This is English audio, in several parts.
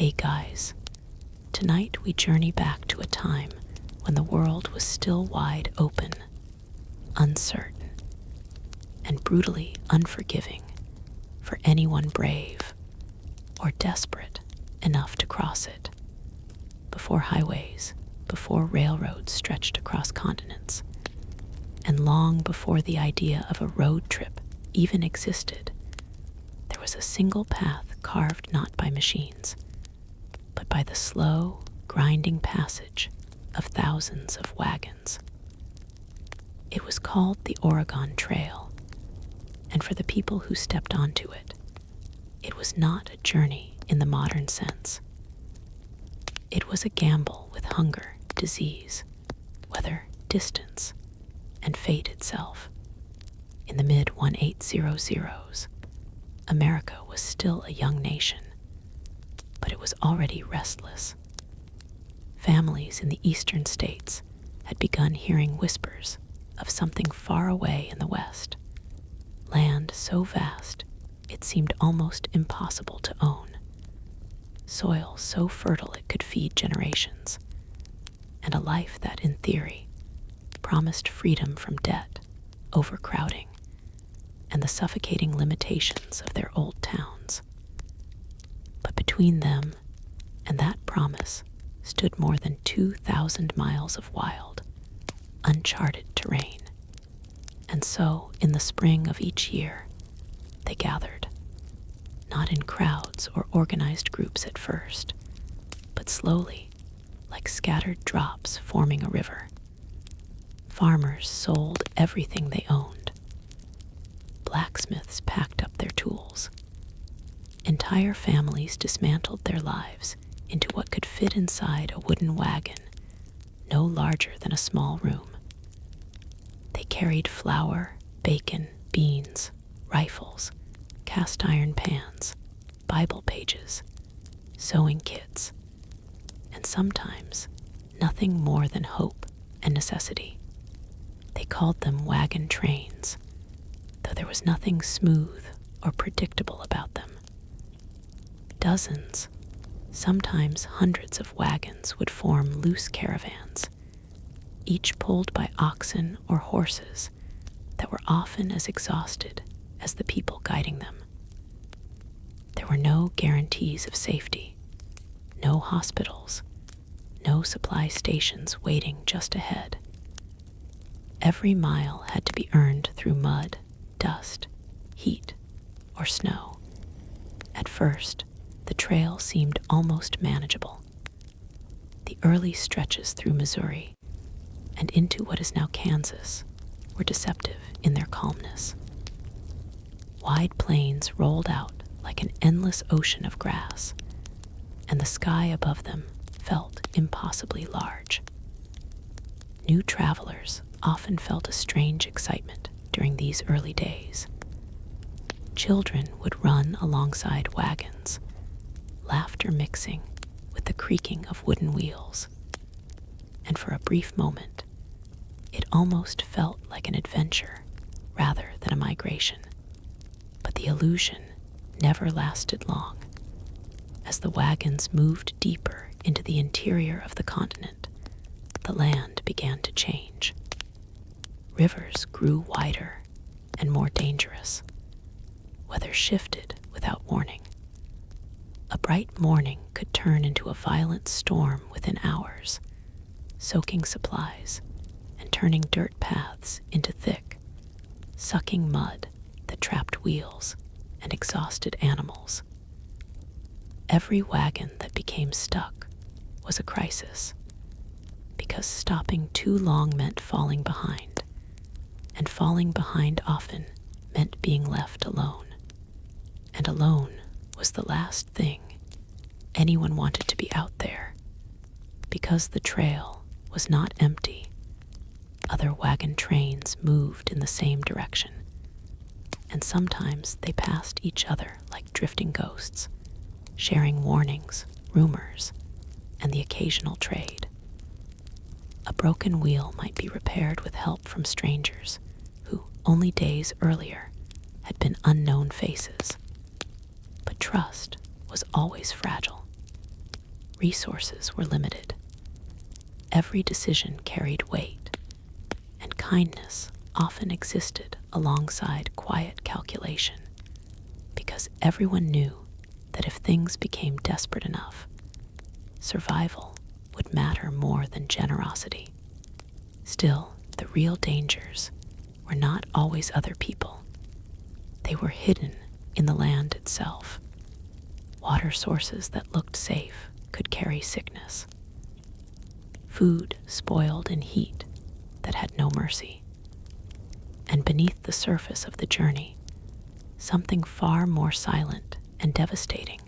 Hey guys, tonight we journey back to a time when the world was still wide open, uncertain, and brutally unforgiving for anyone brave or desperate enough to cross it. Before highways, before railroads stretched across continents, and long before the idea of a road trip even existed, there was a single path carved not by machines, but by the slow, grinding passage of thousands of wagons. It was called the Oregon Trail, and for the people who stepped onto it, it was not a journey in the modern sense. It was a gamble with hunger, disease, weather, distance, and fate itself. In the mid-1800s, America was still a young nation, but it was already restless. Families in the eastern states had begun hearing whispers of something far away in the west, land so vast it seemed almost impossible to own, soil so fertile it could feed generations, and a life that, in theory, promised freedom from debt, overcrowding, and the suffocating limitations of their old towns. But between them and that promise stood more than 2,000 miles of wild, uncharted terrain. And so, in the spring of each year, they gathered, not in crowds or organized groups at first, but slowly, like scattered drops forming a river. Farmers sold everything they owned. Blacksmiths packed up their tools. Entire families dismantled their lives into what could fit inside a wooden wagon, no larger than a small room. They carried flour, bacon, beans, rifles, cast iron pans, Bible pages, sewing kits, and sometimes nothing more than hope and necessity. They called them wagon trains, though there was nothing smooth or predictable about them. Dozens, sometimes hundreds of wagons would form loose caravans, each pulled by oxen or horses that were often as exhausted as the people guiding them. There were no guarantees of safety, no hospitals, no supply stations waiting just ahead. Every mile had to be earned through mud, dust, heat, or snow. At first, the trail seemed almost manageable. The early stretches through Missouri and into what is now Kansas were deceptive in their calmness. Wide plains rolled out like an endless ocean of grass, and the sky above them felt impossibly large. New travelers often felt a strange excitement during these early days. Children would run alongside wagons, laughter mixing with the creaking of wooden wheels. And for a brief moment, it almost felt like an adventure rather than a migration. But the illusion never lasted long. As the wagons moved deeper into the interior of the continent, the land began to change. Rivers grew wider and more dangerous. Weather shifted without warning. A bright morning could turn into a violent storm within hours, soaking supplies and turning dirt paths into thick, sucking mud that trapped wheels and exhausted animals. Every wagon that became stuck was a crisis, because stopping too long meant falling behind, and falling behind often meant being left alone. And alone was the last thing anyone wanted to be out there, because the trail was not empty. Other wagon trains moved in the same direction, and sometimes they passed each other like drifting ghosts, sharing warnings, rumors, and the occasional trade. A broken wheel might be repaired with help from strangers who, only days earlier, had been unknown faces. But trust was always fragile, Resources were limited. Every decision carried weight, and kindness often existed alongside quiet calculation, because everyone knew that if things became desperate enough, survival would matter more than generosity. Still, the real dangers were not always other people. They were hidden in the land itself. Water sources that looked safe could carry sickness. Food spoiled in heat that had no mercy. And beneath the surface of the journey, something far more silent and devastating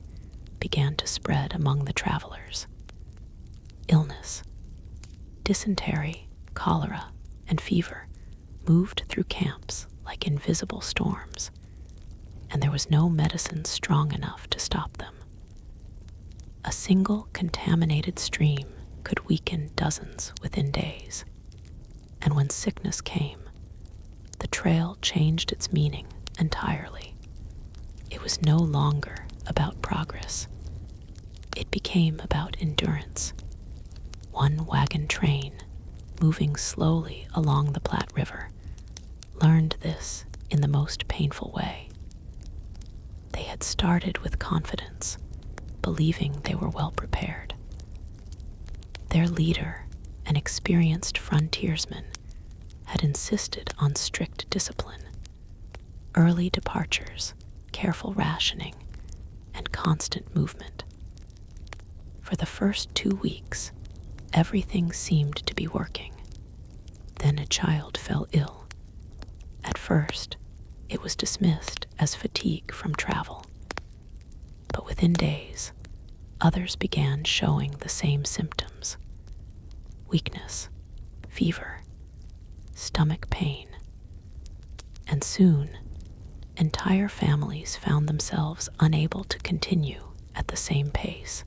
began to spread among the travelers. Illness, dysentery, cholera, and fever moved through camps like invisible storms, and there was no medicine strong enough to stop them. A single contaminated stream could weaken dozens within days, and when sickness came, the trail changed its meaning entirely. It was no longer about progress. It became about endurance. One wagon train, moving slowly along the Platte River, learned this in the most painful way. They had started with confidence, believing they were well prepared. Their leader, an experienced frontiersman, had insisted on strict discipline, early departures, careful rationing, and constant movement. For the first 2 weeks, everything seemed to be working. Then a child fell ill. At first, it was dismissed as fatigue from travel. But within days, others began showing the same symptoms: weakness, fever, stomach pain, and soon, entire families found themselves unable to continue at the same pace.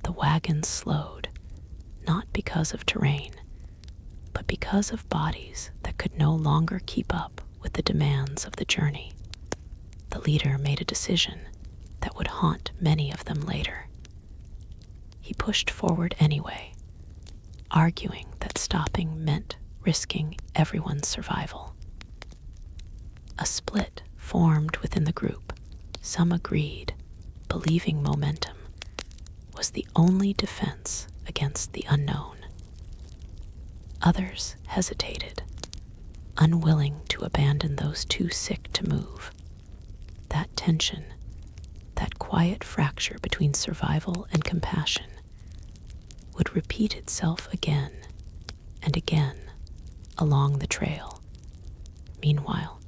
The wagons slowed, not because of terrain, but because of bodies that could no longer keep up with the demands of the journey. The leader made a decision that would haunt many of them later. He pushed forward anyway, arguing that stopping meant risking everyone's survival. A split formed within the group. Some agreed, believing momentum was the only defense against the unknown. Others hesitated, unwilling to abandon those too sick to move. That tension, that quiet fracture between survival and compassion, would repeat itself again and again along the trail. Meanwhile,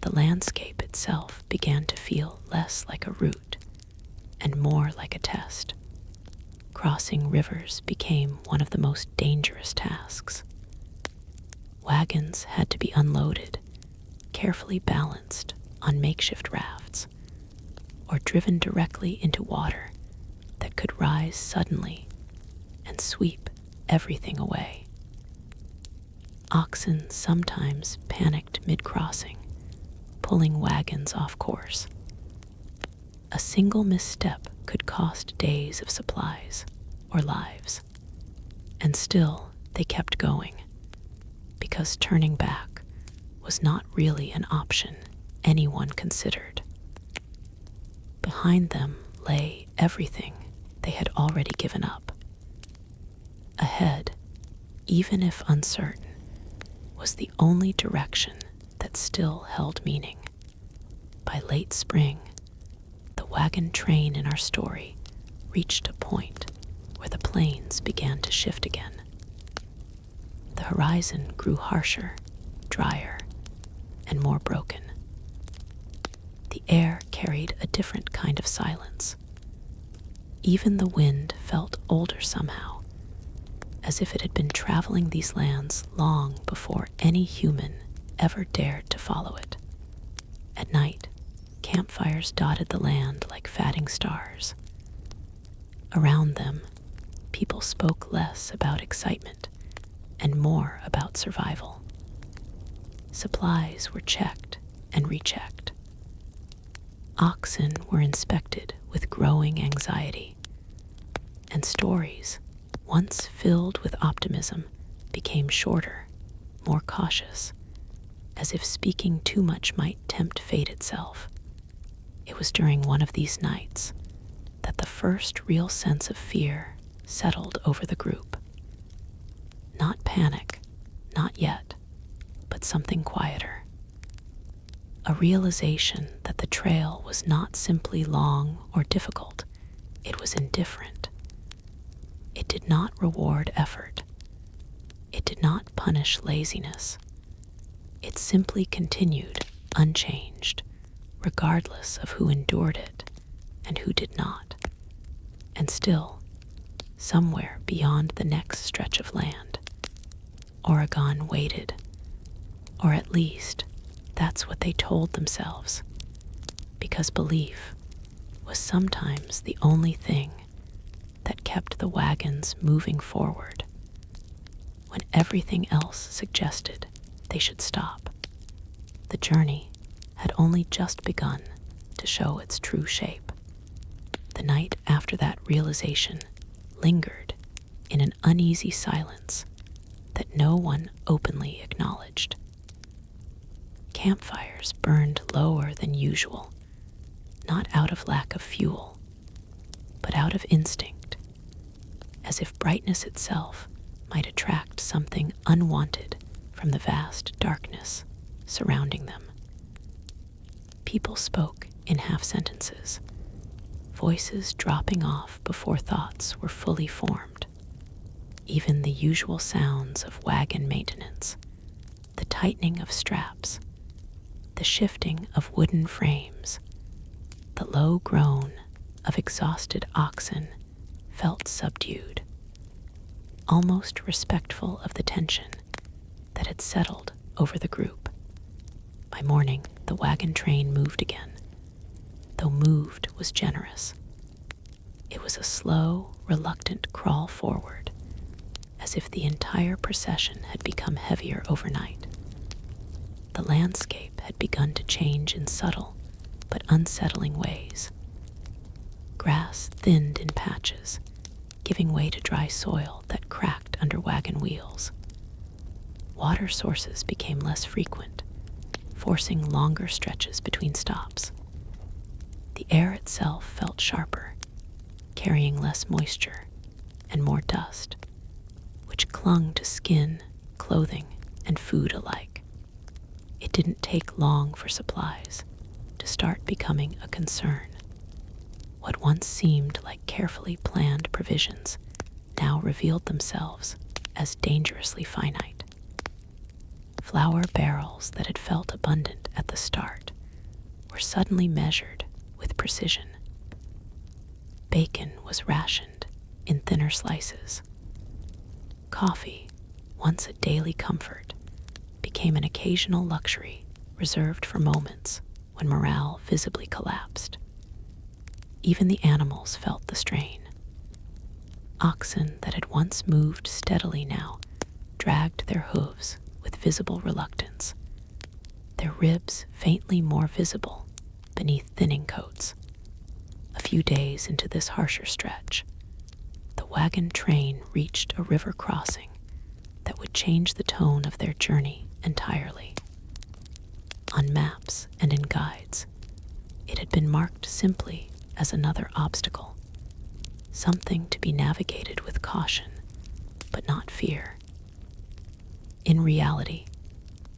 the landscape itself began to feel less like a route and more like a test. Crossing rivers became one of the most dangerous tasks. Wagons had to be unloaded, carefully balanced on makeshift rafts, or driven directly into water that could rise suddenly and sweep everything away. Oxen sometimes panicked mid-crossing, pulling wagons off course. A single misstep could cost days of supplies or lives, and still they kept going, because turning back was not really an option anyone considered. Behind them lay everything they had already given up. Ahead, even if uncertain, was the only direction that still held meaning. By late spring, the wagon train in our story reached a point where the plains began to shift again. The horizon grew harsher, drier, and more broken. The air carried a different kind of silence. Even the wind felt older somehow, as if it had been traveling these lands long before any human ever dared to follow it. At night, campfires dotted the land like fatting stars. Around them, people spoke less about excitement and more about survival. Supplies were checked and rechecked. Oxen were inspected with growing anxiety. and stories, once filled with optimism, became shorter, more cautious, as if speaking too much might tempt fate itself. It was during one of these nights that the first real sense of fear settled over the group. Not panic, not yet, but something quieter. A realization that the trail was not simply long or difficult, it was indifferent. It did not reward effort. It did not punish laziness. It simply continued, unchanged, regardless of who endured it and who did not. And still, somewhere beyond the next stretch of land, Oregon waited. Or at least, that's what they told themselves. Because belief was sometimes the only thing that kept the wagons moving forward when everything else suggested they should stop. The journey had only just begun to show its true shape. The night after that realization lingered in an uneasy silence that no one openly acknowledged. Campfires burned lower than usual, not out of lack of fuel, but out of instinct, as if brightness itself might attract something unwanted from the vast darkness surrounding them. People spoke in half sentences, voices dropping off before thoughts were fully formed. Even the usual sounds of wagon maintenance, the tightening of straps, the shifting of wooden frames, the low groan of exhausted oxen felt subdued, almost respectful of the tension that had settled over the group. By morning, the wagon train moved again, though moved was generous. It was a slow, reluctant crawl forward, as if the entire procession had become heavier overnight. The landscape had begun to change in subtle but unsettling ways. Grass thinned in patches, giving way to dry soil that cracked under wagon wheels. Water sources became less frequent, forcing longer stretches between stops. The air itself felt sharper, carrying less moisture and more dust, which clung to skin, clothing, and food alike. It didn't take long for supplies to start becoming a concern. What once seemed like carefully planned provisions now revealed themselves as dangerously finite. Flour barrels that had felt abundant at the start were suddenly measured with precision. Bacon was rationed in thinner slices. Coffee, once a daily comfort, became an occasional luxury reserved for moments when morale visibly collapsed. Even the animals felt the strain. Oxen that had once moved steadily now dragged their hooves with visible reluctance, their ribs faintly more visible beneath thinning coats. A few days into this harsher stretch, the wagon train reached a river crossing that would change the tone of their journey entirely. On maps and in guides, it had been marked simply as another obstacle, something to be navigated with caution, but not fear. In reality,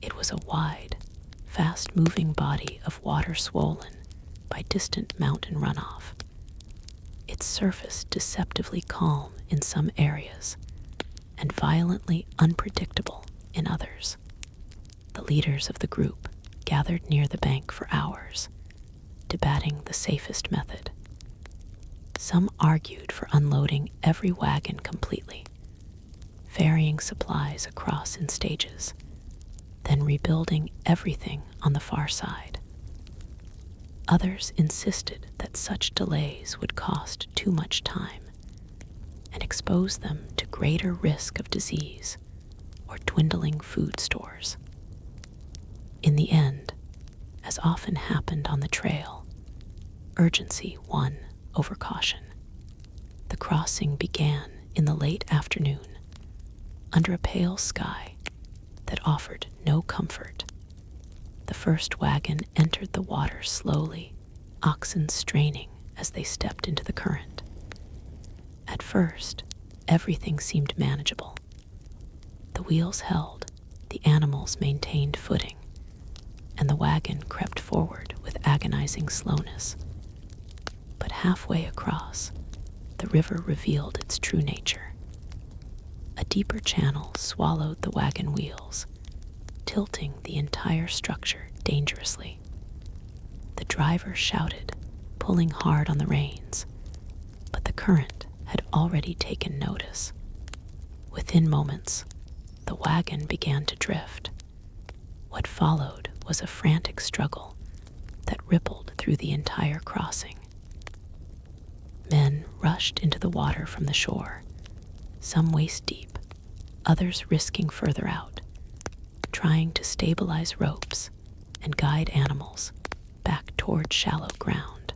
it was a wide, fast-moving body of water swollen by distant mountain runoff, its surface deceptively calm in some areas and violently unpredictable in others. The leaders of the group gathered near the bank for hours, debating the safest method. Some argued for unloading every wagon completely, ferrying supplies across in stages, then rebuilding everything on the far side. Others insisted that such delays would cost too much time and expose them to greater risk of disease or dwindling food stores. In the end, as often happened on the trail, urgency won over caution. The crossing began in the late afternoon, under a pale sky that offered no comfort. The first wagon entered the water slowly, oxen straining as they stepped into the current. At first, everything seemed manageable. The wheels held, the animals maintained footing, and the wagon crept forward with agonizing slowness. But halfway across, the river revealed its true nature. A deeper channel swallowed the wagon wheels, tilting the entire structure dangerously. The driver shouted, pulling hard on the reins, but the current had already taken notice. Within moments, the wagon began to drift. What followed was a frantic struggle that rippled through the entire crossing. Men rushed into the water from the shore, some waist deep, others risking further out, trying to stabilize ropes and guide animals back toward shallow ground.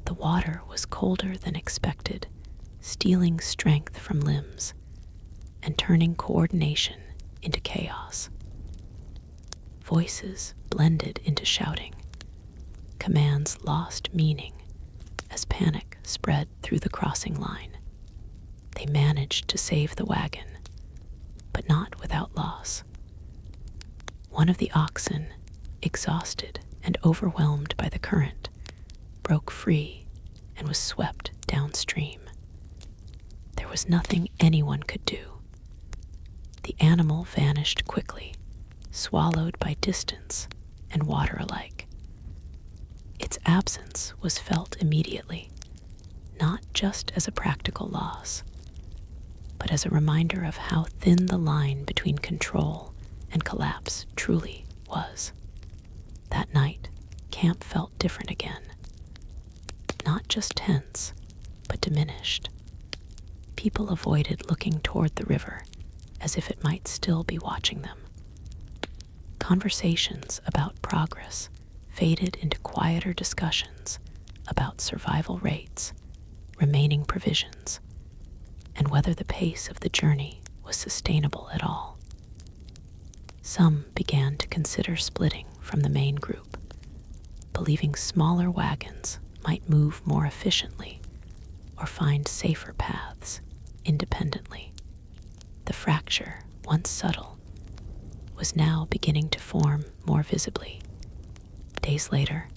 The water was colder than expected, stealing strength from limbs and turning coordination into chaos. Voices blended into shouting. Commands lost meaning as panic spread through the crossing line. They managed to save the wagon, but not without loss. One of the oxen, exhausted and overwhelmed by the current, broke free and was swept downstream. There was nothing anyone could do. The animal vanished quickly, swallowed by distance and water alike. Its absence was felt immediately, not just as a practical loss, but as a reminder of how thin the line between control and collapse truly was. That night, camp felt different again. Not just tense, but diminished. People avoided looking toward the river as if it might still be watching them. Conversations about progress faded into quieter discussions about survival rates, remaining provisions, and whether the pace of the journey was sustainable at all. Some began to consider splitting from the main group, believing smaller wagons might move more efficiently or find safer paths independently. The fracture, once subtle, was now beginning to form more visibly. Days later,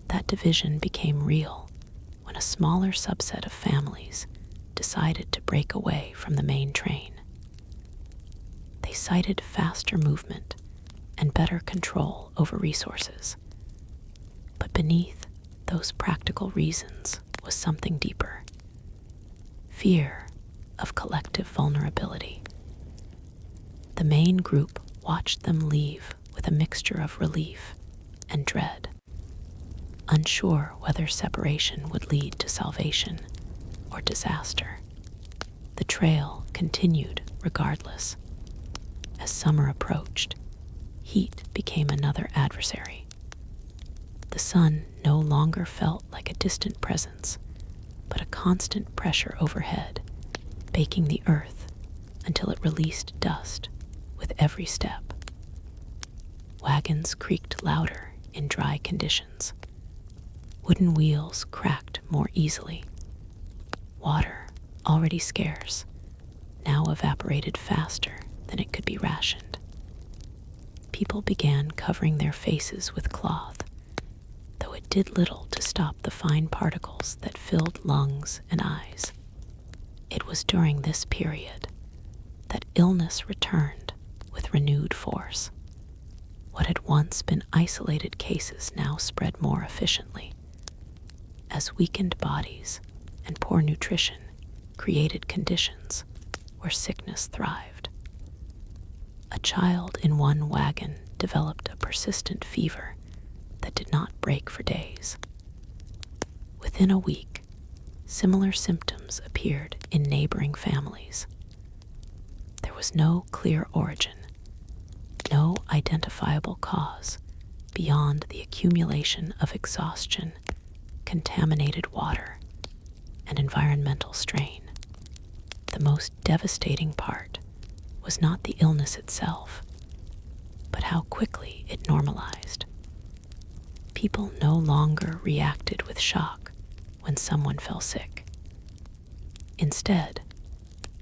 that division became real when a smaller subset of families decided to break away from the main train. They cited faster movement and better control over resources. But beneath those practical reasons was something deeper. Fear of collective vulnerability. The main group watched them leave with a mixture of relief and dread, unsure whether separation would lead to salvation or disaster. The trail continued regardless. As summer approached, heat became another adversary. The sun no longer felt like a distant presence, but a constant pressure overhead, baking the earth until it released dust with every step. Wagons creaked louder in dry conditions. Wooden wheels cracked more easily. Water, already scarce, now evaporated faster than it could be rationed. People began covering their faces with cloth, though it did little to stop the fine particles that filled lungs and eyes. It was during this period that illness returned with renewed force. What had once been isolated cases now spread more efficiently, as weakened bodies and poor nutrition created conditions where sickness thrived. A child in one wagon developed a persistent fever that did not break for days. Within a week, similar symptoms appeared in neighboring families. There was no clear origin, no identifiable cause beyond the accumulation of exhaustion, contaminated water, and environmental strain. The most devastating part was not the illness itself, but how quickly it normalized. People no longer reacted with shock when someone fell sick. Instead,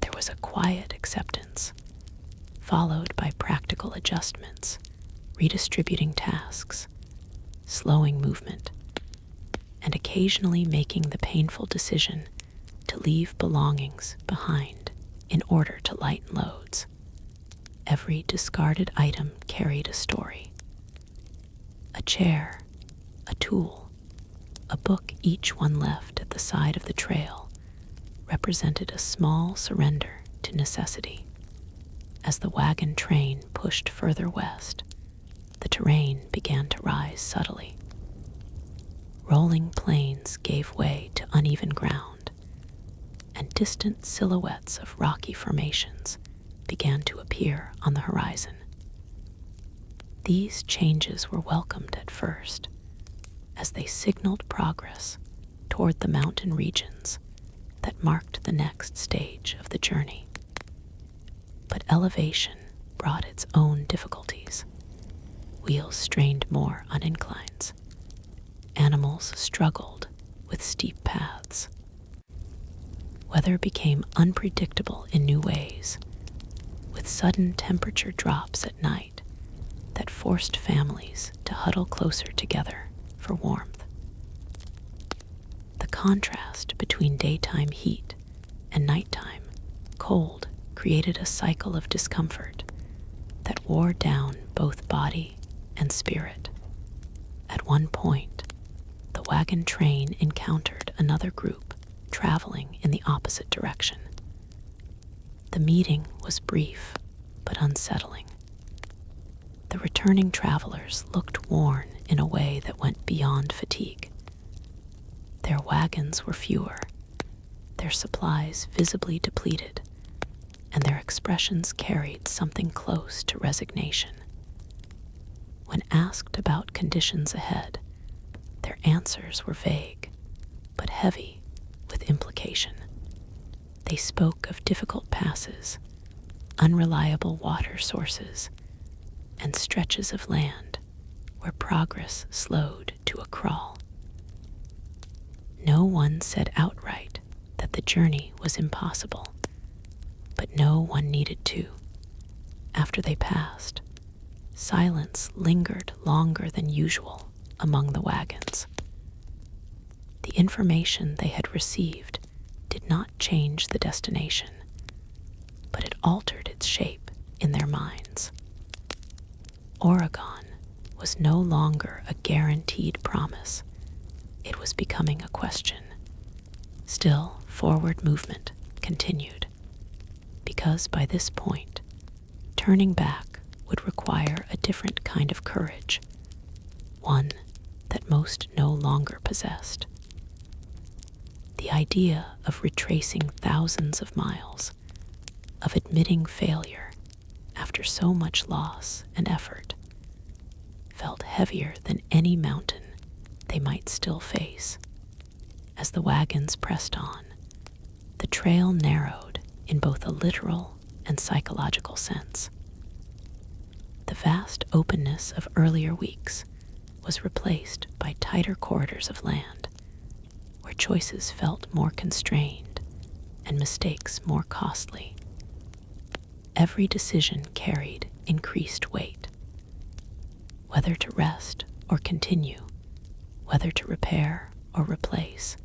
there was a quiet acceptance, followed by practical adjustments, redistributing tasks, slowing movement, and occasionally making the painful decision to leave belongings behind in order to lighten loads. Every discarded item carried a story. A chair, a tool, a book, each one left at the side of the trail, represented a small surrender to necessity. As the wagon train pushed further west, the terrain began to rise subtly. Rolling plains gave way to uneven ground, and distant silhouettes of rocky formations began to appear on the horizon. These changes were welcomed at first, as they signaled progress toward the mountain regions that marked the next stage of the journey. But elevation brought its own difficulties. Wheels strained more on inclines. Animals struggled with steep paths. Weather became unpredictable in new ways, with sudden temperature drops at night that forced families to huddle closer together for warmth. The contrast between daytime heat and nighttime cold created a cycle of discomfort that wore down both body and spirit. At one point, the wagon train encountered another group traveling in the opposite direction. The meeting was brief but unsettling. The returning travelers looked worn in a way that went beyond fatigue. Their wagons were fewer, their supplies visibly depleted, and their expressions carried something close to resignation. When asked about conditions ahead, their answers were vague, but heavy with implication. They spoke of difficult passes, unreliable water sources, and stretches of land where progress slowed to a crawl. No one said outright that the journey was impossible, but no one needed to. After they passed, silence lingered longer than usual among the wagons. The information they had received did not change the destination, but it altered its shape in their minds. Oregon was no longer a guaranteed promise. It was becoming a question. Still, forward movement continued, because by this point, turning back would require a different kind of courage, one that most no longer possessed. The idea of retracing thousands of miles, of admitting failure after so much loss and effort, felt heavier than any mountain they might still face. As the wagons pressed on, the trail narrowed in both a literal and psychological sense. The vast openness of earlier weeks was replaced by tighter corridors of land, where choices felt more constrained and mistakes more costly. Every decision carried increased weight. Whether to rest or continue, whether to repair or replace,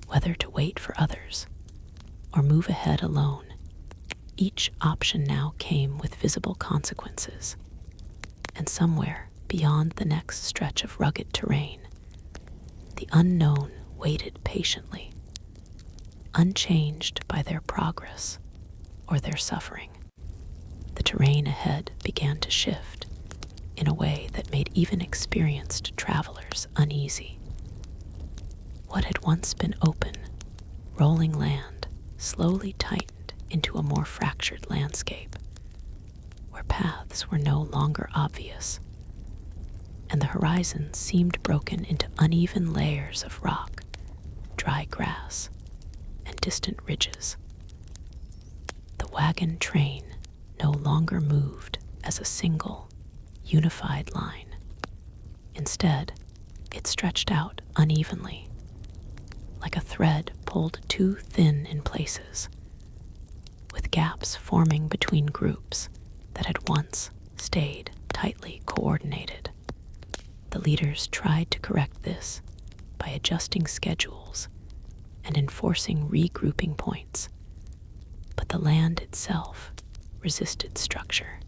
whether to wait for others or move ahead alone, each option now came with visible consequences. And somewhere beyond the next stretch of rugged terrain, the unknown waited patiently, unchanged by their progress or their suffering. The terrain ahead began to shift in a way that made even experienced travelers uneasy. What had once been open, rolling land slowly tightened into a more fractured landscape, where paths were no longer obvious, and the horizon seemed broken into uneven layers of rock, dry grass, and distant ridges. The wagon train no longer moved as a single, unified line. Instead, it stretched out unevenly, like a thread pulled too thin in places, with gaps forming between groups that had once stayed tightly coordinated. The leaders tried to correct this by adjusting schedules and enforcing regrouping points, but the land itself resisted structure.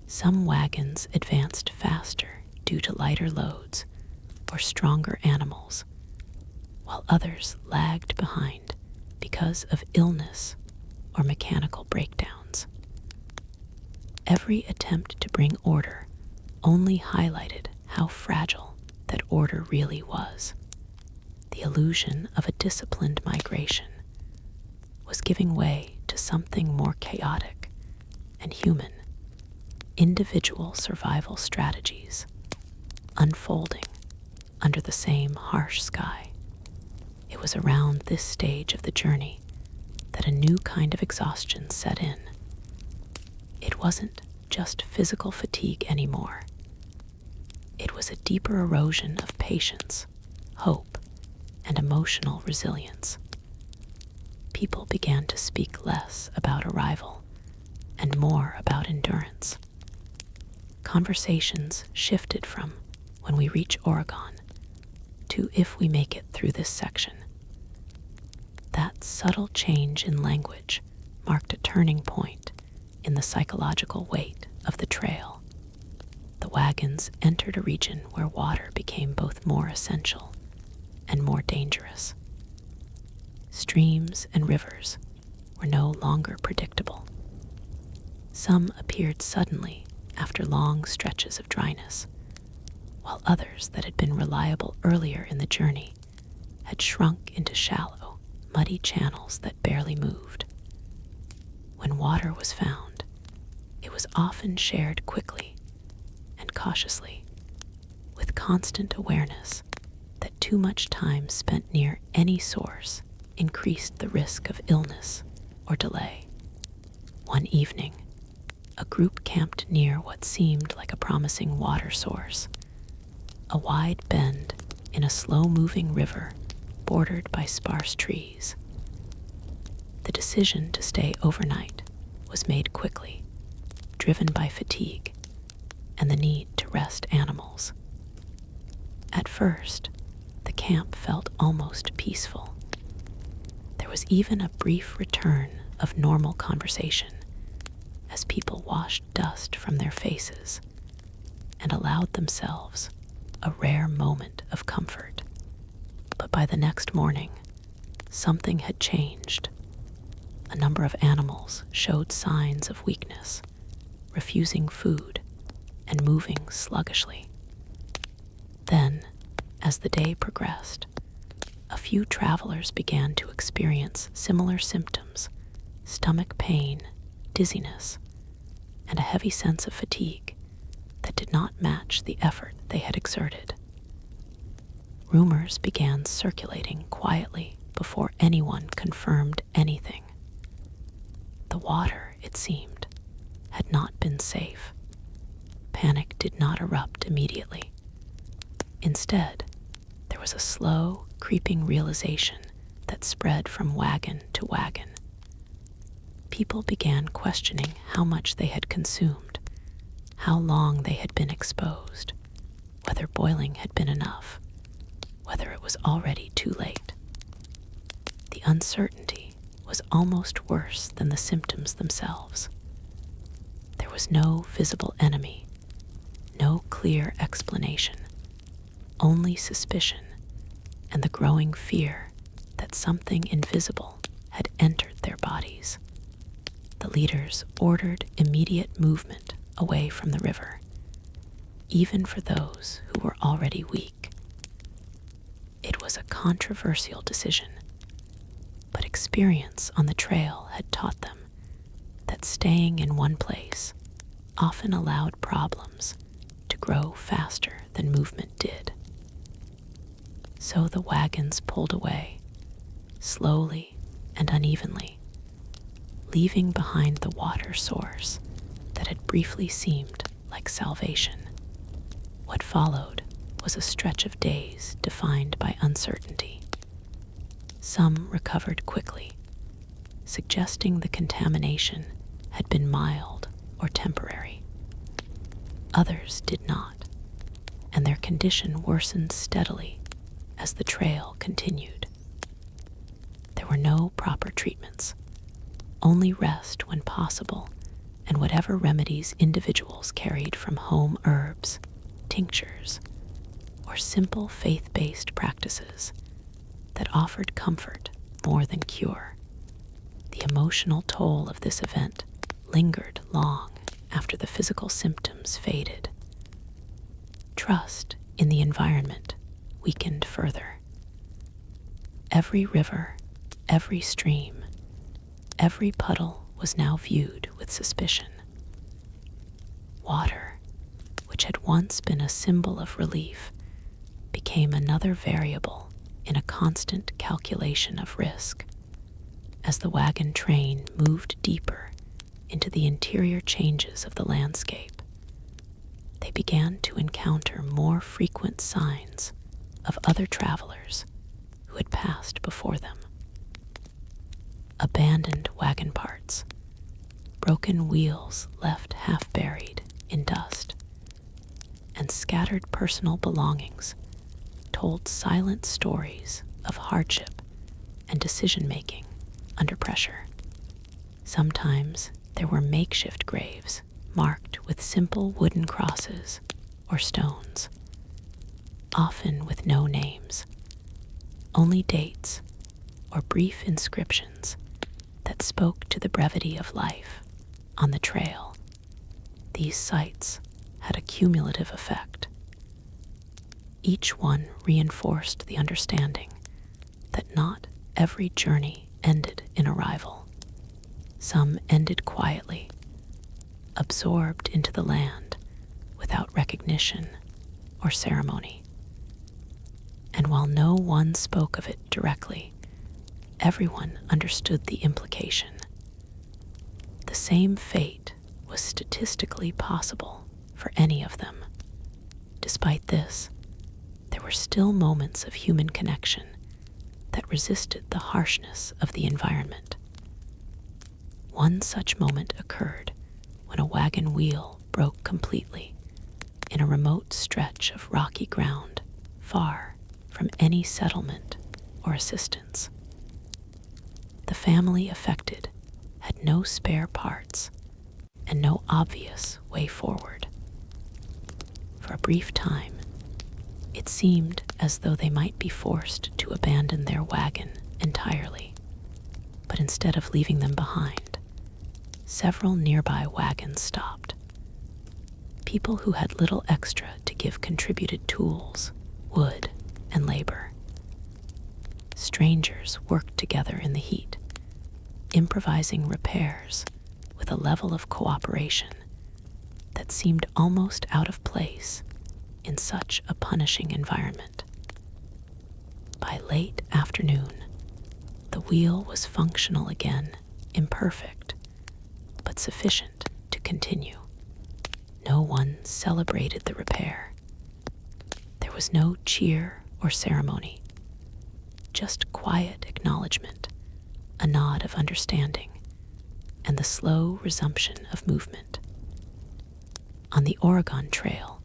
Some wagons advanced faster due to lighter loads or stronger animals, while others lagged behind because of illness or mechanical breakdowns. Every attempt to bring order only highlighted how fragile that order really was. The illusion of a disciplined migration was giving way to something more chaotic and human, individual survival strategies unfolding under the same harsh sky. It was around this stage of the journey that a new kind of exhaustion set in. It wasn't just physical fatigue anymore. It was a deeper erosion of patience, hope, and emotional resilience. People began to speak less about arrival and more about endurance. Conversations shifted from "when we reach Oregon" to "if we make it through this section." That subtle change in language marked a turning point in the psychological weight of the trail. The wagons entered a region where water became both more essential and more dangerous. Streams and rivers were no longer predictable. Some appeared suddenly after long stretches of dryness, while others that had been reliable earlier in the journey had shrunk into shallow, muddy channels that barely moved. When water was found, it was often shared quickly and cautiously, with constant awareness that too much time spent near any source increased the risk of illness or delay. One evening, a group camped near what seemed like a promising water source, a wide bend in a slow-moving river bordered by sparse trees. The decision to stay overnight was made quickly, driven by fatigue and the need to rest animals. At first, the camp felt almost peaceful. There was even a brief return of normal conversation as people washed dust from their faces and allowed themselves a rare moment of comfort. But by the next morning, something had changed. A number of animals showed signs of weakness, refusing food and moving sluggishly. Then, as the day progressed, a few travelers began to experience similar symptoms: stomach pain, dizziness, and a heavy sense of fatigue that did not match the effort they had exerted. Rumors began circulating quietly before anyone confirmed anything. The water, it seemed, had not been safe. Panic did not erupt immediately. Instead, there was a slow, creeping realization that spread from wagon to wagon. People began questioning how much they had consumed, how long they had been exposed, whether boiling had been enough, whether it was already too late. The uncertainty was almost worse than the symptoms themselves. There was no visible enemy, no clear explanation, only suspicion and the growing fear that something invisible had entered their bodies. The leaders ordered immediate movement away from the river, even for those who were already weak. It was a controversial decision, but experience on the trail had taught them that staying in one place often allowed problems to grow faster than movement did. So the wagons pulled away, slowly and unevenly, leaving behind the water source that had briefly seemed like salvation. What followed was a stretch of days defined by uncertainty. Some recovered quickly, suggesting the contamination had been mild or temporary. Others did not, and their condition worsened steadily as the trail continued. There were no proper treatments, only rest when possible, and whatever remedies individuals carried from home herbs, tinctures, or simple faith-based practices that offered comfort more than cure. The emotional toll of this event lingered long after the physical symptoms faded. Trust in the environment weakened further. Every river, every stream, every puddle was now viewed with suspicion. Water, which had once been a symbol of relief, became another variable in a constant calculation of risk. As the wagon train moved deeper into the interior changes of the landscape, they began to encounter more frequent signs of other travelers who had passed before them. Abandoned wagon parts, broken wheels left half buried in dust, and scattered personal belongings told silent stories of hardship and decision-making under pressure. Sometimes there were makeshift graves marked with simple wooden crosses or stones, often with no names, only dates or brief inscriptions that spoke to the brevity of life on the trail. These sites had a cumulative effect. Each one reinforced the understanding that not every journey ended in arrival. Some ended quietly, absorbed into the land without recognition or ceremony. And while no one spoke of it directly, everyone understood the implication. The same fate was statistically possible for any of them. Despite this, there were still moments of human connection that resisted the harshness of the environment. One such moment occurred when a wagon wheel broke completely in a remote stretch of rocky ground far from any settlement or assistance. The family affected had no spare parts and no obvious way forward. For a brief time, it seemed as though they might be forced to abandon their wagon entirely, but instead of leaving them behind, several nearby wagons stopped. People who had little extra to give contributed tools, wood, and labor. Strangers worked together in the heat, improvising repairs with a level of cooperation that seemed almost out of place in such a punishing environment. By late afternoon, the wheel was functional again, imperfect, but sufficient to continue. No one celebrated the repair. There was no cheer or ceremony, just quiet acknowledgement, a nod of understanding, and the slow resumption of movement. On the Oregon Trail,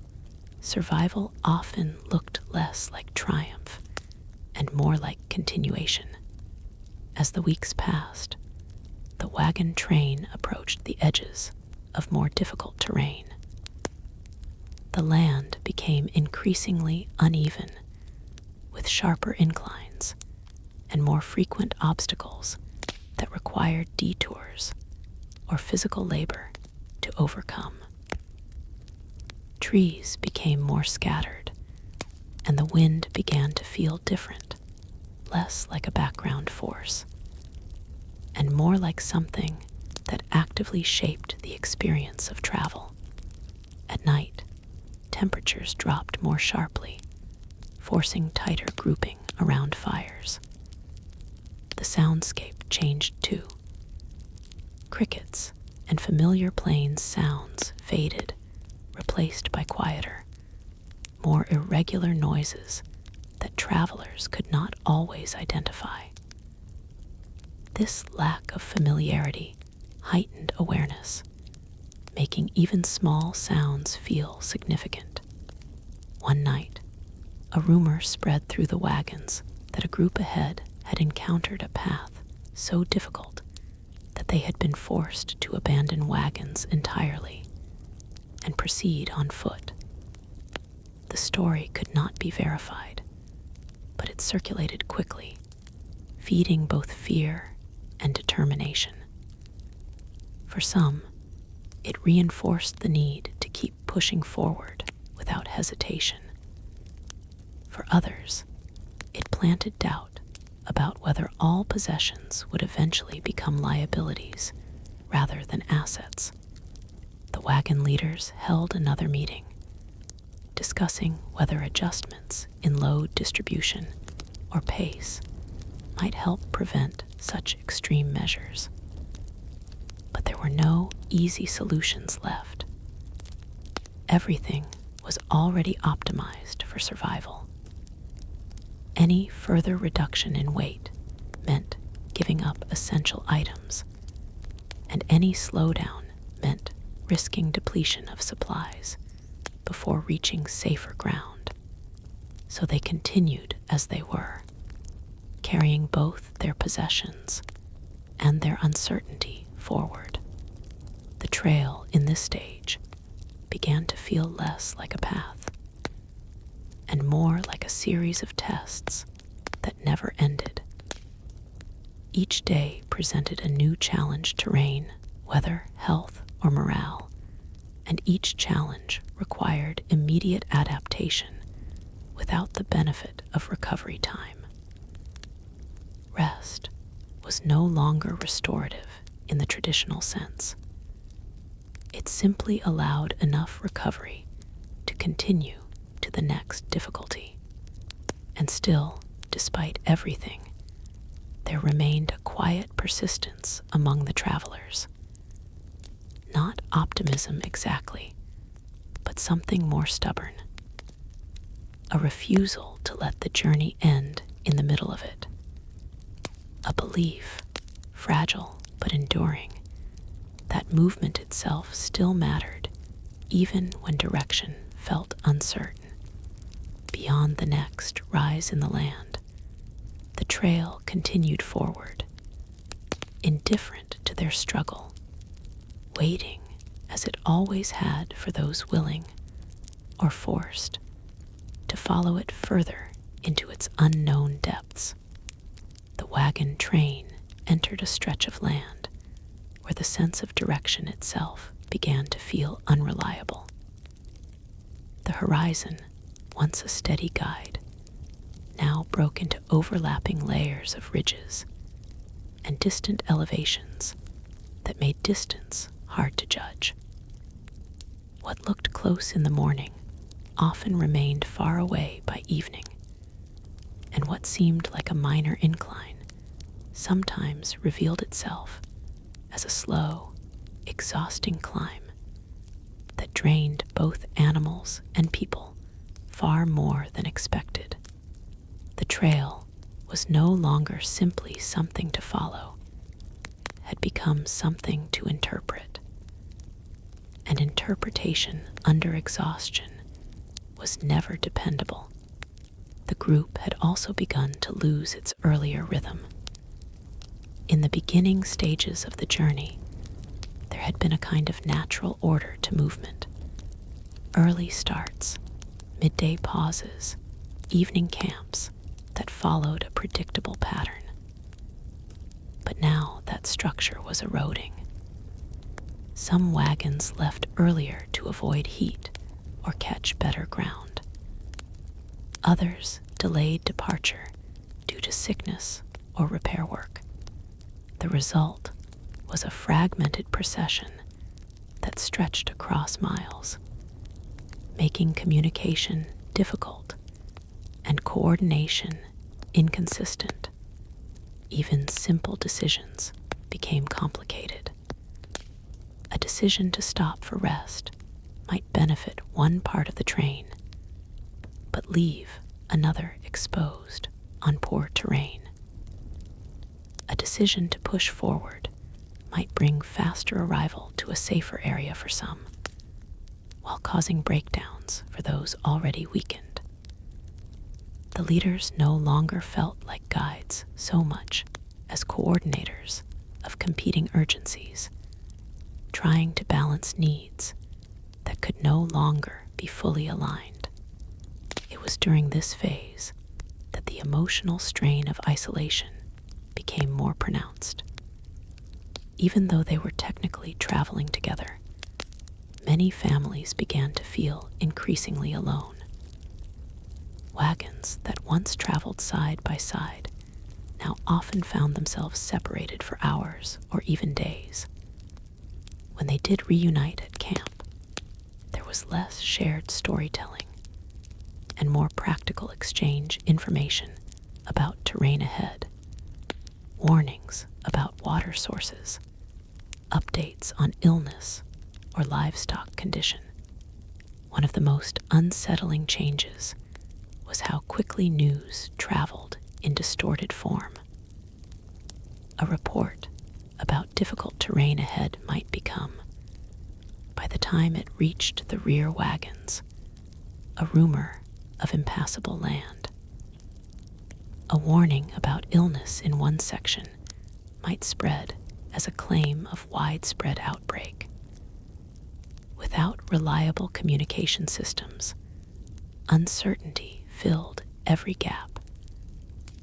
survival often looked less like triumph and more like continuation. As the weeks passed, the wagon train approached the edges of more difficult terrain. The land became increasingly uneven, with sharper inclines and more frequent obstacles that required detours or physical labor to overcome. Trees became more scattered, and the wind began to feel different, less like a background force, and more like something that actively shaped the experience of travel. At night, temperatures dropped more sharply, forcing tighter grouping around fires. the soundscape changed too. Crickets and familiar plains sounds faded, replaced by quieter, more irregular noises that travelers could not always identify. This lack of familiarity heightened awareness, making even small sounds feel significant. One night, a rumor spread through the wagons that a group ahead had encountered a path so difficult that they had been forced to abandon wagons entirely and proceed on foot. The story could not be verified, but it circulated quickly, feeding both fear and determination. For some, it reinforced the need to keep pushing forward without hesitation. For others, it planted doubt about whether all possessions would eventually become liabilities rather than assets. The wagon leaders held another meeting, discussing whether adjustments in load distribution or pace might help prevent such extreme measures. But there were no easy solutions left. Everything was already optimized for survival. Any further reduction in weight meant giving up essential items, and any slowdown meant risking depletion of supplies before reaching safer ground. So they continued as they were, carrying both their possessions and their uncertainty forward. The trail in this stage began to feel less like a path and more like a series of tests that never ended. Each day presented a new challenge: terrain, weather, health, or morale, and each challenge required immediate adaptation without the benefit of recovery time. Rest was no longer restorative in the traditional sense. It simply allowed enough recovery to continue to the next difficulty. And still, despite everything, there remained a quiet persistence among the travelers. Not optimism exactly, but something more stubborn. A refusal to let the journey end in the middle of it. A belief, fragile but enduring, that movement itself still mattered, even when direction felt uncertain. Beyond the next rise in the land, the trail continued forward, indifferent to their struggle, waiting as it always had for those willing or forced to follow it further into its unknown depths. The wagon train entered a stretch of land where the sense of direction itself began to feel unreliable. The horizon, once a steady guide, now broke into overlapping layers of ridges and distant elevations that made distance hard to judge. What looked close in the morning often remained far away by evening, and what seemed like a minor incline sometimes revealed itself as a slow, exhausting climb that drained both animals and people far more than expected. The trail was no longer simply something to follow, had become something to interpret. And interpretation under exhaustion was never dependable. The group had also begun to lose its earlier rhythm. In the beginning stages of the journey, there had been a kind of natural order to movement. Early starts, midday pauses, evening camps that followed a predictable pattern. But now that structure was eroding. Some wagons left earlier to avoid heat or catch better ground. Others delayed departure due to sickness or repair work. The result was a fragmented procession that stretched across miles, making communication difficult and coordination inconsistent. Even simple decisions became complicated. A decision to stop for rest might benefit one part of the train, but leave another exposed on poor terrain. A decision to push forward might bring faster arrival to a safer area for some, while causing breakdowns for those already weakened. The leaders no longer felt like guides so much as coordinators of competing urgencies, trying to balance needs that could no longer be fully aligned. It was during this phase that the emotional strain of isolation became more pronounced. Even though they were technically traveling together, many families began to feel increasingly alone. Wagons that once traveled side by side now often found themselves separated for hours or even days. When they did reunite at camp, there was less shared storytelling and more practical exchange information about terrain ahead, warnings about water sources, updates on illness or livestock condition. One of the most unsettling changes was how quickly news traveled in distorted form. A report about difficult terrain ahead might become, by the time it reached the rear wagons, a rumor of impassable land. A warning about illness in one section might spread as a claim of widespread outbreak. Without reliable communication systems, uncertainty filled every gap,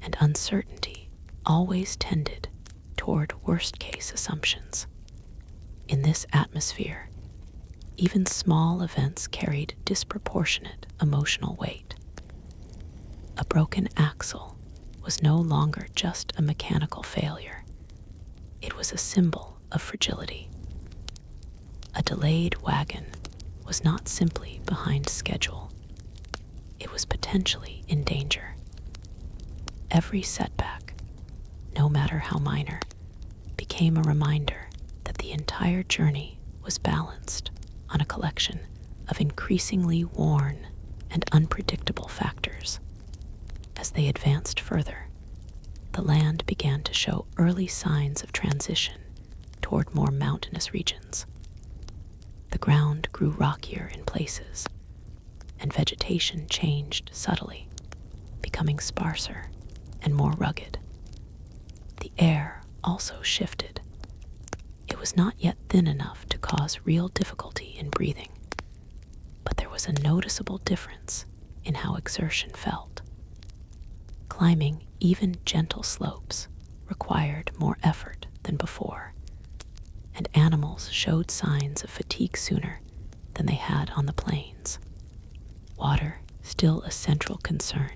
and uncertainty always tended toward worst-case assumptions. In this atmosphere, even small events carried disproportionate emotional weight. A broken axle was no longer just a mechanical failure. It was a symbol of fragility. A delayed wagon was not simply behind schedule. It was potentially in danger. Every setback, no matter how minor, became a reminder that the entire journey was balanced on a collection of increasingly worn and unpredictable factors. As they advanced further, the land began to show early signs of transition toward more mountainous regions. The ground grew rockier in places, and vegetation changed subtly, becoming sparser and more rugged. The air also shifted. It was not yet thin enough to cause real difficulty in breathing, but there was a noticeable difference in how exertion felt. Climbing even gentle slopes required more effort than before, and animals showed signs of fatigue sooner than they had on the plains. Water, still a central concern,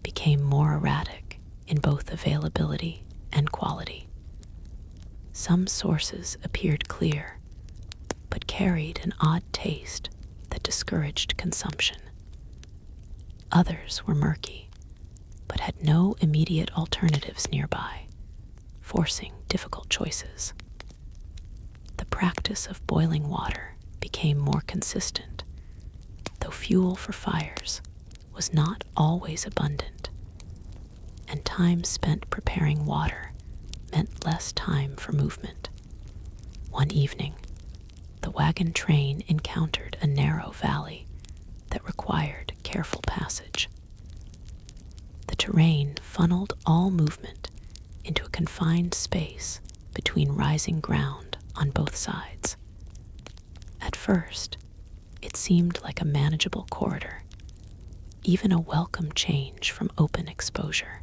became more erratic in both availability and quality. Some sources appeared clear, but carried an odd taste that discouraged consumption. Others were murky, but had no immediate alternatives nearby, forcing difficult choices. The practice of boiling water became more consistent, though fuel for fires was not always abundant, and time spent preparing water meant less time for movement. One evening, the wagon train encountered a narrow valley that required careful passage. The terrain funneled all movement into a confined space between rising ground on both sides. At first, it seemed like a manageable corridor, even a welcome change from open exposure.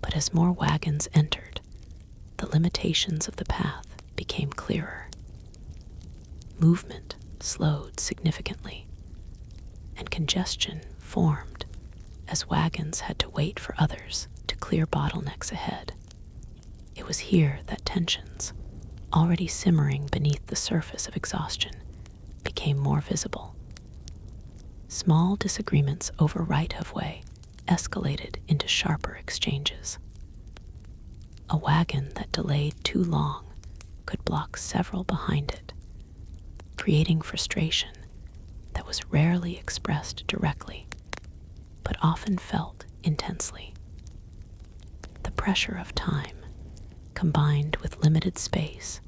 But as more wagons entered, the limitations of the path became clearer. Movement slowed significantly, and congestion formed as wagons had to wait for others to clear bottlenecks ahead. It was here that tensions, already simmering beneath the surface of exhaustion, became more visible. Small disagreements over right-of-way escalated into sharper exchanges. A wagon that delayed too long could block several behind it, creating frustration that was rarely expressed directly, but often felt intensely. The pressure of time, combined with limited space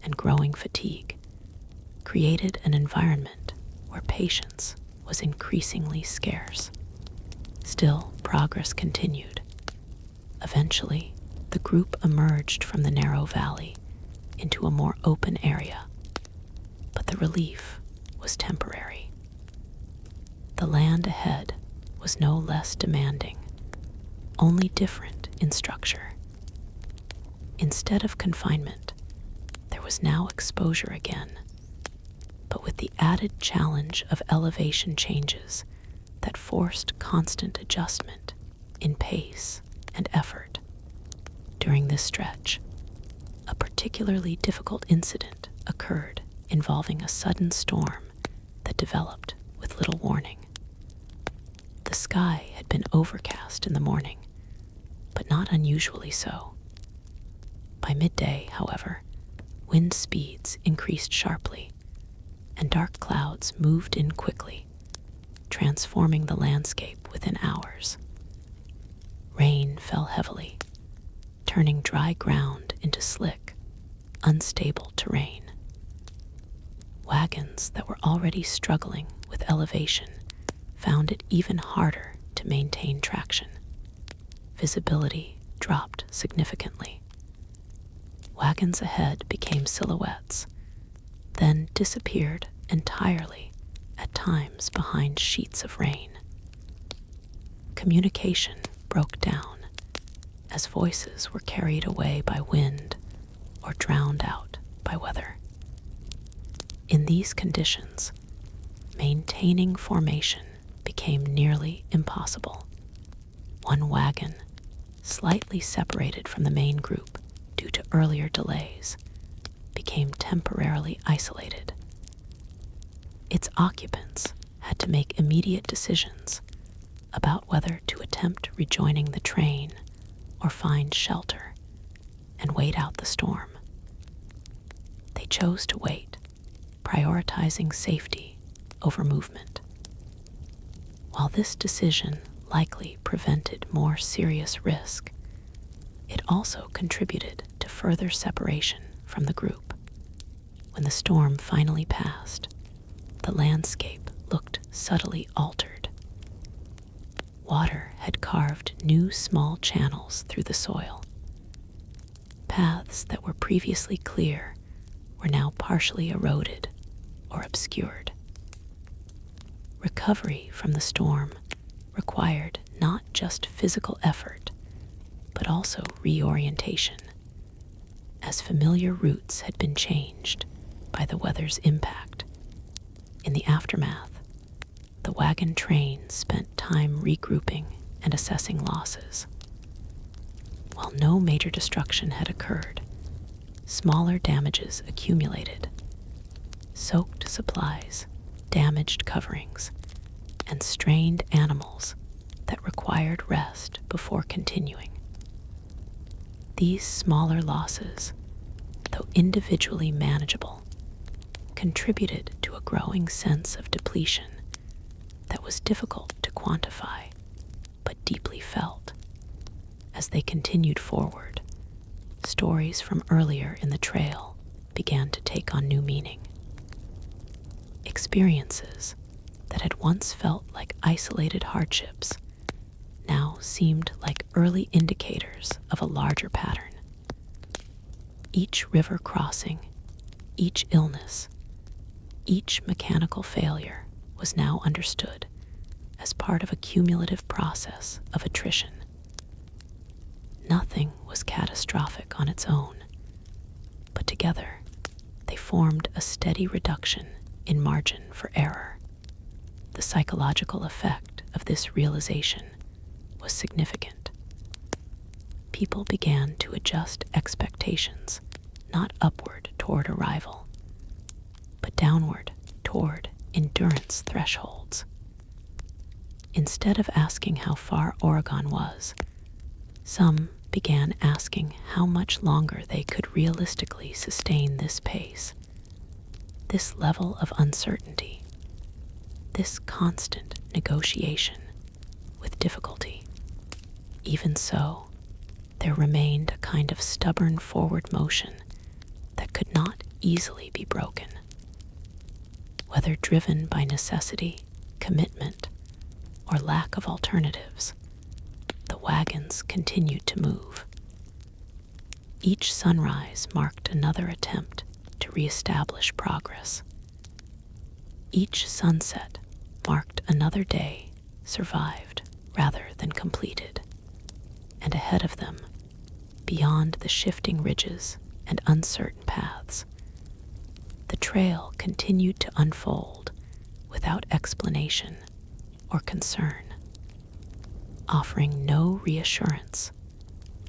and growing fatigue, created an environment where patience was increasingly scarce. Still, progress continued. Eventually, the group emerged from the narrow valley into a more open area, but the relief was temporary. The land ahead was no less demanding, only different in structure. Instead of confinement, there was now exposure again, but with the added challenge of elevation changes that forced constant adjustment in pace and effort. During this stretch, a particularly difficult incident occurred involving a sudden storm that developed with little warning. The sky had been overcast in the morning, but not unusually so. By midday, however, wind speeds increased sharply, and dark clouds moved in quickly, transforming the landscape within hours. Rain fell heavily, turning dry ground into slick, unstable terrain. Wagons that were already struggling with elevation found it even harder to maintain traction. Visibility dropped significantly. Wagons ahead became silhouettes, then disappeared entirely, at times behind sheets of rain. Communication broke down as voices were carried away by wind or drowned out by weather. In these conditions, maintaining formation became nearly impossible. One wagon, slightly separated from the main group due to earlier delays, became temporarily isolated. Its occupants had to make immediate decisions about whether to attempt rejoining the train or find shelter and wait out the storm. They chose to wait, prioritizing safety over movement. While this decision likely prevented more serious risk, it also contributed to further separation from the group. When the storm finally passed, the landscape looked subtly altered. Water had carved new small channels through the soil. Paths that were previously clear were now partially eroded or obscured. Recovery from the storm required not just physical effort, but also reorientation, as familiar routes had been changed by the weather's impact. In the aftermath, the wagon train spent time regrouping and assessing losses. While no major destruction had occurred, smaller damages accumulated. Soaked supplies, damaged coverings, and strained animals that required rest before continuing. These smaller losses, though individually manageable, contributed to a growing sense of depletion that was difficult to quantify, but deeply felt. As they continued forward, stories from earlier in the trail began to take on new meaning. Experiences that had once felt like isolated hardships now seemed like early indicators of a larger pattern. Each river crossing, each illness, each mechanical failure was now understood as part of a cumulative process of attrition. Nothing was catastrophic on its own, but together they formed a steady reduction in margin for error. The psychological effect of this realization was significant. People began to adjust expectations, not upward toward arrival, but downward toward endurance thresholds. Instead of asking how far Oregon was, some began asking how much longer they could realistically sustain this pace, this level of uncertainty, this constant negotiation with difficulty. Even so, there remained a kind of stubborn forward motion that could not easily be broken. Whether driven by necessity, commitment, or lack of alternatives, the wagons continued to move. Each sunrise marked another attempt to reestablish progress. Each sunset marked another day survived rather than completed. And ahead of them, beyond the shifting ridges and uncertain paths, the trail continued to unfold without explanation or concern, offering no reassurance,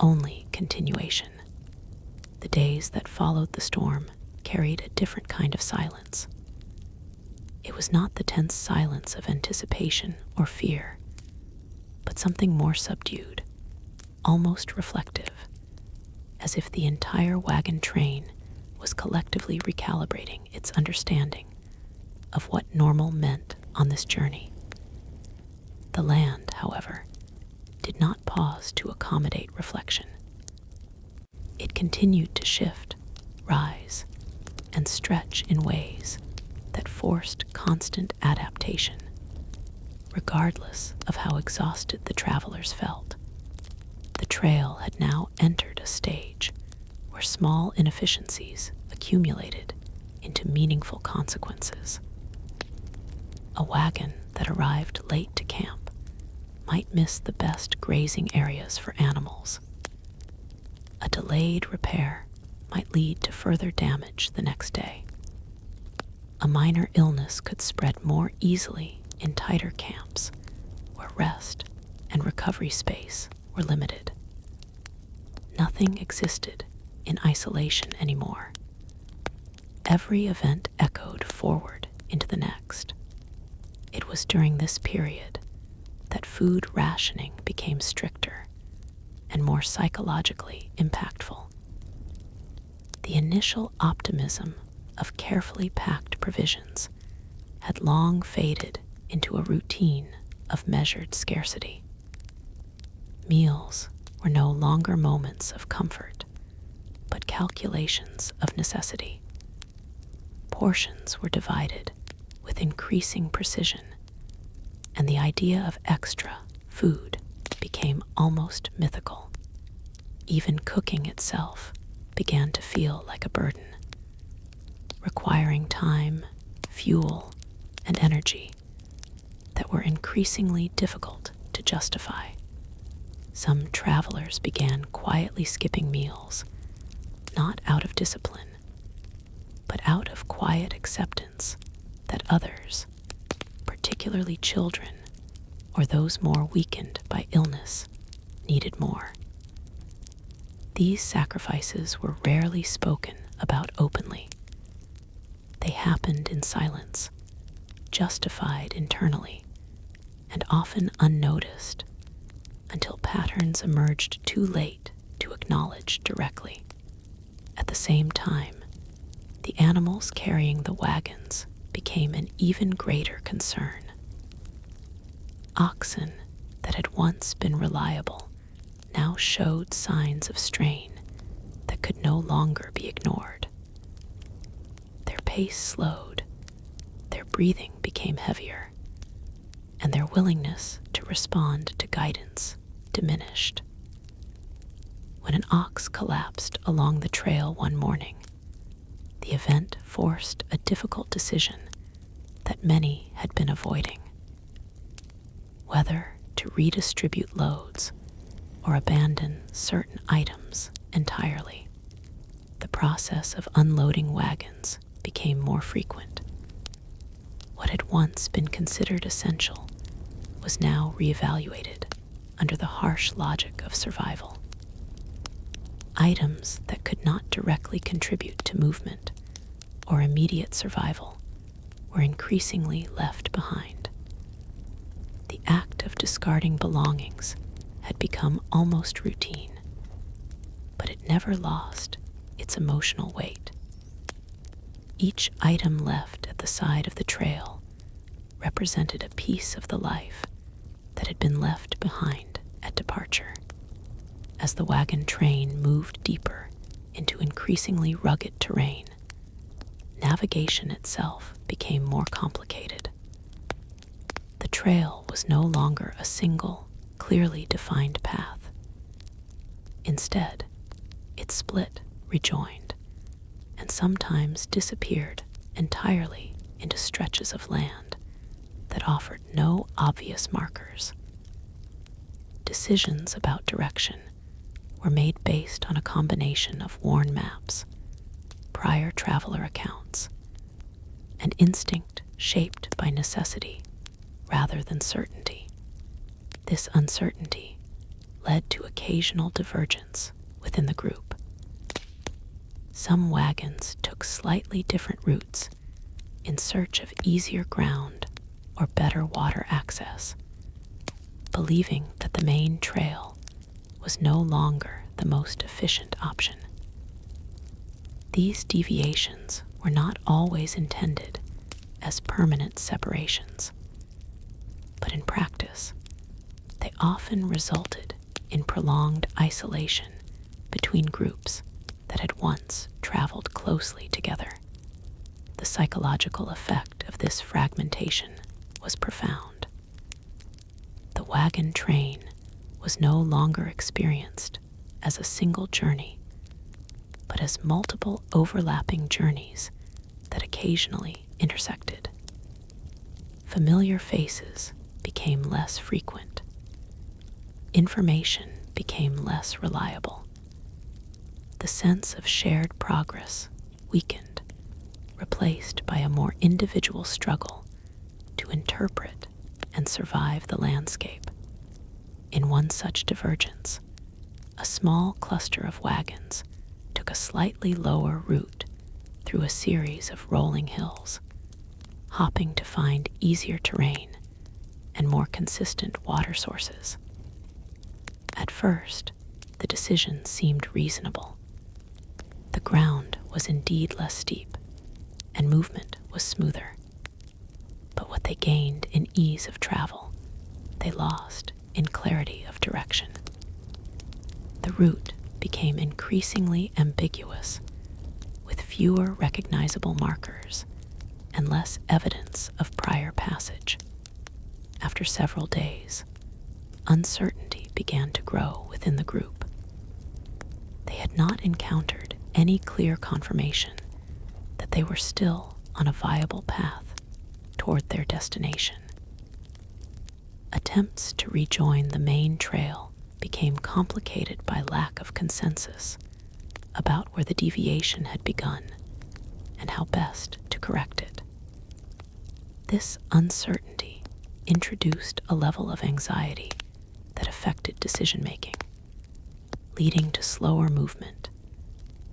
only continuation. The days that followed the storm carried a different kind of silence. It was not the tense silence of anticipation or fear, but something more subdued, almost reflective, as if the entire wagon train was collectively recalibrating its understanding of what normal meant on this journey. The land, however, did not pause to accommodate reflection. It continued to shift, rise, and stretch in ways that forced constant adaptation, regardless of how exhausted the travelers felt. The trail had now entered a stage where small inefficiencies accumulated into meaningful consequences. A wagon that arrived late to camp might miss the best grazing areas for animals. A delayed repair might lead to further damage the next day. A minor illness could spread more easily in tighter camps where rest and recovery space were limited. Nothing existed in isolation anymore. Every event echoed forward into the next. It was during this period that food rationing became stricter and more psychologically impactful. The initial optimism of carefully packed provisions had long faded into a routine of measured scarcity. Meals were no longer moments of comfort, but calculations of necessity. Portions were divided with increasing precision, and the idea of extra food became almost mythical. Even cooking itself began to feel like a burden, requiring time, fuel, and energy that were increasingly difficult to justify. Some travelers began quietly skipping meals, not out of discipline, but out of quiet acceptance that others, particularly children or those more weakened by illness, needed more. These sacrifices were rarely spoken about openly. They happened in silence, justified internally, and often unnoticed until patterns emerged too late to acknowledge directly. At the same time, the animals carrying the wagons became an even greater concern. Oxen that had once been reliable now showed signs of strain that could no longer be ignored. Their pace slowed, their breathing became heavier, and their willingness to respond to guidance diminished. When an ox collapsed along the trail one morning, the event forced a difficult decision that many had been avoiding. Whether to redistribute loads or abandon certain items entirely, the process of unloading wagons became more frequent. What had once been considered essential was now reevaluated under the harsh logic of survival. Items that could not directly contribute to movement or immediate survival were increasingly left behind. The act of discarding belongings had become almost routine, never lost its emotional weight. Each item left at the side of the trail represented a piece of the life that had been left behind at departure. As the wagon train moved deeper into increasingly rugged terrain, navigation itself became more complicated. The trail was no longer a single, clearly defined path. Instead, it split, rejoined, and sometimes disappeared entirely into stretches of land that offered no obvious markers. Decisions about direction were made based on a combination of worn maps, prior traveler accounts, and instinct shaped by necessity rather than certainty. This uncertainty led to occasional divergence within the group. Some wagons took slightly different routes in search of easier ground or better water access, believing that the main trail was no longer the most efficient option. These deviations were not always intended as permanent separations, but in practice, they often resulted in prolonged isolation between groups that had once traveled closely together. The psychological effect of this fragmentation was profound. The wagon train was no longer experienced as a single journey, but as multiple overlapping journeys that occasionally intersected. Familiar faces became less frequent. Information became less reliable. The sense of shared progress weakened, replaced by a more individual struggle to interpret and survive the landscape. In one such divergence, a small cluster of wagons took a slightly lower route through a series of rolling hills, hopping to find easier terrain and more consistent water sources. At first, the decision seemed reasonable. The ground was indeed less steep, and movement was smoother. But what they gained in ease of travel, they lost in clarity of direction. The route became increasingly ambiguous, with fewer recognizable markers and less evidence of prior passage. After several days, uncertainty began to grow within the group. They had not encountered any clear confirmation that they were still on a viable path toward their destination. Attempts to rejoin the main trail became complicated by lack of consensus about where the deviation had begun and how best to correct it. This uncertainty introduced a level of anxiety that affected decision-making, leading to slower movement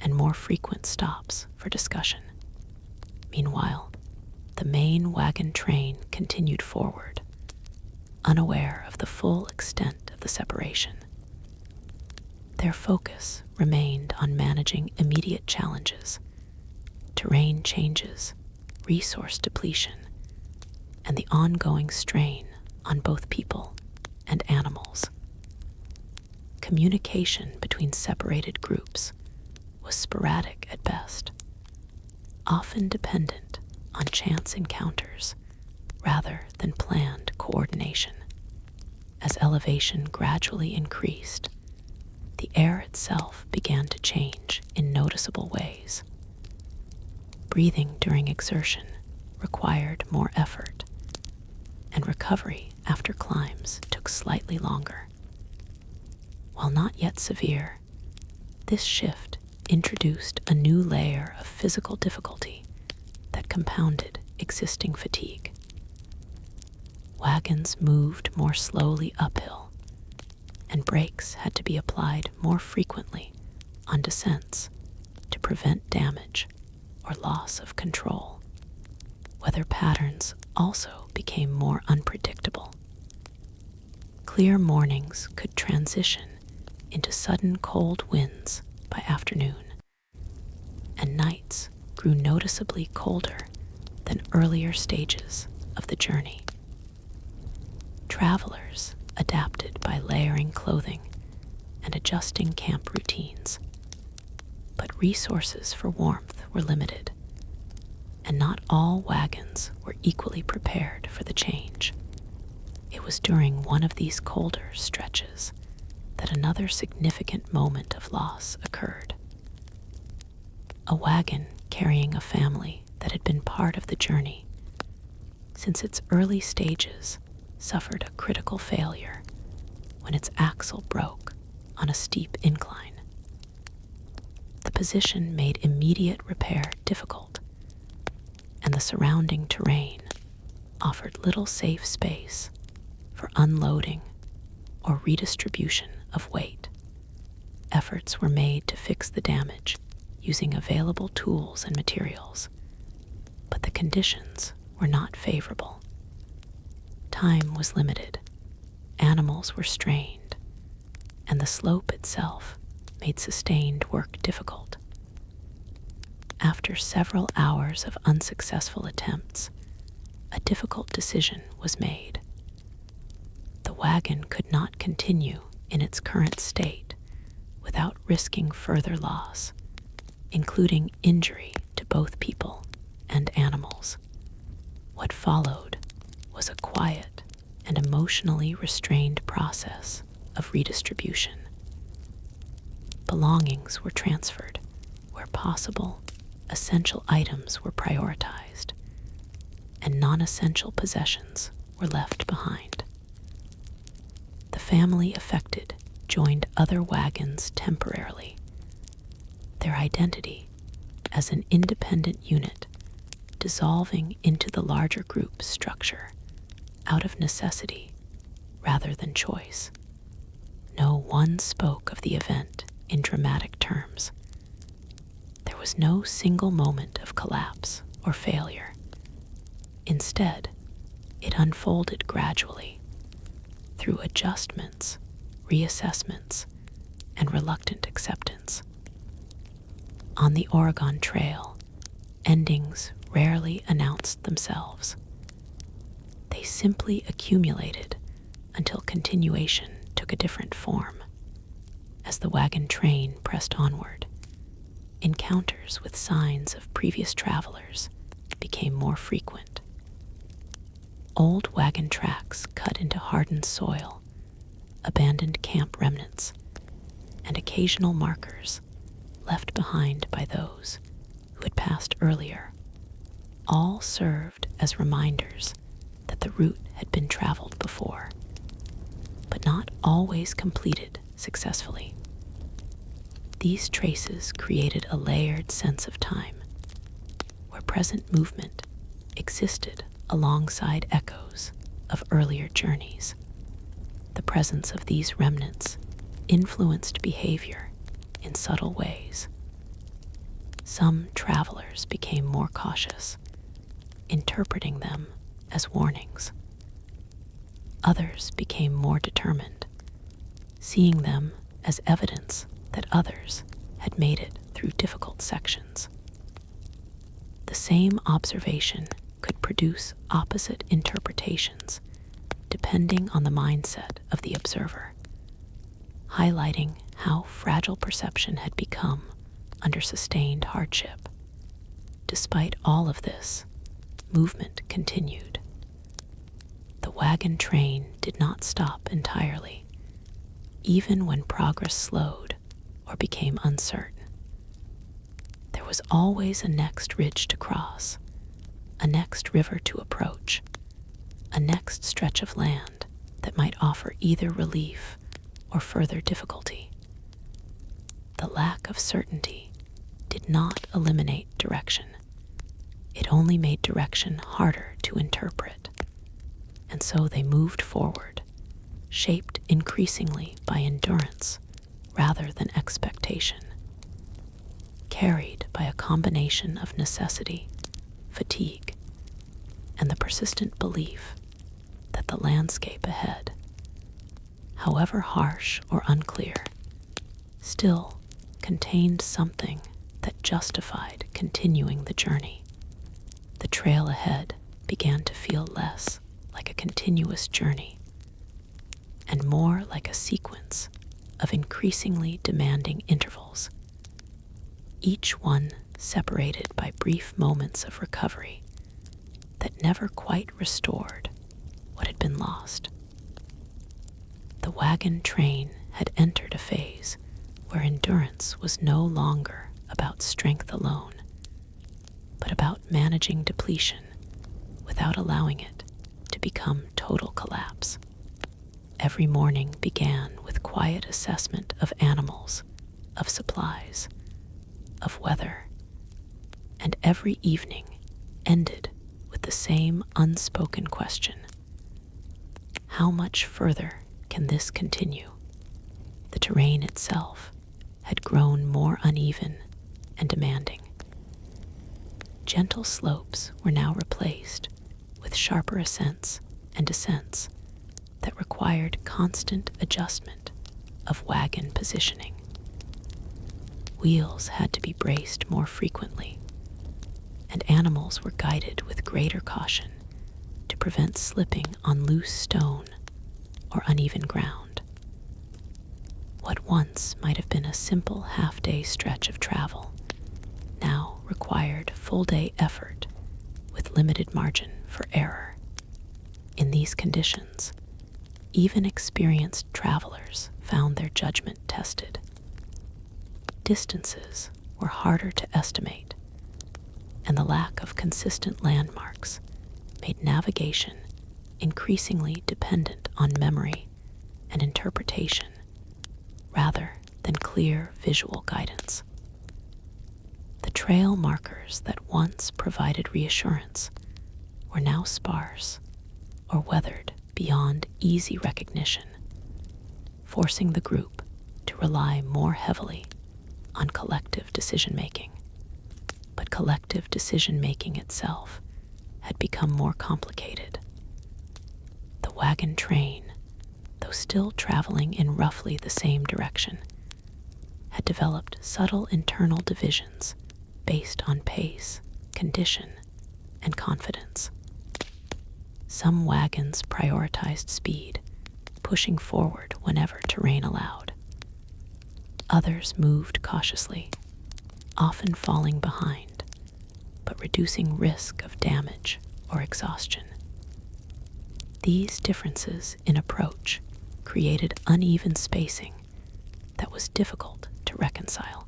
and more frequent stops for discussion. Meanwhile, the main wagon train continued forward, unaware of the full extent of the separation. Their focus remained on managing immediate challenges, terrain changes, resource depletion, and the ongoing strain on both people and animals. Communication between separated groups was sporadic at best, often dependent on chance encounters rather than planned coordination. As elevation gradually increased, the air itself began to change in noticeable ways. Breathing during exertion required more effort, and recovery after climbs took slightly longer. While not yet severe, this shift introduced a new layer of physical difficulty that compounded existing fatigue. Wagons moved more slowly uphill, and brakes had to be applied more frequently on descents to prevent damage or loss of control. Weather patterns also became more unpredictable. Clear mornings could transition into sudden cold winds by afternoon, and nights grew noticeably colder than earlier stages of the journey. Travelers adapted by layering clothing and adjusting camp routines, but resources for warmth were limited, and not all wagons were equally prepared for the change. It was during one of these colder stretches that another significant moment of loss occurred. A wagon carrying a family that had been part of the journey since its early stages suffered a critical failure when its axle broke on a steep incline. The position made immediate repair difficult, and the surrounding terrain offered little safe space for unloading or redistribution of weight. Efforts were made to fix the damage using available tools and materials, but the conditions were not favorable. Time was limited, animals were strained, and the slope itself made sustained work difficult. After several hours of unsuccessful attempts, a difficult decision was made. The wagon could not continue in its current state without risking further loss, including injury to both people and animals. What followed was a quiet and emotionally restrained process of redistribution. Belongings were transferred where possible, essential items were prioritized, and non-essential possessions were left behind. The family affected joined other wagons temporarily, their identity as an independent unit dissolving into the larger group structure out of necessity rather than choice. No one spoke of the event in dramatic terms. There was no single moment of collapse or failure. Instead, it unfolded gradually through adjustments, reassessments, and reluctant acceptance. On the Oregon Trail, endings rarely announced themselves. They simply accumulated until continuation took a different form. As the wagon train pressed onward, encounters with signs of previous travelers became more frequent. Old wagon tracks cut into hardened soil, abandoned camp remnants, and occasional markers left behind by those who had passed earlier, all served as reminders that the route had been traveled before, but not always completed successfully. These traces created a layered sense of time, where present movement existed alongside echoes of earlier journeys. The presence of these remnants influenced behavior in subtle ways. Some travelers became more cautious, interpreting them as warnings. Others became more determined, seeing them as evidence that others had made it through difficult sections. The same observation could produce opposite interpretations depending on the mindset of the observer, highlighting how fragile perception had become under sustained hardship. Despite all of this, movement continued. The wagon train did not stop entirely, even when progress slowed or became uncertain. There was always a next ridge to cross, a next river to approach, a next stretch of land that might offer either relief or further difficulty. The lack of certainty did not eliminate direction. It only made direction harder to interpret. And so they moved forward, shaped increasingly by endurance rather than expectation, carried by a combination of necessity, fatigue, and the persistent belief that the landscape ahead, however harsh or unclear, still contained something that justified continuing the journey. The trail ahead began to feel less like a continuous journey and more like a sequence of increasingly demanding intervals, each one separated by brief moments of recovery that never quite restored what had been lost. The wagon train had entered a phase where endurance was no longer about strength alone, but about managing depletion without allowing it to become total collapse. Every morning began with quiet assessment of animals, of supplies, of weather, and every evening ended with the same unspoken question: how much further can this continue? The terrain itself had grown more uneven and demanding. Gentle slopes were now replaced with sharper ascents and descents that required constant adjustment of wagon positioning. Wheels had to be braced more frequently, and animals were guided with greater caution to prevent slipping on loose stone or uneven ground. What once might have been a simple half-day stretch of travel now required full-day effort with limited margin for error. In these conditions, even experienced travelers found their judgment tested. Distances were harder to estimate, and the lack of consistent landmarks made navigation increasingly dependent on memory and interpretation rather than clear visual guidance. The trail markers that once provided reassurance were now sparse or weathered beyond easy recognition, forcing the group to rely more heavily on collective decision-making. But collective decision-making itself had become more complicated. The wagon train, though still traveling in roughly the same direction, had developed subtle internal divisions based on pace, condition, and confidence. Some wagons prioritized speed, pushing forward whenever terrain allowed. Others moved cautiously, often falling behind, but reducing risk of damage or exhaustion. These differences in approach created uneven spacing that was difficult to reconcile.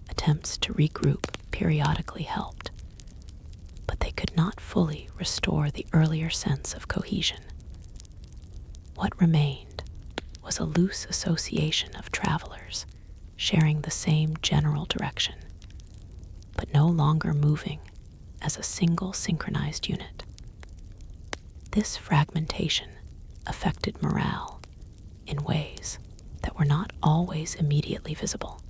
Attempts to regroup periodically helped, but they could not fully restore the earlier sense of cohesion. What remained was a loose association of travelers sharing the same general direction, but no longer moving as a single synchronized unit. This fragmentation affected morale in ways that were not always immediately visible.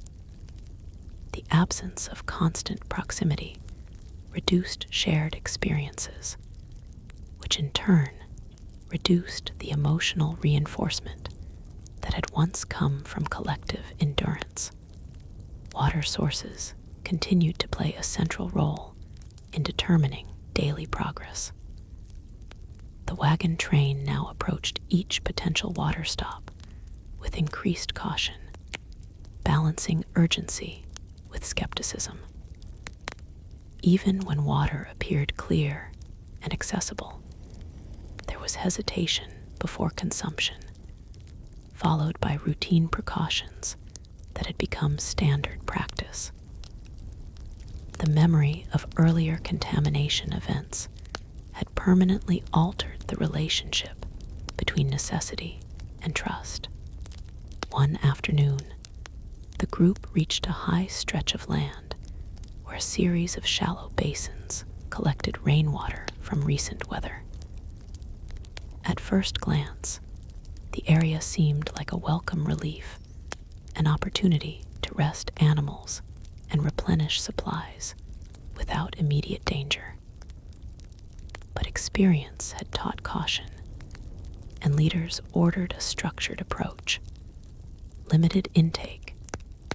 The absence of constant proximity reduced shared experiences, which in turn reduced the emotional reinforcement that had once come from collective endurance. Water sources continued to play a central role in determining daily progress. The wagon train now approached each potential water stop with increased caution, balancing urgency with skepticism. Even when water appeared clear and accessible, there was hesitation before consumption, followed by routine precautions that had become standard practice. The memory of earlier contamination events had permanently altered the relationship between necessity and trust. One afternoon, the group reached a high stretch of land where a series of shallow basins collected rainwater from recent weather. At first glance, the area seemed like a welcome relief, an opportunity to rest animals and replenish supplies without immediate danger. But experience had taught caution, and leaders ordered a structured approach: limited intake,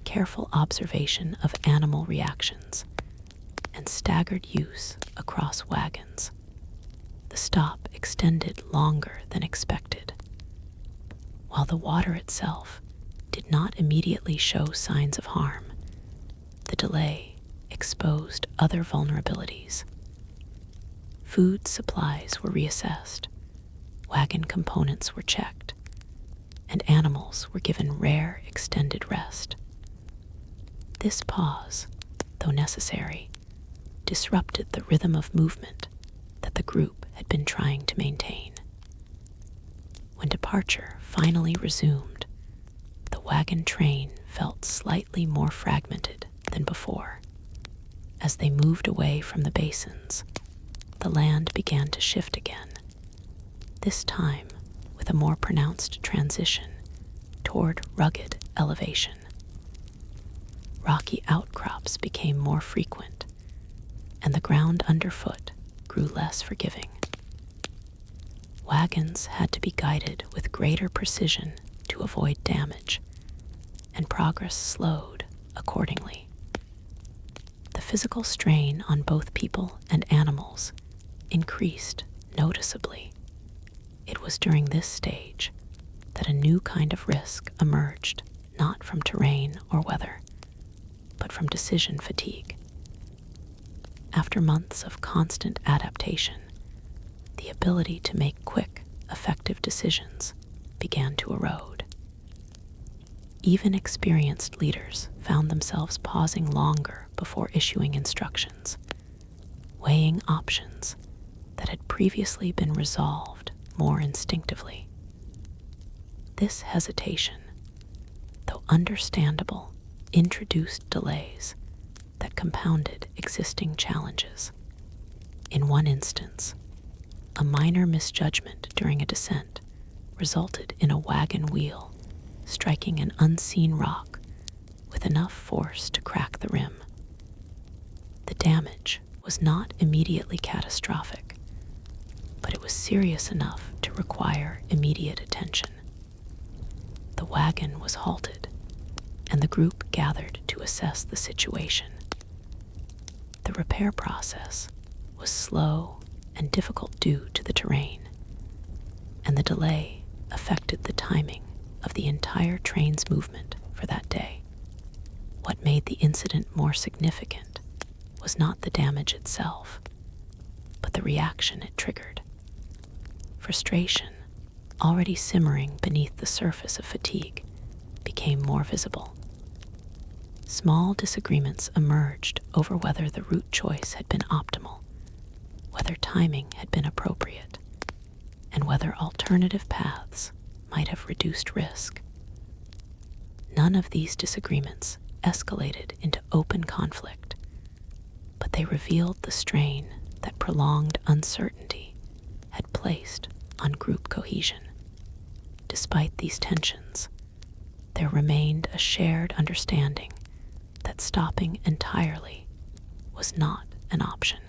careful observation of animal reactions, and staggered use across wagons. The stop extended longer than expected. While the water itself did not immediately show signs of harm, the delay exposed other vulnerabilities. Food supplies were reassessed, wagon components were checked, and animals were given rare extended rest. This pause, though necessary, disrupted the rhythm of movement that the group had been trying to maintain. When departure finally resumed, the wagon train felt slightly more fragmented than before. As they moved away from the basins, the land began to shift again, this time with a more pronounced transition toward rugged elevation. Rocky outcrops became more frequent, and the ground underfoot grew less forgiving. Wagons had to be guided with greater precision to avoid damage, and progress slowed accordingly. The physical strain on both people and animals increased noticeably. It was during this stage that a new kind of risk emerged, not from terrain or weather, but from decision fatigue. After months of constant adaptation, the ability to make quick, effective decisions began to erode. Even experienced leaders found themselves pausing longer before issuing instructions, weighing options that had previously been resolved more instinctively. This hesitation, though understandable, introduced delays that compounded existing challenges. In one instance, a minor misjudgment during a descent resulted in a wagon wheel striking an unseen rock with enough force to crack the rim. The damage was not immediately catastrophic, but it was serious enough to require immediate attention. The wagon was halted, and the group gathered to assess the situation. The repair process was slow and difficult due to the terrain, and the delay affected the timing of the entire train's movement for that day. What made the incident more significant was not the damage itself, but the reaction it triggered. Frustration, already simmering beneath the surface of fatigue, became more visible. Small disagreements emerged over whether the route choice had been optimal, whether timing had been appropriate, and whether alternative paths might have reduced risk. None of these disagreements escalated into open conflict, but they revealed the strain that prolonged uncertainty had placed on group cohesion. Despite these tensions, there remained a shared understanding that stopping entirely was not an option.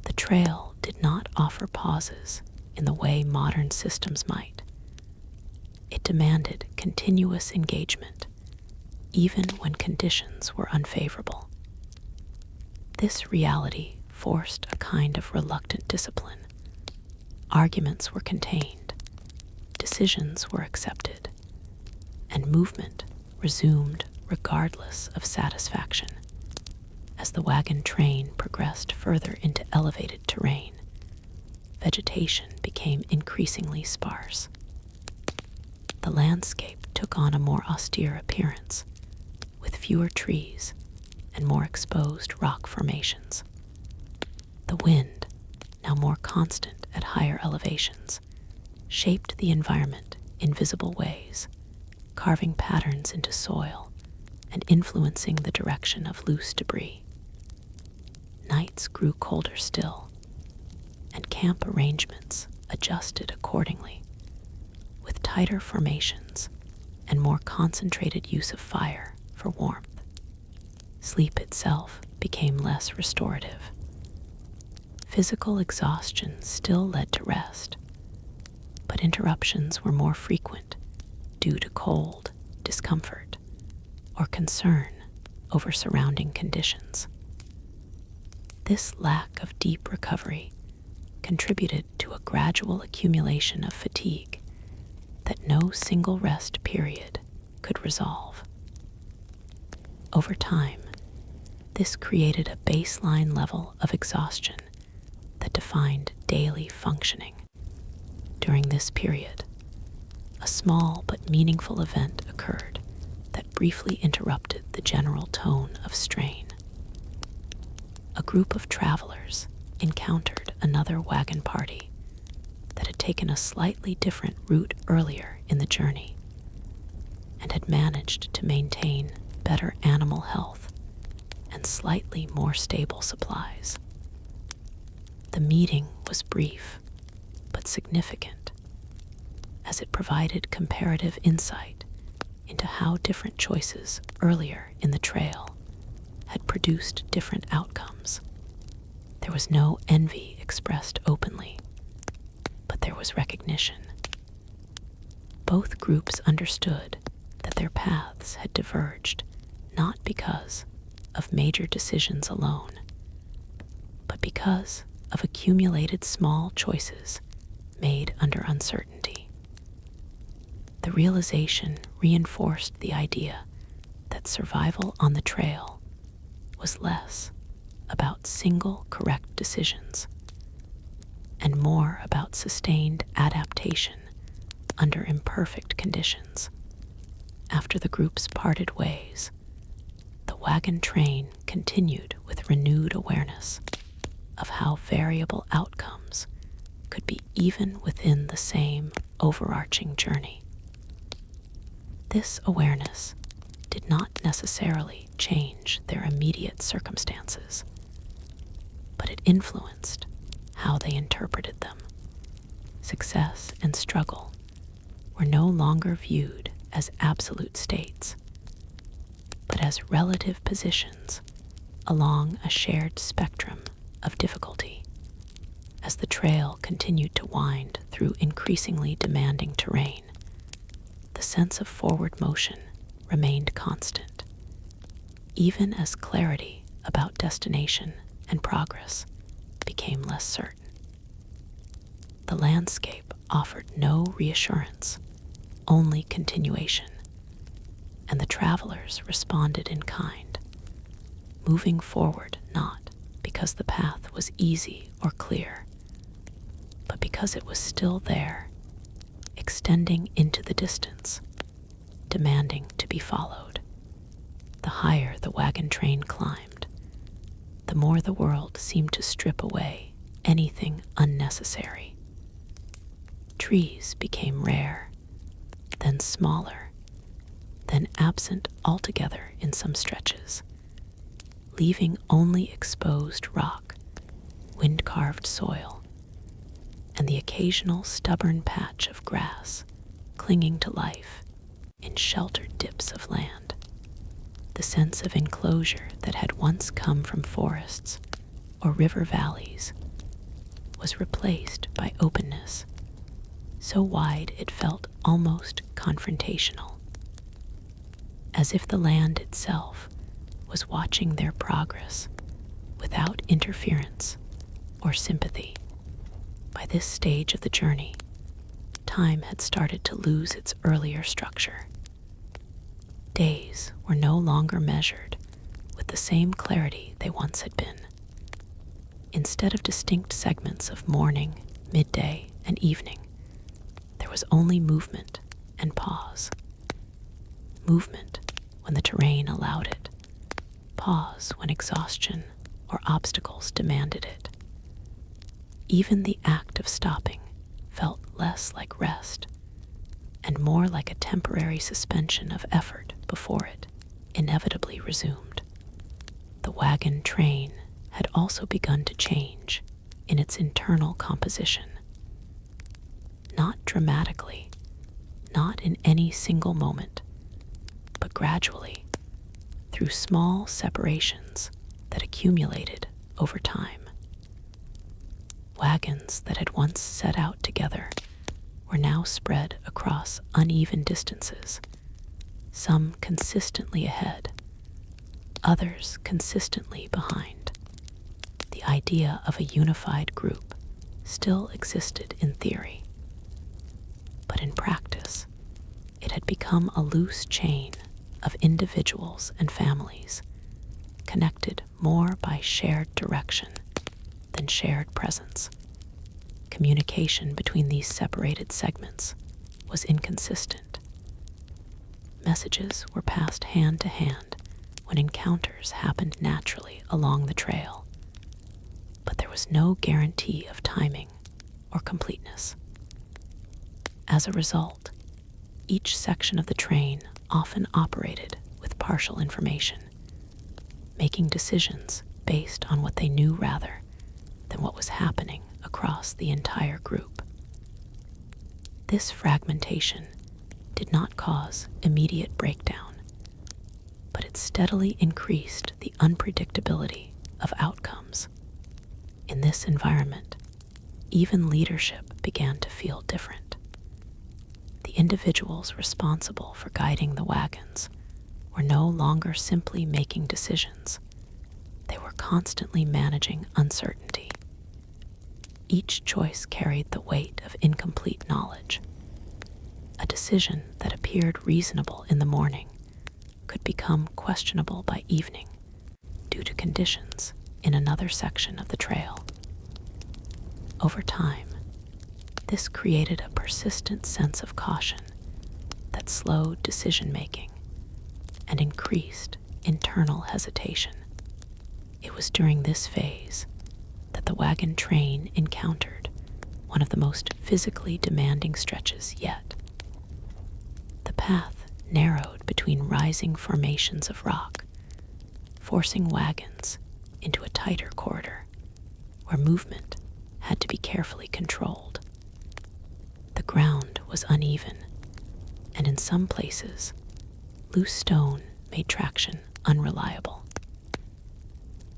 The trail did not offer pauses in the way modern systems might. It demanded continuous engagement, even when conditions were unfavorable. This reality forced a kind of reluctant discipline. Arguments were contained, decisions were accepted, and movement resumed regardless of satisfaction. As the wagon train progressed further into elevated terrain, vegetation became increasingly sparse. The landscape took on a more austere appearance, with fewer trees and more exposed rock formations. The wind, now more constant at higher elevations, shaped the environment in visible ways, carving patterns into soil and influencing the direction of loose debris. Nights grew colder still, and camp arrangements adjusted accordingly, with tighter formations and more concentrated use of fire for warmth. Sleep itself became less restorative. Physical exhaustion still led to rest, but interruptions were more frequent due to cold, discomfort, or concern over surrounding conditions. This lack of deep recovery contributed to a gradual accumulation of fatigue that no single rest period could resolve. Over time, this created a baseline level of exhaustion that defined daily functioning. During this period, a small but meaningful event occurred that briefly interrupted the general tone of strain. A group of travelers encountered another wagon party that had taken a slightly different route earlier in the journey and had managed to maintain better animal health and slightly more stable supplies. The meeting was brief but significant, as it provided comparative insight into how different choices earlier in the trail had produced different outcomes. There was no envy expressed openly, but there was recognition. Both groups understood that their paths had diverged not because of major decisions alone, but because of accumulated small choices made under uncertainty. The realization reinforced the idea that survival on the trail was less about single correct decisions and more about sustained adaptation under imperfect conditions. After the groups parted ways, the wagon train continued with renewed awareness of how variable outcomes could be even within the same overarching journey. This awareness did not necessarily change their immediate circumstances, but it influenced how they interpreted them. Success and struggle were no longer viewed as absolute states, but as relative positions along a shared spectrum of difficulty. As the trail continued to wind through increasingly demanding terrain, the sense of forward motion remained constant, even as clarity about destination and progress became less certain. The landscape offered no reassurance, only continuation, and the travelers responded in kind, moving forward not because the path was easy or clear, but because it was still there, extending into the distance, demanding to be followed. The higher the wagon train climbed, the more the world seemed to strip away anything unnecessary. Trees became rare, then smaller, then absent altogether in some stretches, leaving only exposed rock, wind-carved soil, and the occasional stubborn patch of grass clinging to life in sheltered dips of land. The sense of enclosure that had once come from forests or river valleys was replaced by openness, so wide it felt almost confrontational, as if the land itself was watching their progress without interference or sympathy. By this stage of the journey, time had started to lose its earlier structure. Days were no longer measured with the same clarity they once had been. Instead of distinct segments of morning, midday, and evening, there was only movement and pause. Movement when the terrain allowed it, pause when exhaustion or obstacles demanded it. Even the act of stopping felt less like rest and more like a temporary suspension of effort before it inevitably resumed. The wagon train had also begun to change in its internal composition. Not dramatically, not in any single moment, but gradually, through small separations that accumulated over time. Wagons that had once set out together were now spread across uneven distances, some consistently ahead, others consistently behind. The idea of a unified group still existed in theory, but in practice, it had become a loose chain of individuals and families, connected more by shared direction than shared presence. Communication between these separated segments was inconsistent. Messages were passed hand to hand when encounters happened naturally along the trail, but there was no guarantee of timing or completeness. As a result, each section of the train often operated with partial information, making decisions based on what they knew rather than what was happening across the entire group. This fragmentation did not cause immediate breakdown, but it steadily increased the unpredictability of outcomes. In this environment, even leadership began to feel different. The individuals responsible for guiding the wagons were no longer simply making decisions. They were constantly managing uncertainty. Each choice carried the weight of incomplete knowledge. A decision that appeared reasonable in the morning could become questionable by evening due to conditions in another section of the trail. Over time, this created a persistent sense of caution that slowed decision-making and increased internal hesitation. It was during this phase that the wagon train encountered one of the most physically demanding stretches yet. The path narrowed between rising formations of rock, forcing wagons into a tighter corridor where movement had to be carefully controlled. The ground was uneven, and in some places, loose stone made traction unreliable.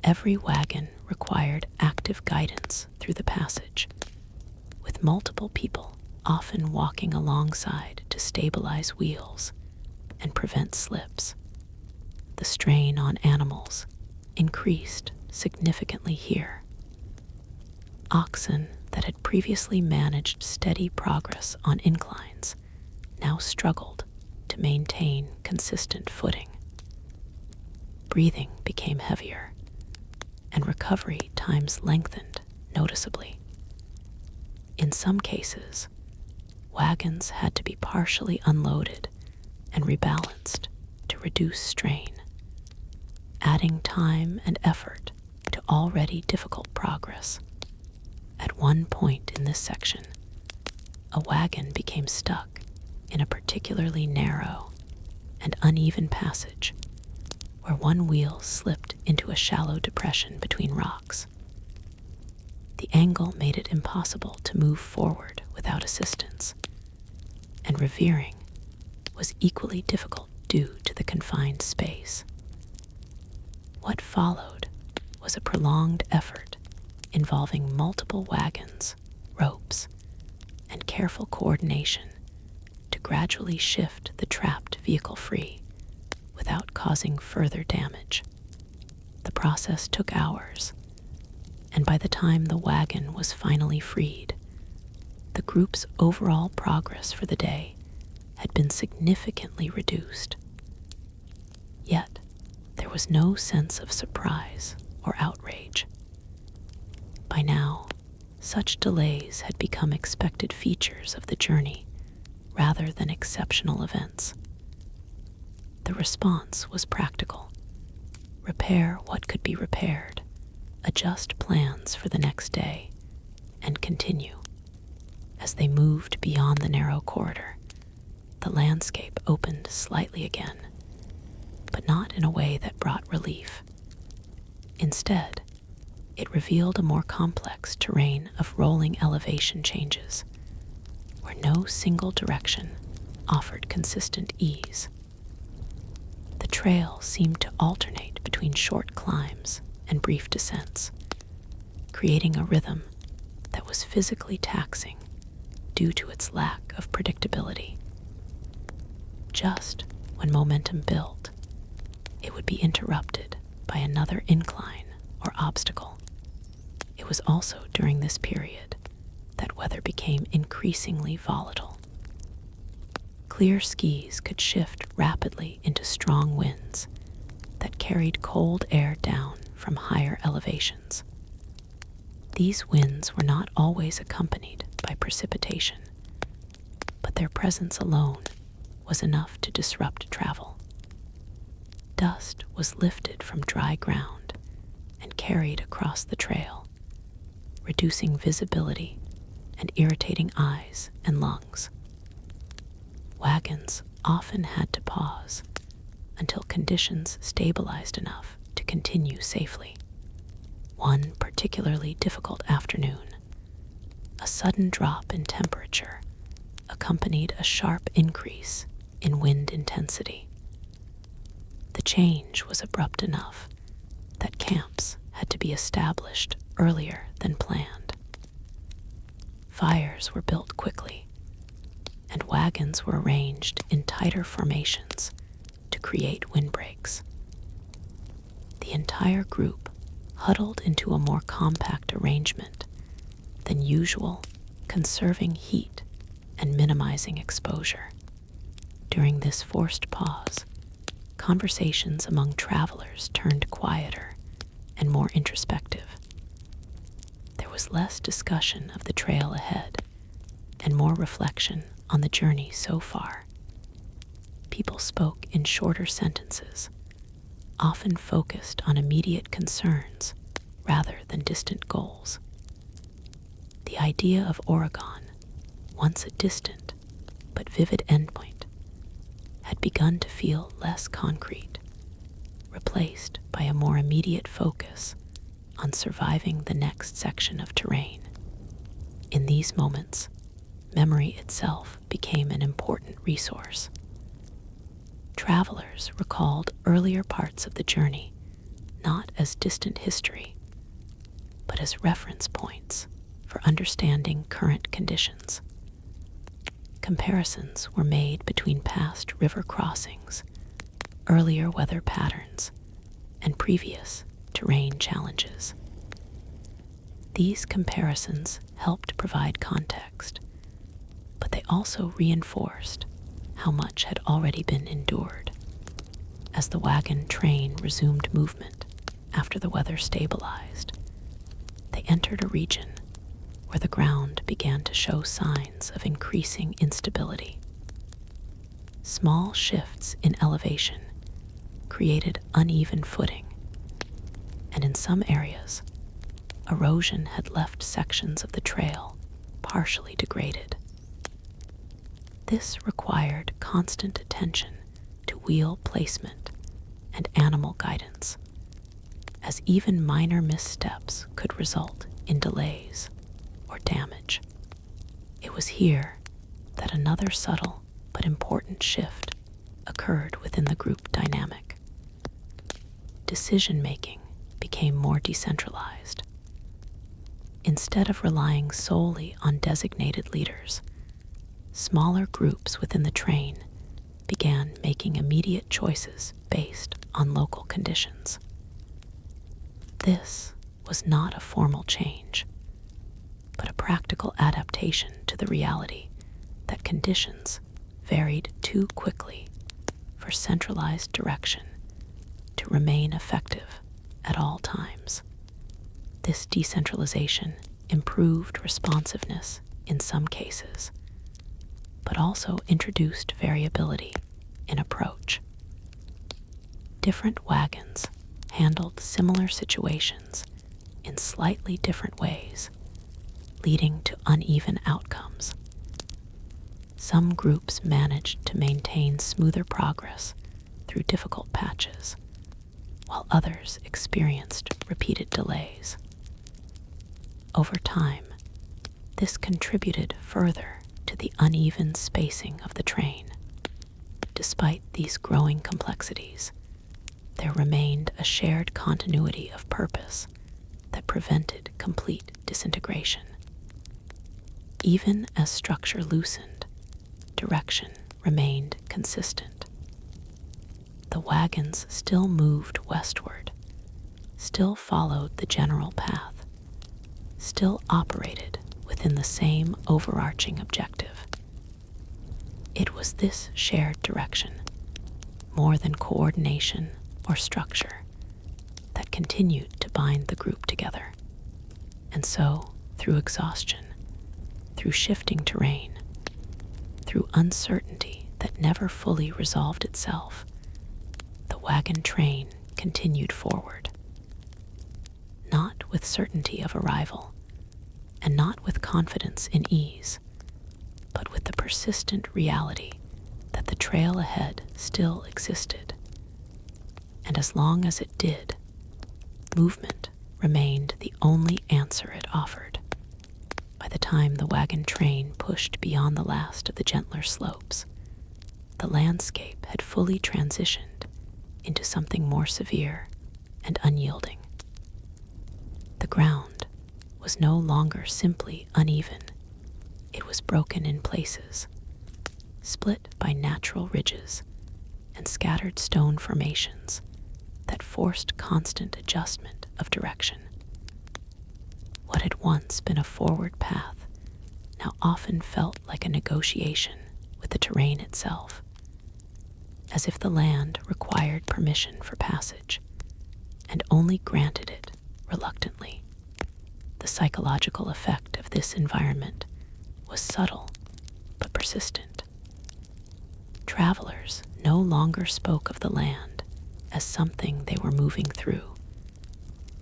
Every wagon required active guidance through the passage, with multiple people often walking alongside to stabilize wheels and prevent slips. The strain on animals increased significantly here. Oxen that had previously managed steady progress on inclines now struggled to maintain consistent footing. Breathing became heavier, and recovery times lengthened noticeably. In some cases, wagons had to be partially unloaded and rebalanced to reduce strain, adding time and effort to already difficult progress. At one point in this section, a wagon became stuck in a particularly narrow and uneven passage where one wheel slipped into a shallow depression between rocks. The angle made it impossible to move forward without assistance, and reveering was equally difficult due to the confined space. What followed was a prolonged effort involving multiple wagons, ropes, and careful coordination to gradually shift the trapped vehicle free without causing further damage. The process took hours, and by the time the wagon was finally freed, the group's overall progress for the day had been significantly reduced. Yet, there was no sense of surprise or outrage. By now, such delays had become expected features of the journey rather than exceptional events. The response was practical. Repair what could be repaired, adjust plans for the next day, and continue. As they moved beyond the narrow corridor, the landscape opened slightly again, but not in a way that brought relief. Instead, it revealed a more complex terrain of rolling elevation changes, where no single direction offered consistent ease. The trail seemed to alternate between short climbs and brief descents, creating a rhythm that was physically taxing due to its lack of predictability. Just when momentum built, it would be interrupted by another incline or obstacle. It was also during this period that weather became increasingly volatile. Clear skies could shift rapidly into strong winds that carried cold air down from higher elevations. These winds were not always accompanied by precipitation, but their presence alone was enough to disrupt travel. Dust was lifted from dry ground and carried across the trail, reducing visibility and irritating eyes and lungs. Wagons often had to pause until conditions stabilized enough to continue safely. One particularly difficult afternoon, a sudden drop in temperature accompanied a sharp increase in wind intensity. The change was abrupt enough that camps had to be established earlier than planned. Fires were built quickly, and wagons were arranged in tighter formations to create windbreaks. The entire group huddled into a more compact arrangement than usual, conserving heat and minimizing exposure. During this forced pause, conversations among travelers turned quieter and more introspective. There was less discussion of the trail ahead and more reflection on the journey so far. People spoke in shorter sentences, often focused on immediate concerns rather than distant goals. The idea of Oregon, once a distant but vivid endpoint, had begun to feel less concrete, replaced by a more immediate focus on surviving the next section of terrain. In these moments, memory itself became an important resource. Travelers recalled earlier parts of the journey not as distant history, but as reference points for understanding current conditions. Comparisons were made between past river crossings, earlier weather patterns, and previous terrain challenges. These comparisons helped provide context, but they also reinforced how much had already been endured. As the wagon train resumed movement after the weather stabilized, they entered a region where the ground began to show signs of increasing instability. Small shifts in elevation created uneven footing, and in some areas, erosion had left sections of the trail partially degraded. This required constant attention to wheel placement and animal guidance, as even minor missteps could result in delays or damage. It was here that another subtle but important shift occurred within the group dynamic. Decision-making became more decentralized. Instead of relying solely on designated leaders, smaller groups within the train began making immediate choices based on local conditions. This was not a formal change, but a practical adaptation to the reality that conditions varied too quickly for centralized direction to remain effective at all times. This decentralization improved responsiveness in some cases, but also introduced variability in approach. Different wagons handled similar situations in slightly different ways, leading to uneven outcomes. Some groups managed to maintain smoother progress through difficult patches, while others experienced repeated delays. Over time, this contributed further to the uneven spacing of the train. Despite these growing complexities, there remained a shared continuity of purpose that prevented complete disintegration. Even as structure loosened, direction remained consistent. The wagons still moved westward, still followed the general path, still operated within the same overarching objective. It was this shared direction, more than coordination or structure, that continued to bind the group together. And so, through exhaustion, through shifting terrain, through uncertainty that never fully resolved itself, the wagon train continued forward. Not with certainty of arrival, and not with confidence in ease, but with the persistent reality that the trail ahead still existed. And as long as it did, movement remained the only answer it offered. By the time the wagon train pushed beyond the last of the gentler slopes, the landscape had fully transitioned into something more severe and unyielding. The ground was no longer simply uneven. It was broken in places, split by natural ridges and scattered stone formations that forced constant adjustment of direction. What had once been a forward path now often felt like a negotiation with the terrain itself, as if the land required permission for passage and only granted it reluctantly. The psychological effect of this environment was subtle but persistent. Travelers no longer spoke of the land as something they were moving through,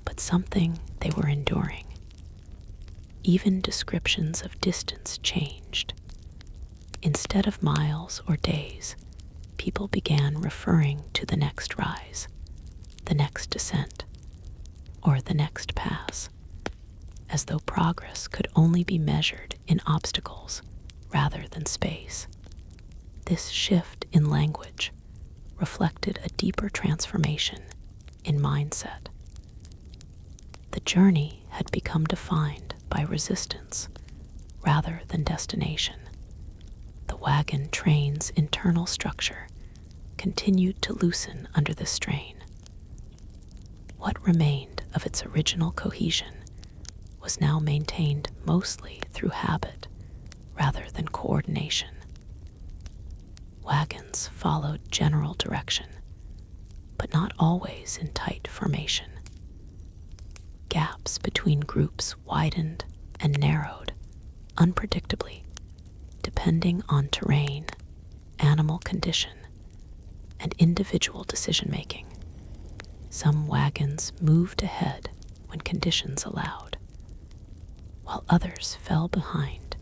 but something they were enduring. Even descriptions of distance changed. Instead of miles or days, people began referring to the next rise, the next descent, or the next pass, as though progress could only be measured in obstacles rather than space. This shift in language reflected a deeper transformation in mindset. The journey had become defined by resistance rather than destination. The wagon train's internal structure continued to loosen under the strain. What remained of its original cohesion was now maintained mostly through habit rather than coordination. Wagons followed general direction, but not always in tight formation. Gaps between groups widened and narrowed unpredictably, depending on terrain, animal condition, and individual decision-making. Some wagons moved ahead when conditions allowed, while others fell behind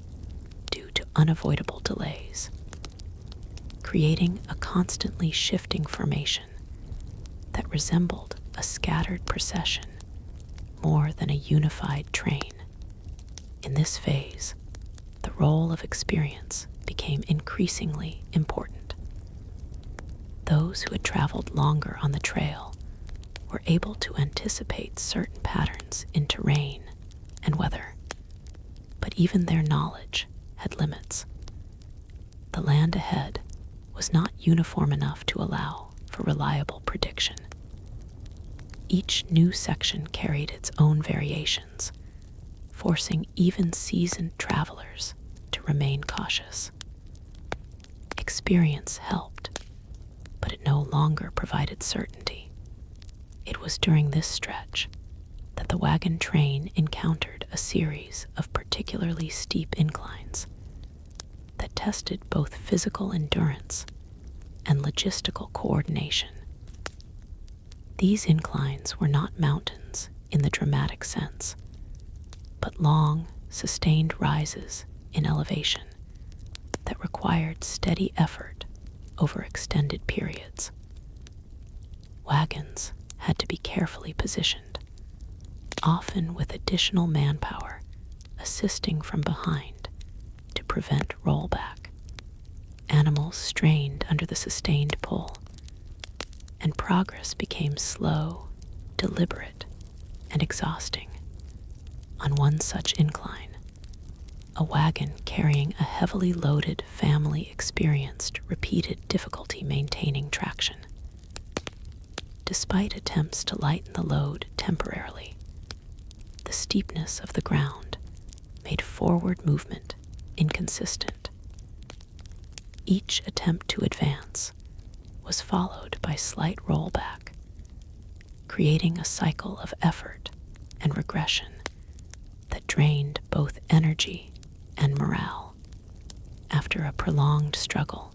due to unavoidable delays, creating a constantly shifting formation that resembled a scattered procession more than a unified train. In this phase, the role of experience became increasingly important. Those who had traveled longer on the trail were able to anticipate certain patterns in terrain and weather, but even their knowledge had limits. The land ahead was not uniform enough to allow for reliable prediction. Each new section carried its own variations, forcing even seasoned travelers to remain cautious. Experience helped, but it no longer provided certainty. It was during this stretch that the wagon train encountered a series of particularly steep inclines that tested both physical endurance and logistical coordination. These inclines were not mountains in the dramatic sense, but long, sustained rises in elevation that required steady effort over extended periods. Wagons had to be carefully positioned, often with additional manpower assisting from behind to prevent rollback. Animals strained under the sustained pull, and progress became slow, deliberate, and exhausting. On one such incline, a wagon carrying a heavily loaded family experienced repeated difficulty maintaining traction. Despite attempts to lighten the load temporarily, the steepness of the ground made forward movement inconsistent. Each attempt to advance was followed by slight rollback, creating a cycle of effort and regression that drained both energy and morale. After a prolonged struggle,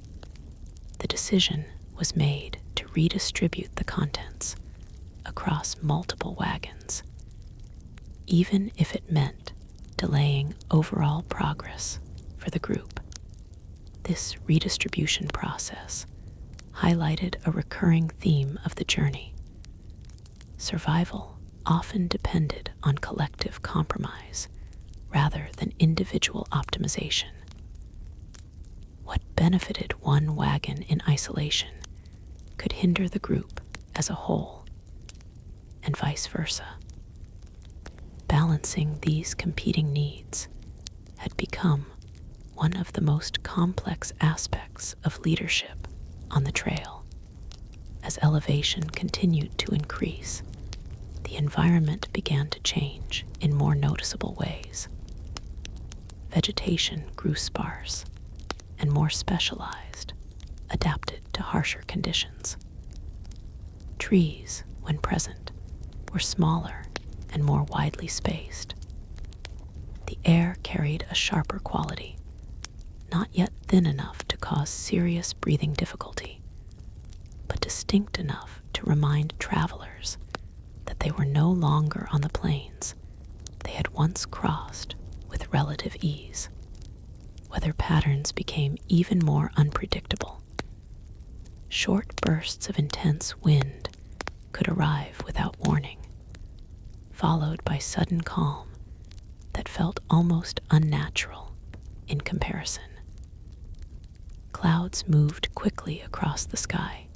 the decision was made to redistribute the contents across multiple wagons, even if it meant delaying overall progress for the group. This redistribution process highlighted a recurring theme of the journey. Survival often depended on collective compromise rather than individual optimization. What benefited one wagon in isolation could hinder the group as a whole, and vice versa. Balancing these competing needs had become one of the most complex aspects of leadership on the trail. As elevation continued to increase, the environment began to change in more noticeable ways. Vegetation grew sparse and more specialized, adapted to harsher conditions. Trees, when present, were smaller and more widely spaced. The air carried a sharper quality, not yet thin enough to cause serious breathing difficulty, but distinct enough to remind travelers that they were no longer on the plains they had once crossed with relative ease. Weather patterns became even more unpredictable. Short bursts of intense wind could arrive without warning, followed by sudden calm that felt almost unnatural in comparison. Clouds moved quickly across the sky,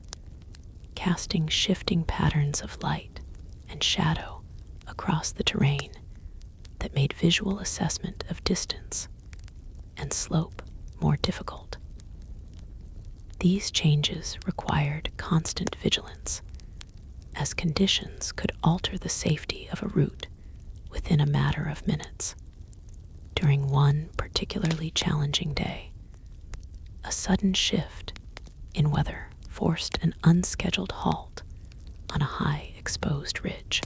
casting shifting patterns of light and shadow across the terrain that made visual assessment of distance and slope more difficult. These changes required constant vigilance, as conditions could alter the safety of a route within a matter of minutes. During one particularly challenging day, a sudden shift in weather forced an unscheduled halt on a high exposed ridge.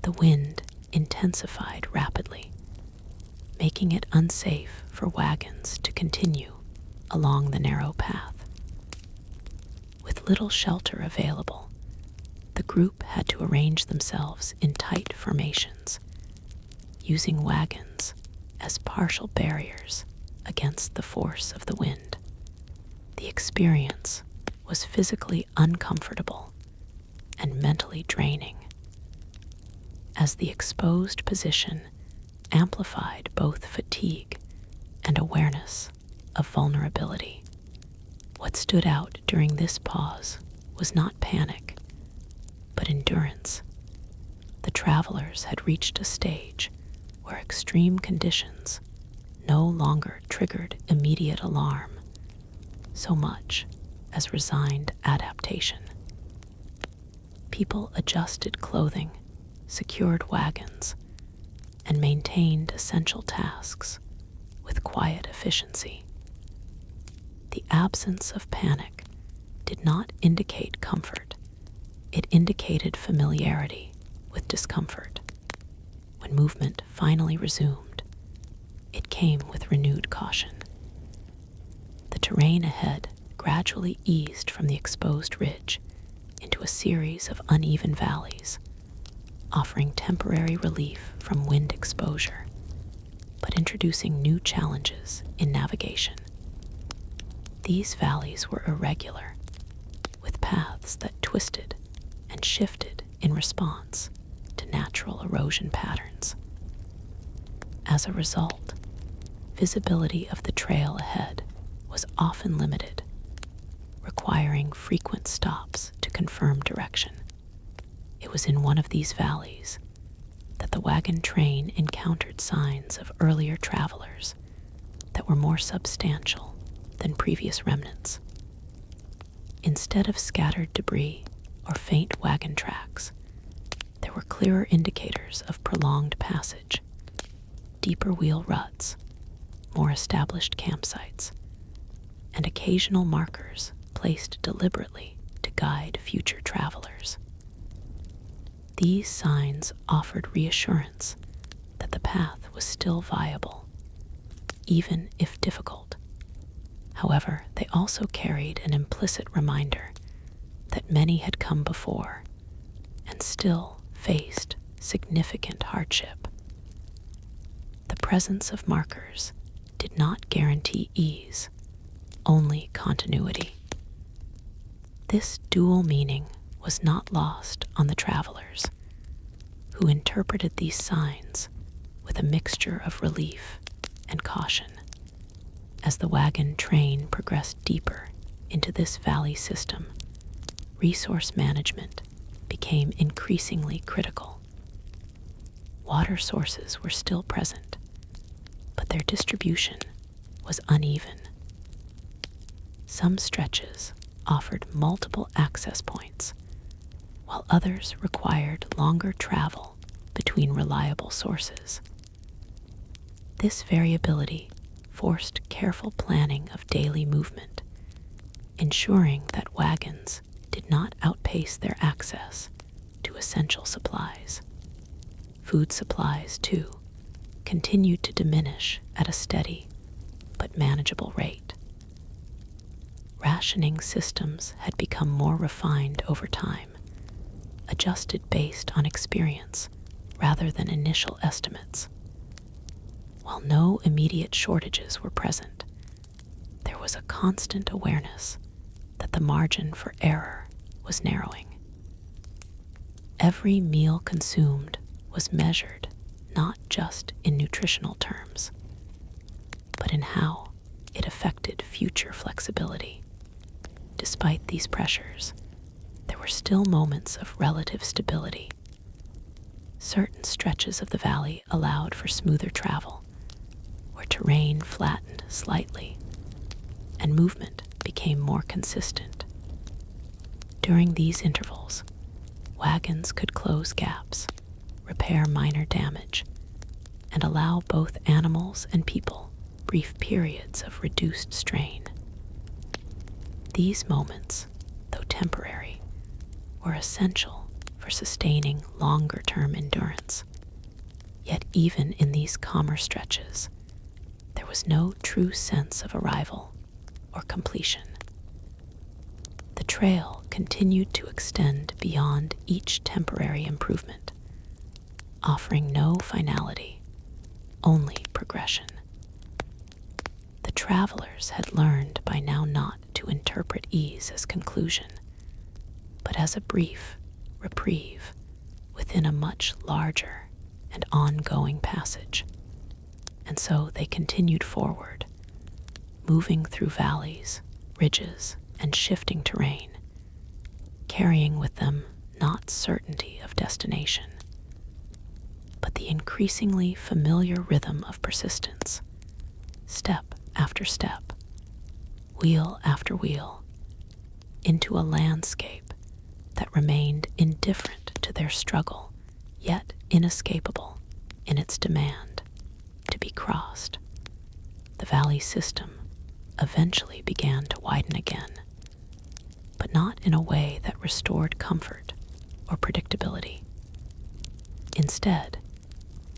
The wind intensified rapidly, making it unsafe for wagons to continue along the narrow path. With little shelter available, the group had to arrange themselves in tight formations, using wagons as partial barriers against the force of the wind. The experience was physically uncomfortable and mentally draining, as the exposed position amplified both fatigue and awareness of vulnerability. What stood out during this pause was not panic, but endurance. The travelers had reached a stage where extreme conditions no longer triggered immediate alarm so much as resigned adaptation. People adjusted clothing, secured wagons, and maintained essential tasks with quiet efficiency. The absence of panic did not indicate comfort. It indicated familiarity with discomfort. When movement finally resumed, it came with renewed caution. The terrain ahead gradually eased from the exposed ridge into a series of uneven valleys, offering temporary relief from wind exposure, but introducing new challenges in navigation. These valleys were irregular, with paths that twisted and shifted in response to natural erosion patterns. As a result, visibility of the trail ahead was often limited, requiring frequent stops to confirm direction. It was in one of these valleys that the wagon train encountered signs of earlier travelers that were more substantial than previous remnants. Instead of scattered debris, or faint wagon tracks, there were clearer indicators of prolonged passage, deeper wheel ruts, more established campsites, and occasional markers placed deliberately to guide future travelers. These signs offered reassurance that the path was still viable, even if difficult. However, they also carried an implicit reminder that many had come before and still faced significant hardship. The presence of markers did not guarantee ease, only continuity. This dual meaning was not lost on the travelers, who interpreted these signs with a mixture of relief and caution. As the wagon train progressed deeper into this valley system, resource management became increasingly critical. Water sources were still present, but their distribution was uneven. Some stretches offered multiple access points, while others required longer travel between reliable sources. This variability forced careful planning of daily movement, ensuring that wagons did not outpace their access to essential supplies. Food supplies, too, continued to diminish at a steady but manageable rate. Rationing systems had become more refined over time, adjusted based on experience rather than initial estimates. While no immediate shortages were present, there was a constant awareness that the margin for error was narrowing. Every meal consumed was measured not just in nutritional terms, but in how it affected future flexibility. Despite these pressures, there were still moments of relative stability. Certain stretches of the valley allowed for smoother travel, where terrain flattened slightly and movement became more consistent. During these intervals, wagons could close gaps, repair minor damage, and allow both animals and people brief periods of reduced strain. These moments, though temporary, were essential for sustaining longer-term endurance. Yet even in these calmer stretches, there was no true sense of arrival or completion. The trail continued to extend beyond each temporary improvement, offering no finality, only progression. The travelers had learned by now not to interpret ease as conclusion, but as a brief reprieve within a much larger and ongoing passage. And so they continued forward, moving through valleys, ridges, and shifting terrain, carrying with them not certainty of destination, but the increasingly familiar rhythm of persistence, step after step, wheel after wheel, into a landscape that remained indifferent to their struggle, yet inescapable in its demand to be crossed. The valley system eventually began to widen again, but not in a way that restored comfort or predictability. Instead,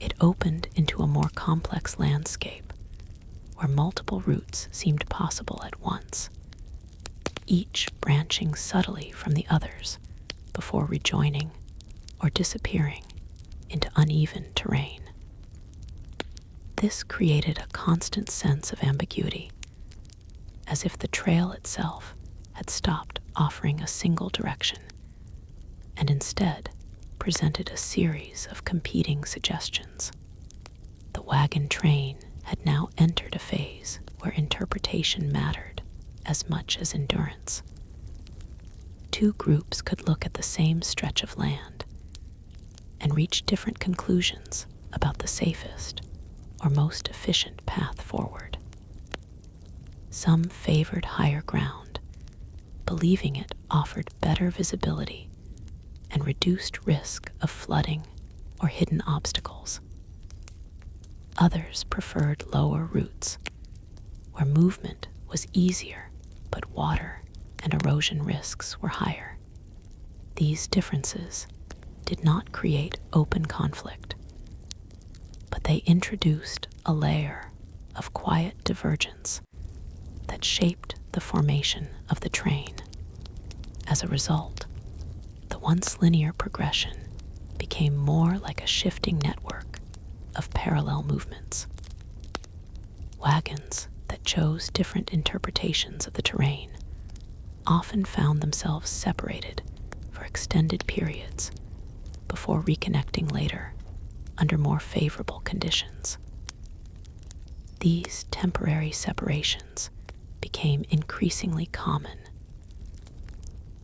it opened into a more complex landscape where multiple routes seemed possible at once, each branching subtly from the others before rejoining or disappearing into uneven terrain. This created a constant sense of ambiguity, as if the trail itself had stopped offering a single direction and instead presented a series of competing suggestions. The wagon train had now entered a phase where interpretation mattered as much as endurance. Two groups could look at the same stretch of land and reach different conclusions about the safest or most efficient path forward. Some favored higher ground, believing it offered better visibility and reduced risk of flooding or hidden obstacles. Others preferred lower routes, where movement was easier but water and erosion risks were higher. These differences did not create open conflict, but they introduced a layer of quiet divergence that shaped the formation of the train. As a result, the once linear progression became more like a shifting network of parallel movements. Wagons that chose different interpretations of the terrain often found themselves separated for extended periods before reconnecting later under more favorable conditions. These temporary separations became increasingly common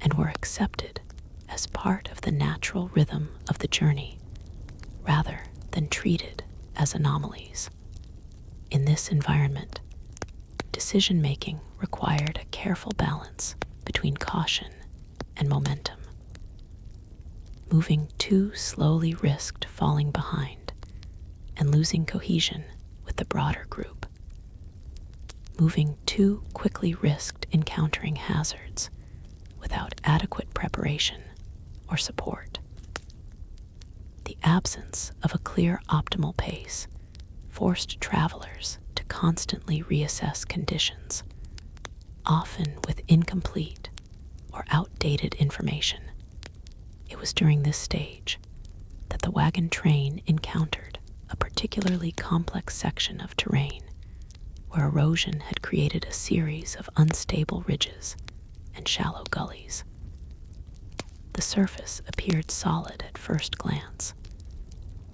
and were accepted as part of the natural rhythm of the journey rather than treated as anomalies. In this environment, decision-making required a careful balance between caution and momentum. Moving too slowly risked falling behind and losing cohesion with the broader group. Moving too quickly risked encountering hazards without adequate preparation or support. The absence of a clear optimal pace forced travelers to constantly reassess conditions, often with incomplete or outdated information. It was during this stage that the wagon train encountered a particularly complex section of terrain where erosion had created a series of unstable ridges and shallow gullies. The surface appeared solid at first glance,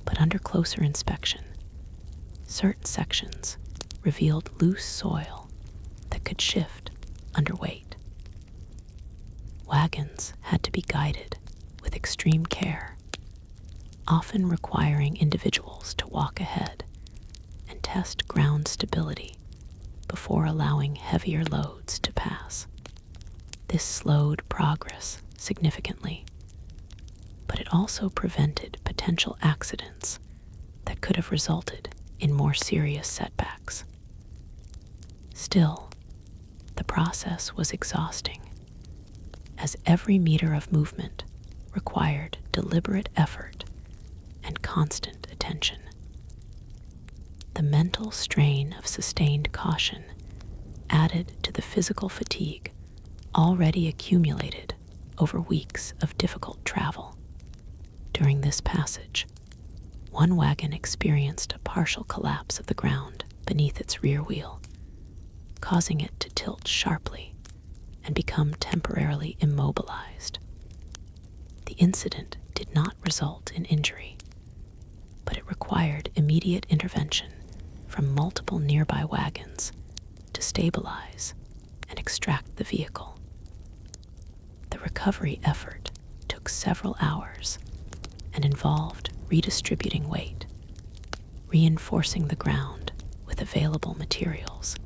but under closer inspection, certain sections revealed loose soil that could shift under weight. Wagons had to be guided with extreme care, often requiring individuals to walk ahead and test ground stability before allowing heavier loads to pass. This slowed progress significantly, but it also prevented potential accidents that could have resulted in more serious setbacks. Still, the process was exhausting, as every meter of movement required deliberate effort and constant attention. The mental strain of sustained caution added to the physical fatigue already accumulated over weeks of difficult travel. During this passage, one wagon experienced a partial collapse of the ground beneath its rear wheel, causing it to tilt sharply and become temporarily immobilized. The incident did not result in injury, but it required immediate intervention from multiple nearby wagons to stabilize and extract the vehicle. The recovery effort took several hours and involved redistributing weight, reinforcing the ground with available materials,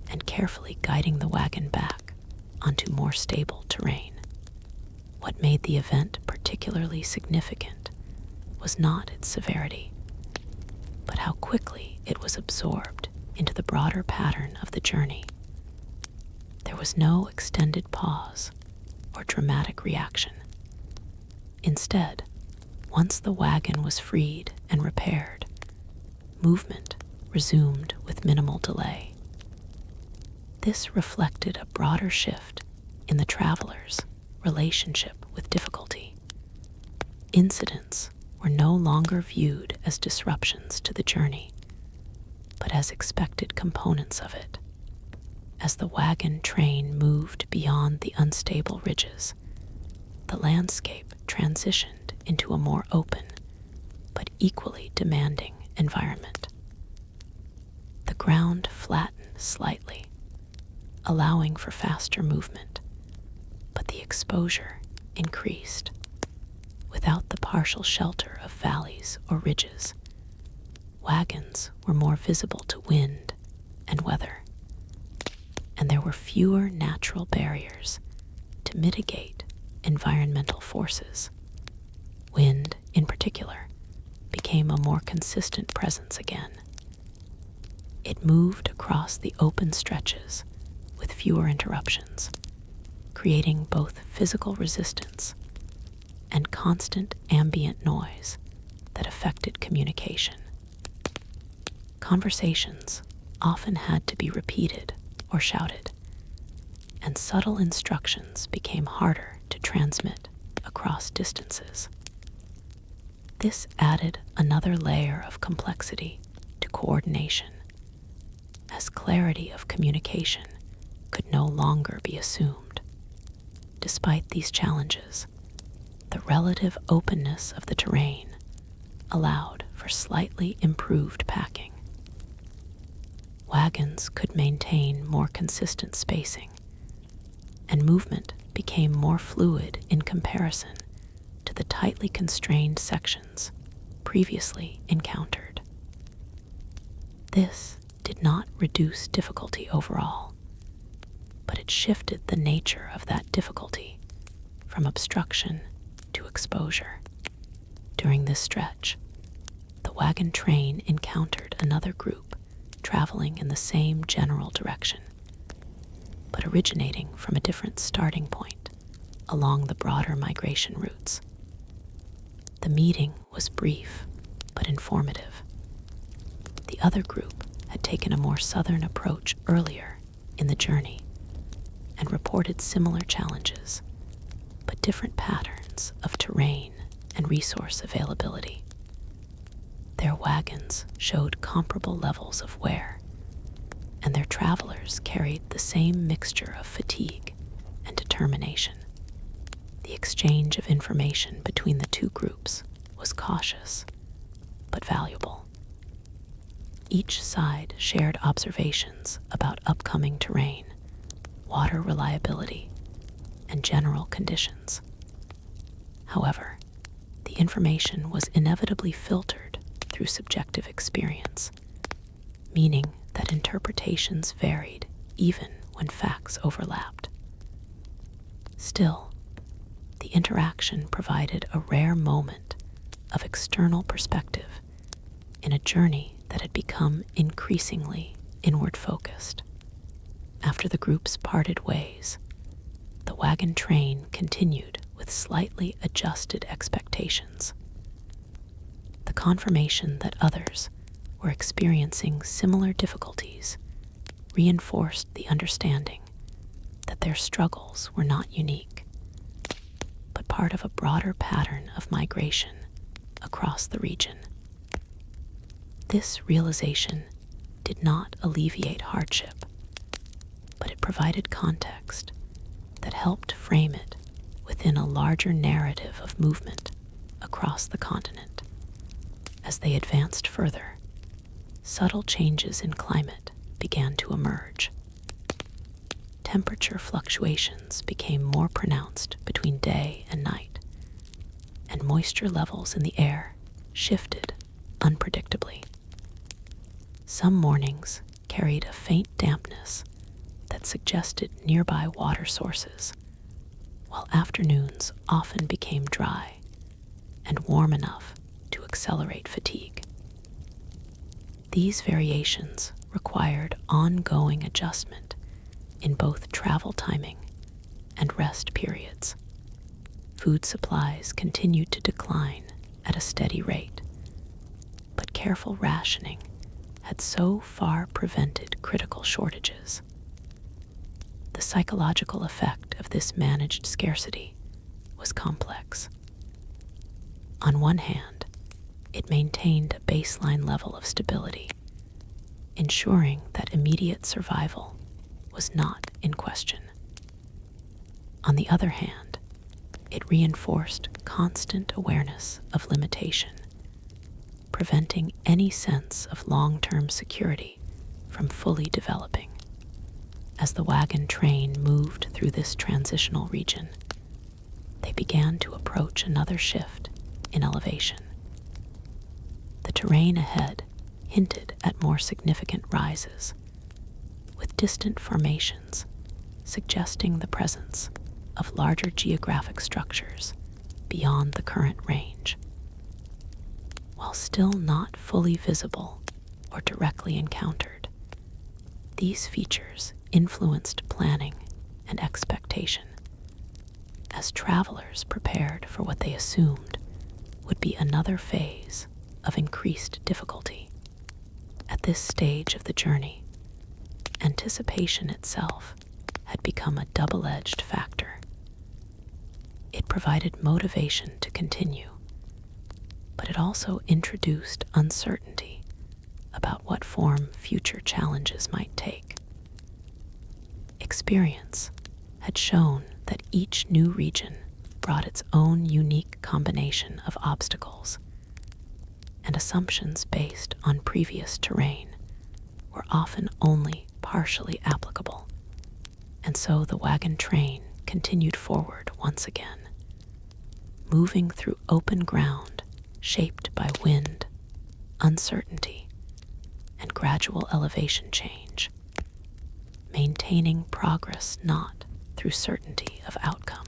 and carefully guiding the wagon back onto more stable terrain. What made the event particularly significant was not its severity, but how quickly it was absorbed into the broader pattern of the journey. There was no extended pause or dramatic reaction. Instead, once the wagon was freed and repaired, movement resumed with minimal delay. This reflected a broader shift in the traveler's relationship with difficulty. Incidents were no longer viewed as disruptions to the journey, but as expected components of it. As the wagon train moved beyond the unstable ridges, the landscape transitioned into a more open but equally demanding environment. The ground flattened slightly, allowing for faster movement, but the exposure increased. Without the partial shelter of valleys or ridges, wagons were more visible to wind and weather, and there were fewer natural barriers to mitigate environmental forces. Wind, in particular, became a more consistent presence again. It moved across the open stretches with fewer interruptions, creating both physical resistance and constant ambient noise that affected communication. Conversations often had to be repeated or shouted, and subtle instructions became harder to transmit across distances. This added another layer of complexity to coordination, as clarity of communication could no longer be assumed. Despite these challenges, the relative openness of the terrain allowed for slightly improved packing. Wagons could maintain more consistent spacing, and movement became more fluid in comparison to the tightly constrained sections previously encountered. This did not reduce difficulty overall, but it shifted the nature of that difficulty from obstruction to exposure. During this stretch, the wagon train encountered another group traveling in the same general direction, but originating from a different starting point along the broader migration routes. The meeting was brief but informative. The other group had taken a more southern approach earlier in the journey and reported similar challenges, but different patterns of terrain and resource availability. Their wagons showed comparable levels of wear, and their travelers carried the same mixture of fatigue and determination. The exchange of information between the two groups was cautious but valuable. Each side shared observations about upcoming terrain, water reliability, and general conditions. However, the information was inevitably filtered through subjective experience, meaning that interpretations varied even when facts overlapped. Still, the interaction provided a rare moment of external perspective in a journey that had become increasingly inward-focused. After the groups parted ways, the wagon train continued with slightly adjusted expectations. The confirmation that others were experiencing similar difficulties reinforced the understanding that their struggles were not unique, but part of a broader pattern of migration across the region. This realization did not alleviate hardship, but it provided context that helped frame it within a larger narrative of movement across the continent. As they advanced further, subtle changes in climate began to emerge. Temperature fluctuations became more pronounced between day and night, and moisture levels in the air shifted unpredictably. Some mornings carried a faint dampness that suggested nearby water sources, while afternoons often became dry and warm enough to accelerate fatigue. These variations required ongoing adjustment in both travel timing and rest periods. Food supplies continued to decline at a steady rate, but careful rationing had so far prevented critical shortages. The psychological effect of this managed scarcity was complex. On one hand, it maintained a baseline level of stability, ensuring that immediate survival was not in question. On the other hand, it reinforced constant awareness of limitation, preventing any sense of long-term security from fully developing. As the wagon train moved through this transitional region, they began to approach another shift in elevation. The terrain ahead hinted at more significant rises, with distant formations suggesting the presence of larger geographic structures beyond the current range. While still not fully visible or directly encountered, these features influenced planning and expectation as travelers prepared for what they assumed would be another phase of increased difficulty. At this stage of the journey, anticipation itself had become a double-edged factor. It provided motivation to continue, but it also introduced uncertainty about what form future challenges might take. Experience had shown that each new region brought its own unique combination of obstacles, and assumptions based on previous terrain were often only partially applicable, and so the wagon train continued forward once again, moving through open ground shaped by wind, uncertainty, and gradual elevation change, maintaining progress not through certainty of outcome,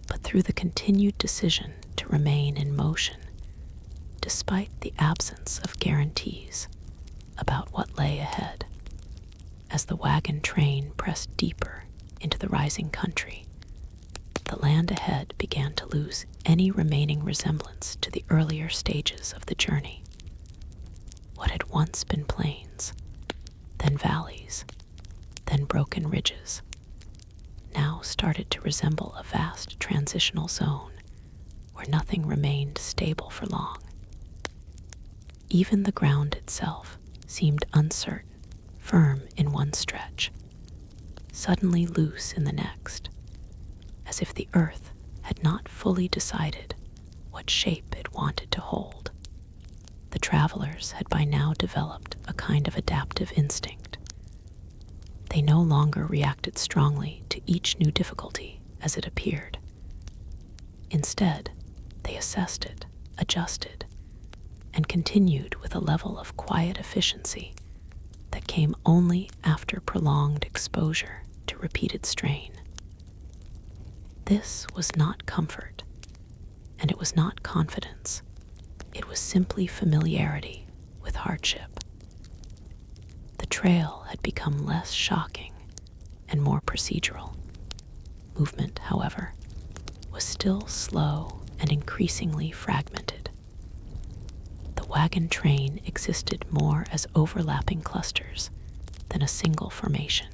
but through the continued decision to remain in motion despite the absence of guarantees about what lay ahead. As the wagon train pressed deeper into the rising country, the land ahead began to lose any remaining resemblance to the earlier stages of the journey. What had once been plains, then valleys, then broken ridges, now started to resemble a vast transitional zone where nothing remained stable for long. Even the ground itself seemed uncertain, firm in one stretch, suddenly loose in the next, as if the earth had not fully decided what shape it wanted to hold. The travelers had by now developed a kind of adaptive instinct. They no longer reacted strongly to each new difficulty as it appeared. Instead, they assessed it, adjusted, and continued with a level of quiet efficiency that came only after prolonged exposure to repeated strain. This was not comfort, and it was not confidence. It was simply familiarity with hardship. The trail had become less shocking and more procedural. Movement, however, was still slow and increasingly fragmented. The wagon train existed more as overlapping clusters than a single formation.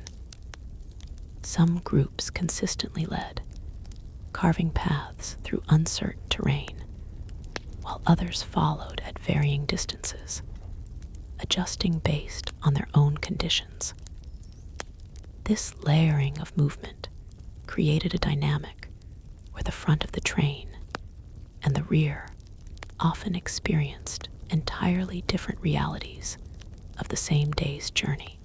Some groups consistently led, carving paths through uncertain terrain, while others followed at varying distances, adjusting based on their own conditions. This layering of movement created a dynamic where the front of the train and the rear often experienced entirely different realities of the same day's journey.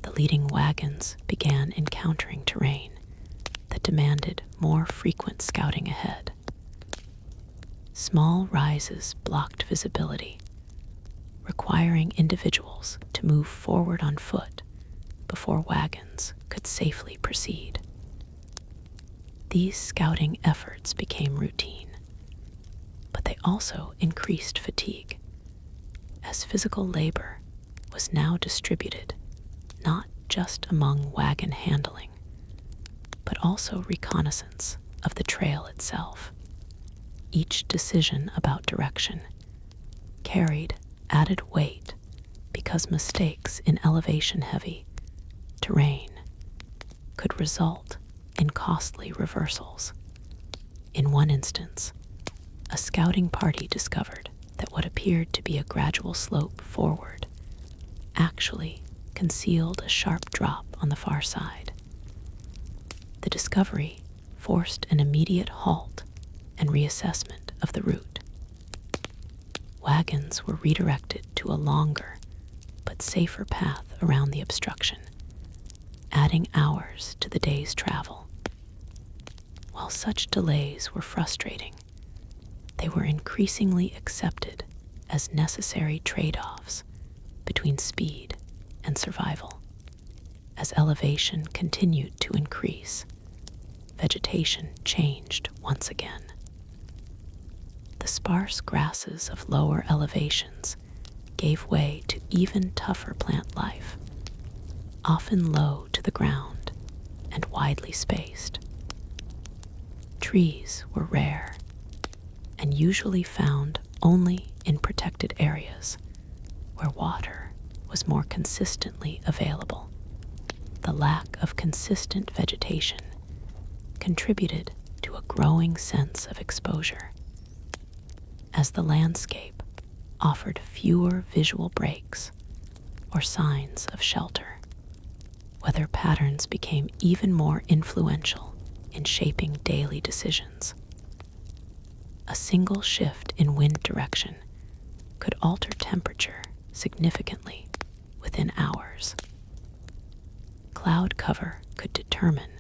The leading wagons began encountering terrain that demanded more frequent scouting ahead. Small rises blocked visibility, requiring individuals to move forward on foot before wagons could safely proceed. These scouting efforts became routine, but they also increased fatigue, as physical labor was now distributed not just among wagon handling, but also reconnaissance of the trail itself. Each decision about direction carried added weight because mistakes in elevation-heavy terrain could result in costly reversals. In one instance, a scouting party discovered that what appeared to be a gradual slope forward actually concealed a sharp drop on the far side. The discovery forced an immediate halt and reassessment of the route. Wagons were redirected to a longer but safer path around the obstruction, adding hours to the day's travel. While such delays were frustrating, they were increasingly accepted as necessary trade-offs between speed and survival. As elevation continued to increase, vegetation changed once again. The sparse grasses of lower elevations gave way to even tougher plant life, often low to the ground and widely spaced. Trees were rare and usually found only in protected areas where water was more consistently available. The lack of consistent vegetation contributed to a growing sense of exposure, as the landscape offered fewer visual breaks or signs of shelter. Weather patterns became even more influential in shaping daily decisions. A single shift in wind direction could alter temperature significantly within hours. Cloud cover could determine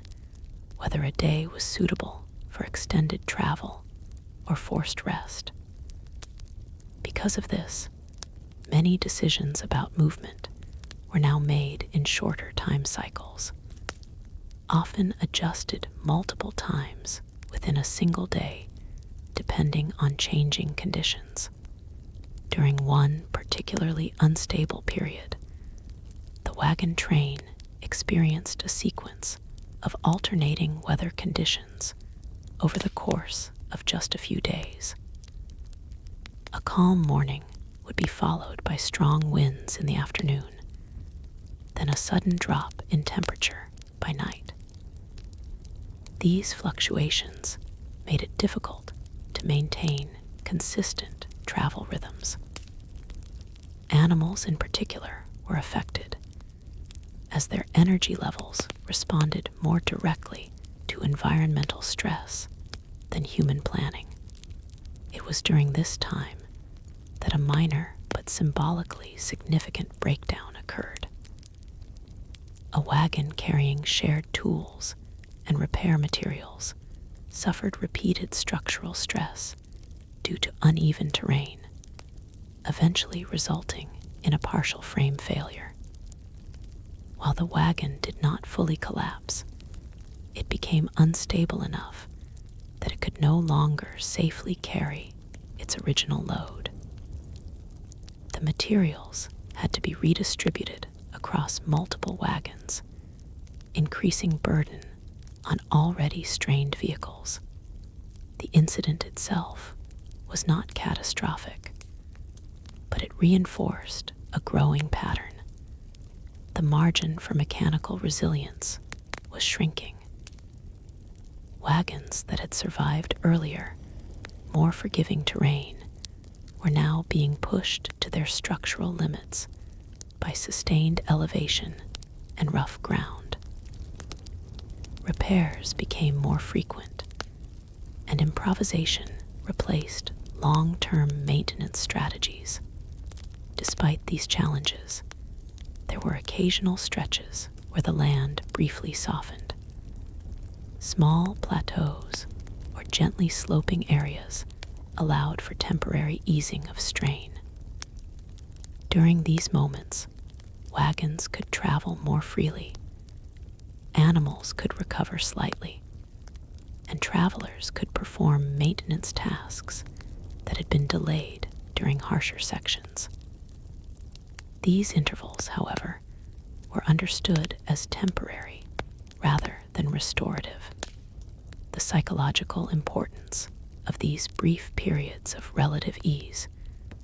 whether a day was suitable for extended travel or forced rest. Because of this, many decisions about movement were now made in shorter time cycles, often adjusted multiple times within a single day, depending on changing conditions. During one particularly unstable period, the wagon train experienced a sequence of alternating weather conditions over the course of just a few days. A calm morning would be followed by strong winds in the afternoon, then a sudden drop in temperature by night. These fluctuations made it difficult to maintain consistent travel rhythms. Animals in particular were affected, as their energy levels responded more directly to environmental stress than human planning. It was during this time that a minor but symbolically significant breakdown occurred. A wagon carrying shared tools and repair materials suffered repeated structural stress due to uneven terrain, eventually resulting in a partial frame failure. While the wagon did not fully collapse, it became unstable enough that it could no longer safely carry its original load. The materials had to be redistributed across multiple wagons, increasing burden on already strained vehicles. The incident itself was not catastrophic, but it reinforced a growing pattern. The margin for mechanical resilience was shrinking. Wagons that had survived earlier, more forgiving terrain, were now being pushed to their structural limits by sustained elevation and rough ground. Repairs became more frequent, and improvisation replaced long-term maintenance strategies. Despite these challenges, there were occasional stretches where the land briefly softened. Small plateaus or gently sloping areas allowed for temporary easing of strain. During these moments, wagons could travel more freely, animals could recover slightly, and travelers could perform maintenance tasks that had been delayed during harsher sections. These intervals, however, were understood as temporary rather than restorative. The psychological importance of these brief periods of relative ease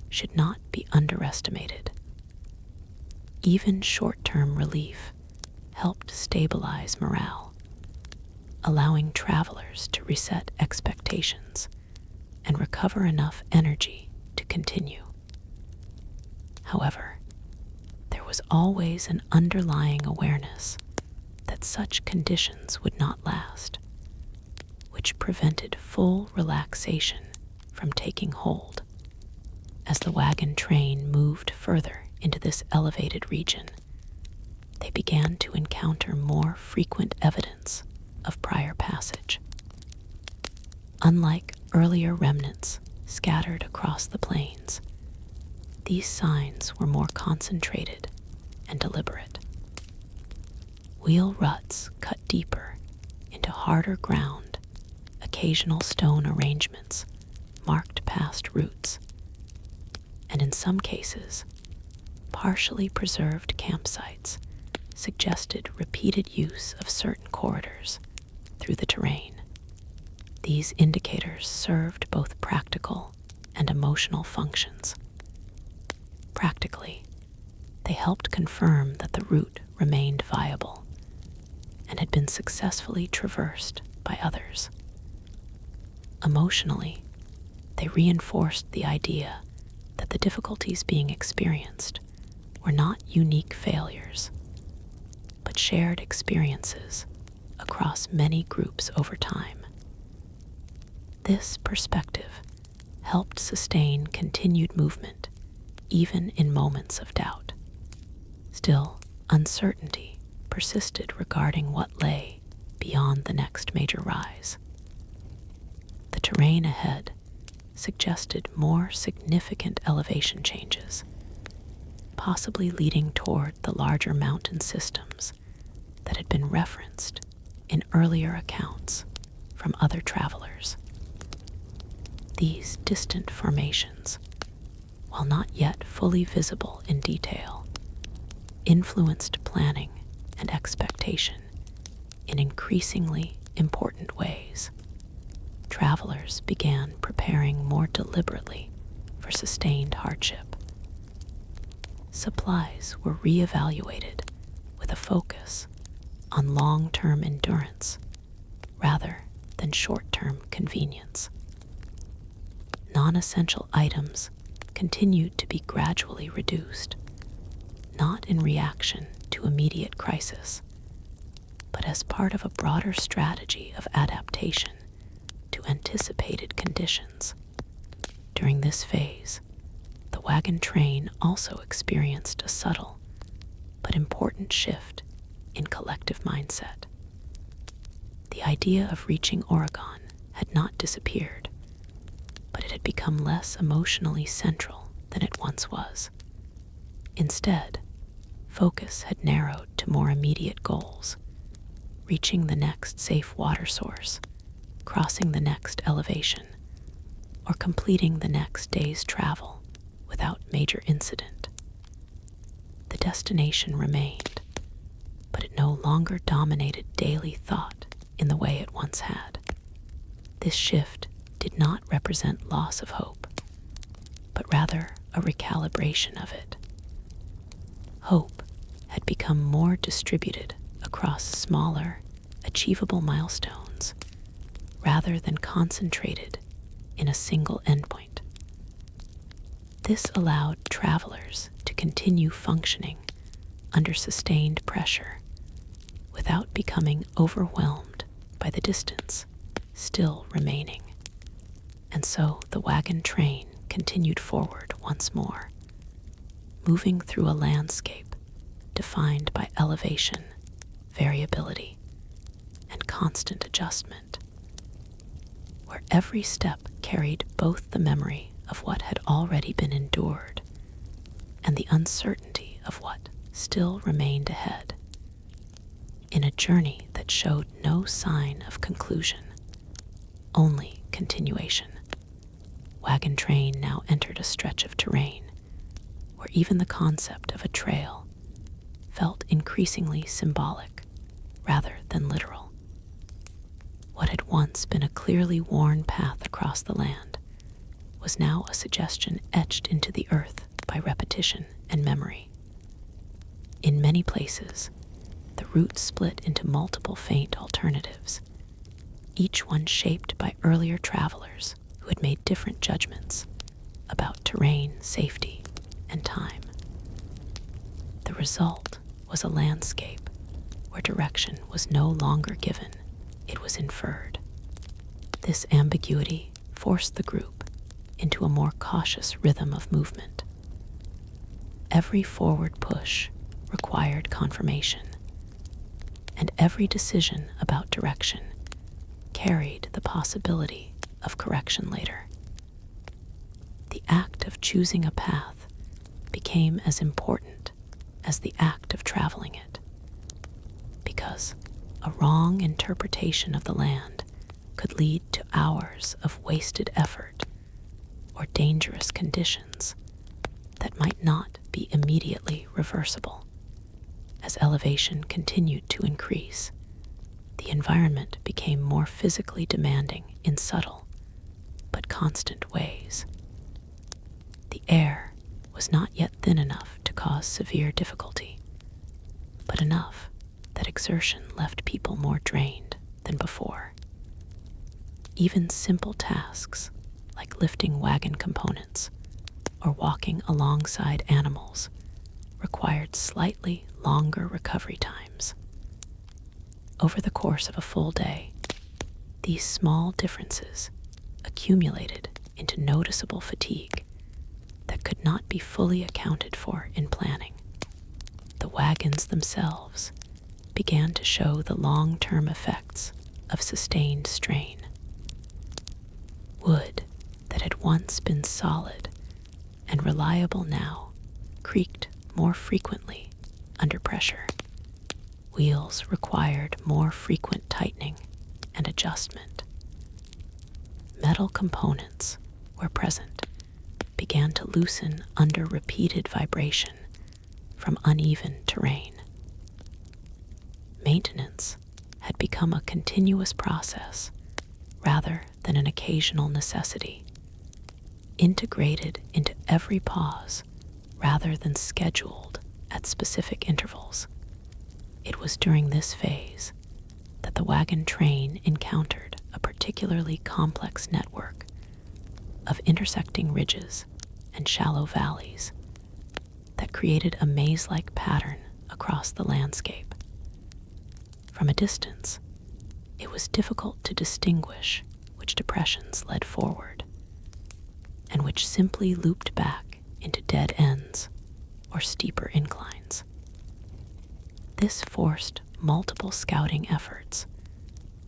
should not be underestimated. Even short-term relief helped stabilize morale, allowing travelers to reset expectations and recover enough energy to continue. However, there was always an underlying awareness that such conditions would not last, which prevented full relaxation from taking hold. As the wagon train moved further into this elevated region, they began to encounter more frequent evidence of prior passage. Unlike earlier remnants scattered across the plains, these signs were more concentrated and deliberate. Wheel ruts cut deeper into to harder ground, occasional stone arrangements marked past routes, and in some cases, partially preserved campsites suggested repeated use of certain corridors through the terrain. These indicators served both practical and emotional functions. Practically, they helped confirm that the route remained viable and had been successfully traversed by others. Emotionally, they reinforced the idea that the difficulties being experienced were not unique failures, but shared experiences across many groups over time. This perspective helped sustain continued movement even in moments of doubt. Still, uncertainty persisted regarding what lay beyond the next major rise. The terrain ahead suggested more significant elevation changes, possibly leading toward the larger mountain systems that had been referenced in earlier accounts from other travelers. These distant formations, while not yet fully visible in detail, influenced planning and expectation in increasingly important ways. Travelers began preparing more deliberately for sustained hardship. Supplies were reevaluated with a focus on long-term endurance rather than short-term convenience. Non-essential items continued to be gradually reduced, not in reaction to immediate crisis, but as part of a broader strategy of adaptation to anticipated conditions. During this phase, the wagon train also experienced a subtle but important shift in collective mindset. The idea of reaching Oregon had not disappeared, but it had become less emotionally central than it once was. Instead, focus had narrowed to more immediate goals: reaching the next safe water source, crossing the next elevation, or completing the next day's travel without major incident. The destination remained, but it no longer dominated daily thought in the way it once had. This shift did not represent loss of hope, but rather a recalibration of it. Hope had become more distributed across smaller, achievable milestones rather than concentrated in a single endpoint. This allowed travelers to continue functioning under sustained pressure without becoming overwhelmed by the distance still remaining. And so the wagon train continued forward once more, moving through a landscape defined by elevation, variability, and constant adjustment, where every step carried both the memory of what had already been endured and the uncertainty of what still remained ahead. In a journey that showed no sign of conclusion, only continuation, Wagon Train now entered a stretch of terrain where even the concept of a trail felt increasingly symbolic rather than literal. What had once been a clearly worn path across the land was now a suggestion etched into the earth by repetition and memory. In many places, the route split into multiple faint alternatives, each one shaped by earlier travelers who had made different judgments about terrain, safety, and time. The result was a landscape where direction was no longer given, it was inferred. This ambiguity forced the group into a more cautious rhythm of movement. Every forward push required confirmation, and every decision about direction carried the possibility of correction later. The act of choosing a path became as important as the act of traveling it, because A wrong interpretation of the land could lead to hours of wasted effort or dangerous conditions that might not be immediately reversible. As elevation continued to increase, the environment became more physically demanding in subtle but constant ways. The air was not yet thin enough to cause severe difficulty, but enough that exertion left people more drained than before. Even simple tasks like lifting wagon components or walking alongside animals required slightly longer recovery times. Over the course of a full day, these small differences accumulated into noticeable fatigue that could not be fully accounted for in planning. The wagons themselves began to show the long-term effects of sustained strain. Wood that had once been solid and reliable now creaked more frequently under pressure. Wheels required more frequent tightening and adjustment. Metal components, where present, began to loosen under repeated vibration from uneven terrain. Maintenance had become a continuous process rather than an occasional necessity, integrated into every pause rather than scheduled at specific intervals. It was during this phase that the wagon train encountered a particularly complex network of intersecting ridges and shallow valleys that created a maze-like pattern across the landscape. From a distance, it was difficult to distinguish which depressions led forward and which simply looped back into dead ends or steeper inclines. This forced multiple scouting efforts,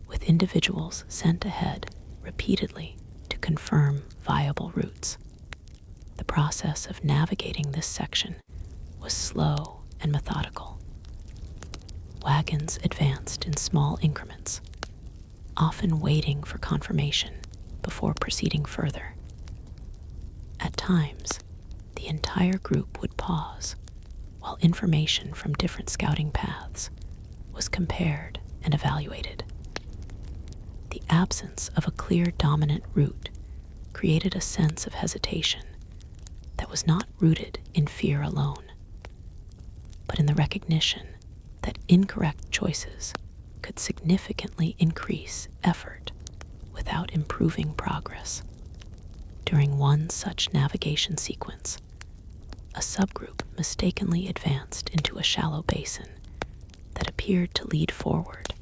with individuals sent ahead repeatedly to confirm viable routes. The process of navigating this section was slow and methodical. Wagons advanced in small increments, often waiting for confirmation before proceeding further. At times, the entire group would pause while information from different scouting paths was compared and evaluated. The absence of a clear dominant route created a sense of hesitation that was not rooted in fear alone, but in the recognition that incorrect choices could significantly increase effort without improving progress. During one such navigation sequence, a subgroup mistakenly advanced into a shallow basin that appeared to lead forward,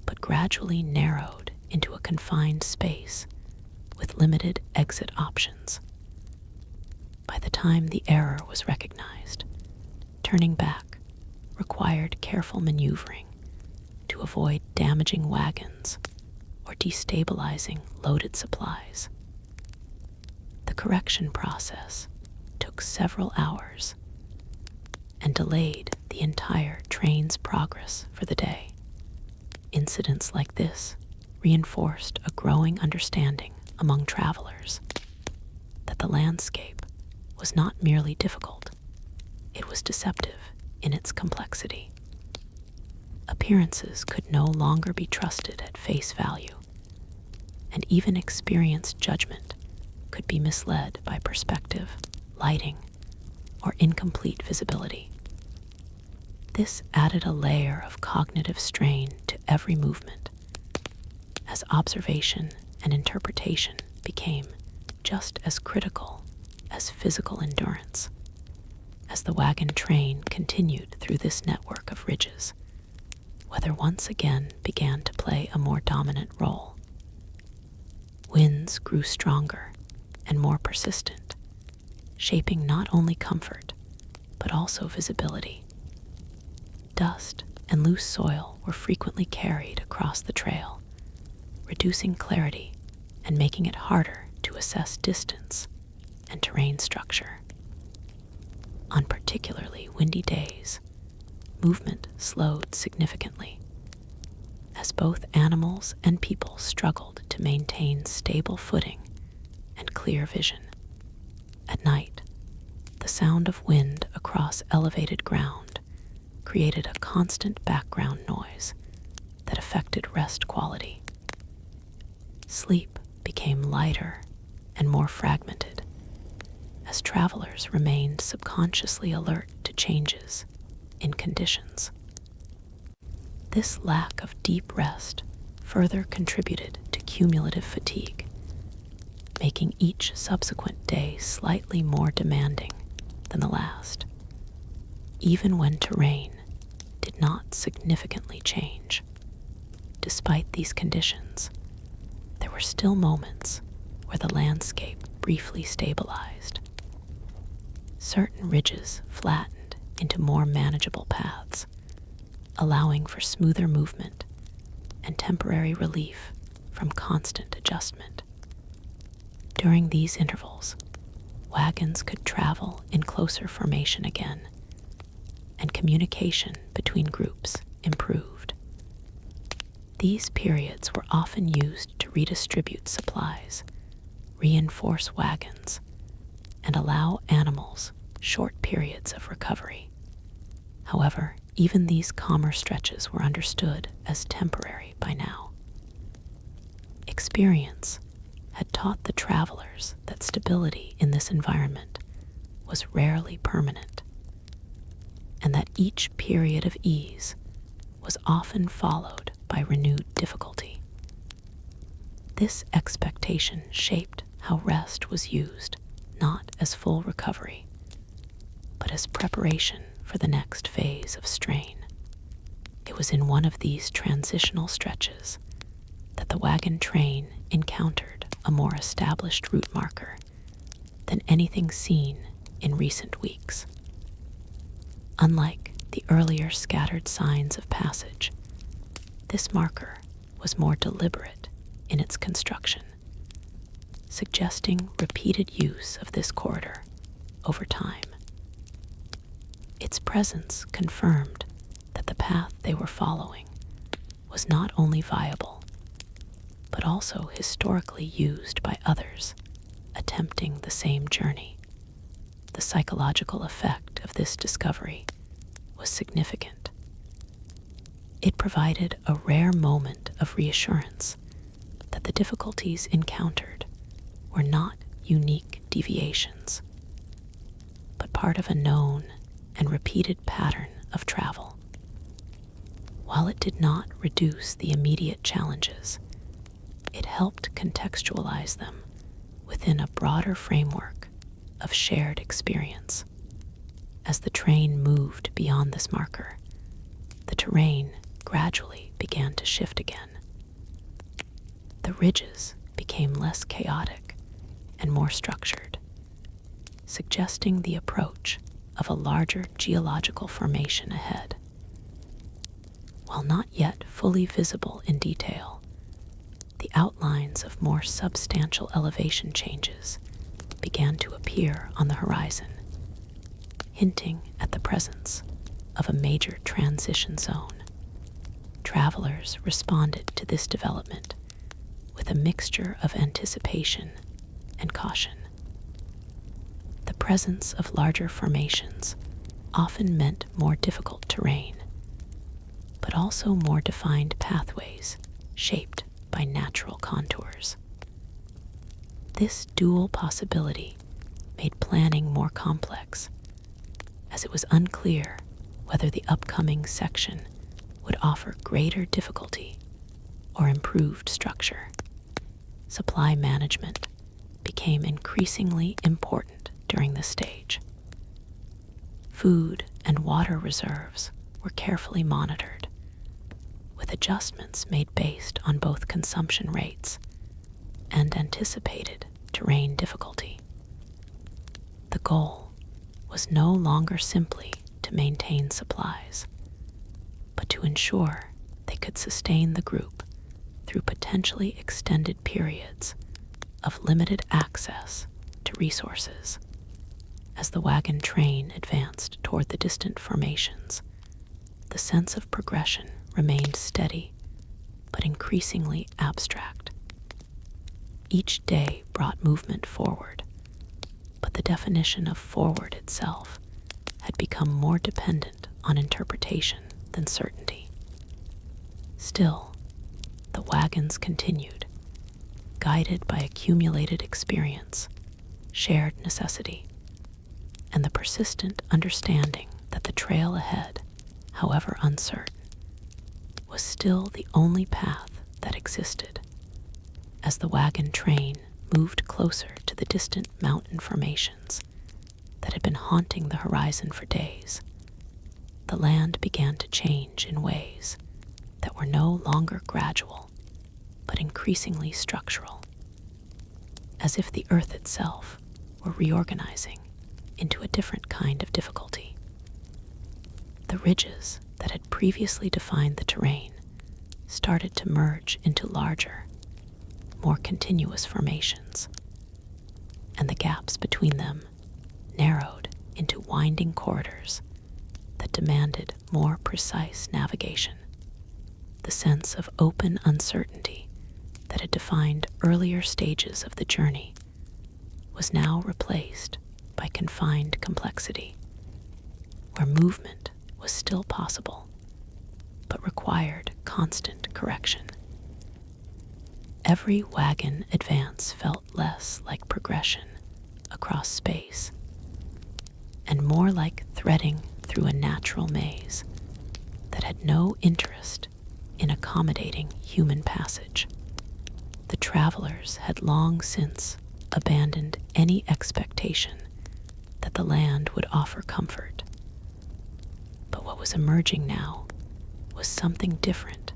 but gradually narrowed into a confined space with limited exit options. By the time the error was recognized, turning back required careful maneuvering to avoid damaging wagons or destabilizing loaded supplies. The correction process took several hours and delayed the entire train's progress for the day. Incidents like this reinforced a growing understanding among travelers that the landscape was not merely difficult, it was deceptive in its complexity. Appearances could no longer be trusted at face value, and even experienced judgment could be misled by perspective, lighting, or incomplete visibility. This added a layer of cognitive strain to every movement, as observation and interpretation became just as critical as physical endurance. As the wagon train continued through this network of ridges, weather once again began to play a more dominant role. Winds grew stronger and more persistent, shaping not only comfort, but also visibility. Dust and loose soil were frequently carried across the trail, reducing clarity and making it harder to assess distance and terrain structure. On particularly windy days, movement slowed significantly, as both animals and people struggled to maintain stable footing and clear vision. At night, the sound of wind across elevated ground created a constant background noise that affected rest quality. Sleep became lighter and more fragmented as travelers remained subconsciously alert to changes in conditions. This lack of deep rest further contributed to cumulative fatigue, making each subsequent day slightly more demanding than the last, even when terrain did not significantly change. Despite these conditions, there were still moments where the landscape briefly stabilized. Certain ridges flattened into more manageable paths, allowing for smoother movement and temporary relief from constant adjustment. During these intervals, wagons could travel in closer formation again, and communication between groups improved. These periods were often used to redistribute supplies, reinforce wagons, and allow animals short periods of recovery. However, even these calmer stretches were understood as temporary by now. Experience had taught the travelers that stability in this environment was rarely permanent, and that each period of ease was often followed by renewed difficulty. This expectation shaped how rest was used not as full recovery, but as preparation for the next phase of strain. It was in one of these transitional stretches that the wagon train encountered a more established route marker than anything seen in recent weeks. Unlike the earlier scattered signs of passage, this marker was more deliberate in its construction, suggesting repeated use of this corridor over time. Its presence confirmed that the path they were following was not only viable, but also historically used by others attempting the same journey. The psychological effect of this discovery was significant. It provided a rare moment of reassurance that the difficulties encountered were not unique deviations, but part of a known and repeated pattern of travel. While it did not reduce the immediate challenges, it helped contextualize them within a broader framework of shared experience. As the train moved beyond this marker, the terrain gradually began to shift again. The ridges became less chaotic and more structured, suggesting the approach of a larger geological formation ahead. While not yet fully visible in detail, the outlines of more substantial elevation changes began to appear on the horizon, hinting at the presence of a major transition zone. Travelers responded to this development with a mixture of anticipation and caution. The presence of larger formations often meant more difficult terrain, but also more defined pathways shaped by natural contours. This dual possibility made planning more complex, as it was unclear whether the upcoming section would offer greater difficulty or improved structure. Supply management became increasingly important during this stage. Food and water reserves were carefully monitored, with adjustments made based on both consumption rates and anticipated terrain difficulty. The goal was no longer simply to maintain supplies, but to ensure they could sustain the group through potentially extended periods of limited access to resources. As the wagon train advanced toward the distant formations, the sense of progression remained steady but increasingly abstract. Each day brought movement forward, but the definition of forward itself had become more dependent on interpretation than certainty. Still, the wagons continued, guided by accumulated experience, shared necessity, and the persistent understanding that the trail ahead, however uncertain, was still the only path that existed. As the wagon train moved closer to the distant mountain formations that had been haunting the horizon for days, the land began to change in ways that were no longer gradual, but increasingly structural, as if the earth itself were reorganizing into a different kind of difficulty. The ridges that had previously defined the terrain started to merge into larger, more continuous formations, and the gaps between them narrowed into winding corridors that demanded more precise navigation. The sense of open uncertainty that had defined earlier stages of the journey was now replaced by confined complexity, where movement was still possible, but required constant correction. Every wagon advance felt less like progression across space and more like threading through a natural maze that had no interest in accommodating human passage. The travelers had long since abandoned any expectation that the land would offer comfort. But what was emerging now was something different,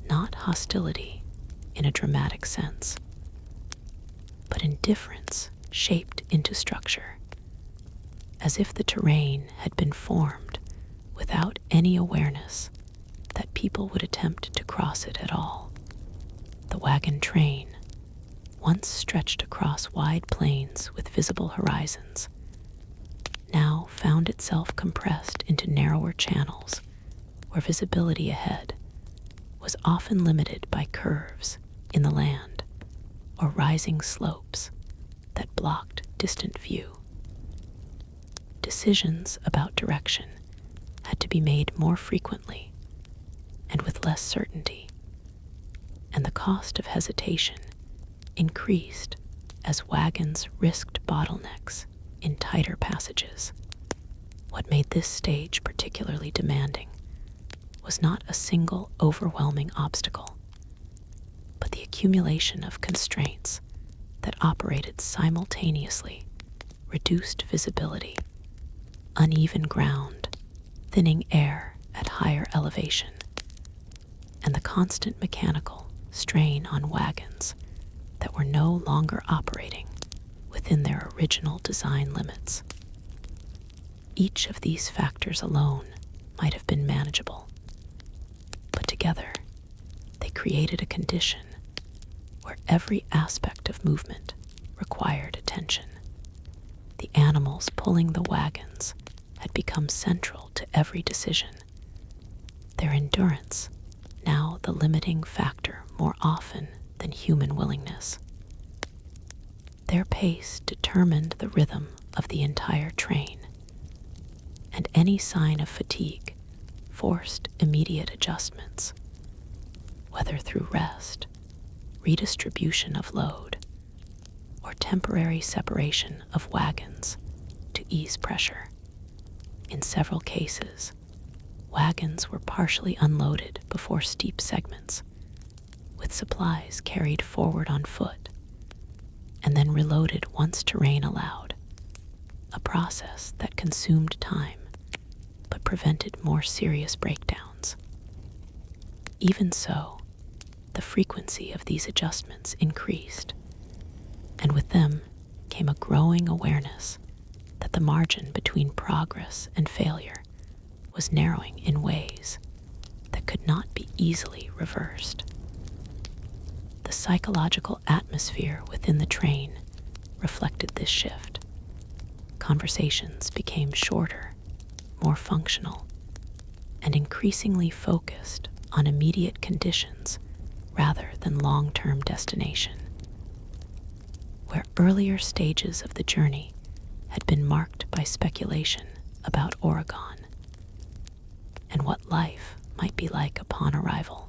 not hostility in a dramatic sense, but indifference shaped into structure, as if the terrain had been formed without any awareness that people would attempt to cross it at all. The wagon train, once stretched across wide plains with visible horizons, now found itself compressed into narrower channels where visibility ahead was often limited by curves in the land or rising slopes that blocked distant view. Decisions about direction had to be made more frequently and with less certainty, and the cost of hesitation increased as wagons risked bottlenecks in tighter passages. What made this stage particularly demanding was not a single overwhelming obstacle, but the accumulation of constraints that operated simultaneously reduced visibility, uneven ground, thinning air at higher elevation, and the constant mechanical strain on wagons that were no longer operating within their original design limits. Each of these factors alone might have been manageable, but together they created a condition where every aspect of movement required attention. The animals pulling the wagons had become central to every decision, their endurance now the limiting factor more often than human willingness. Their pace determined the rhythm of the entire train, and any sign of fatigue forced immediate adjustments, whether through rest, redistribution of load, or temporary separation of wagons to ease pressure. In several cases, wagons were partially unloaded before steep segments, with supplies carried forward on foot, and then reloaded once terrain allowed, a process that consumed time but prevented more serious breakdowns. Even so, the frequency of these adjustments increased, and with them came a growing awareness that the margin between progress and failure was narrowing in ways that could not be easily reversed. The psychological atmosphere within the train reflected this shift. Conversations became shorter, more functional, and increasingly focused on immediate conditions rather than long-term destination. Where earlier stages of the journey had been marked by speculation about Oregon and what life might be like upon arrival,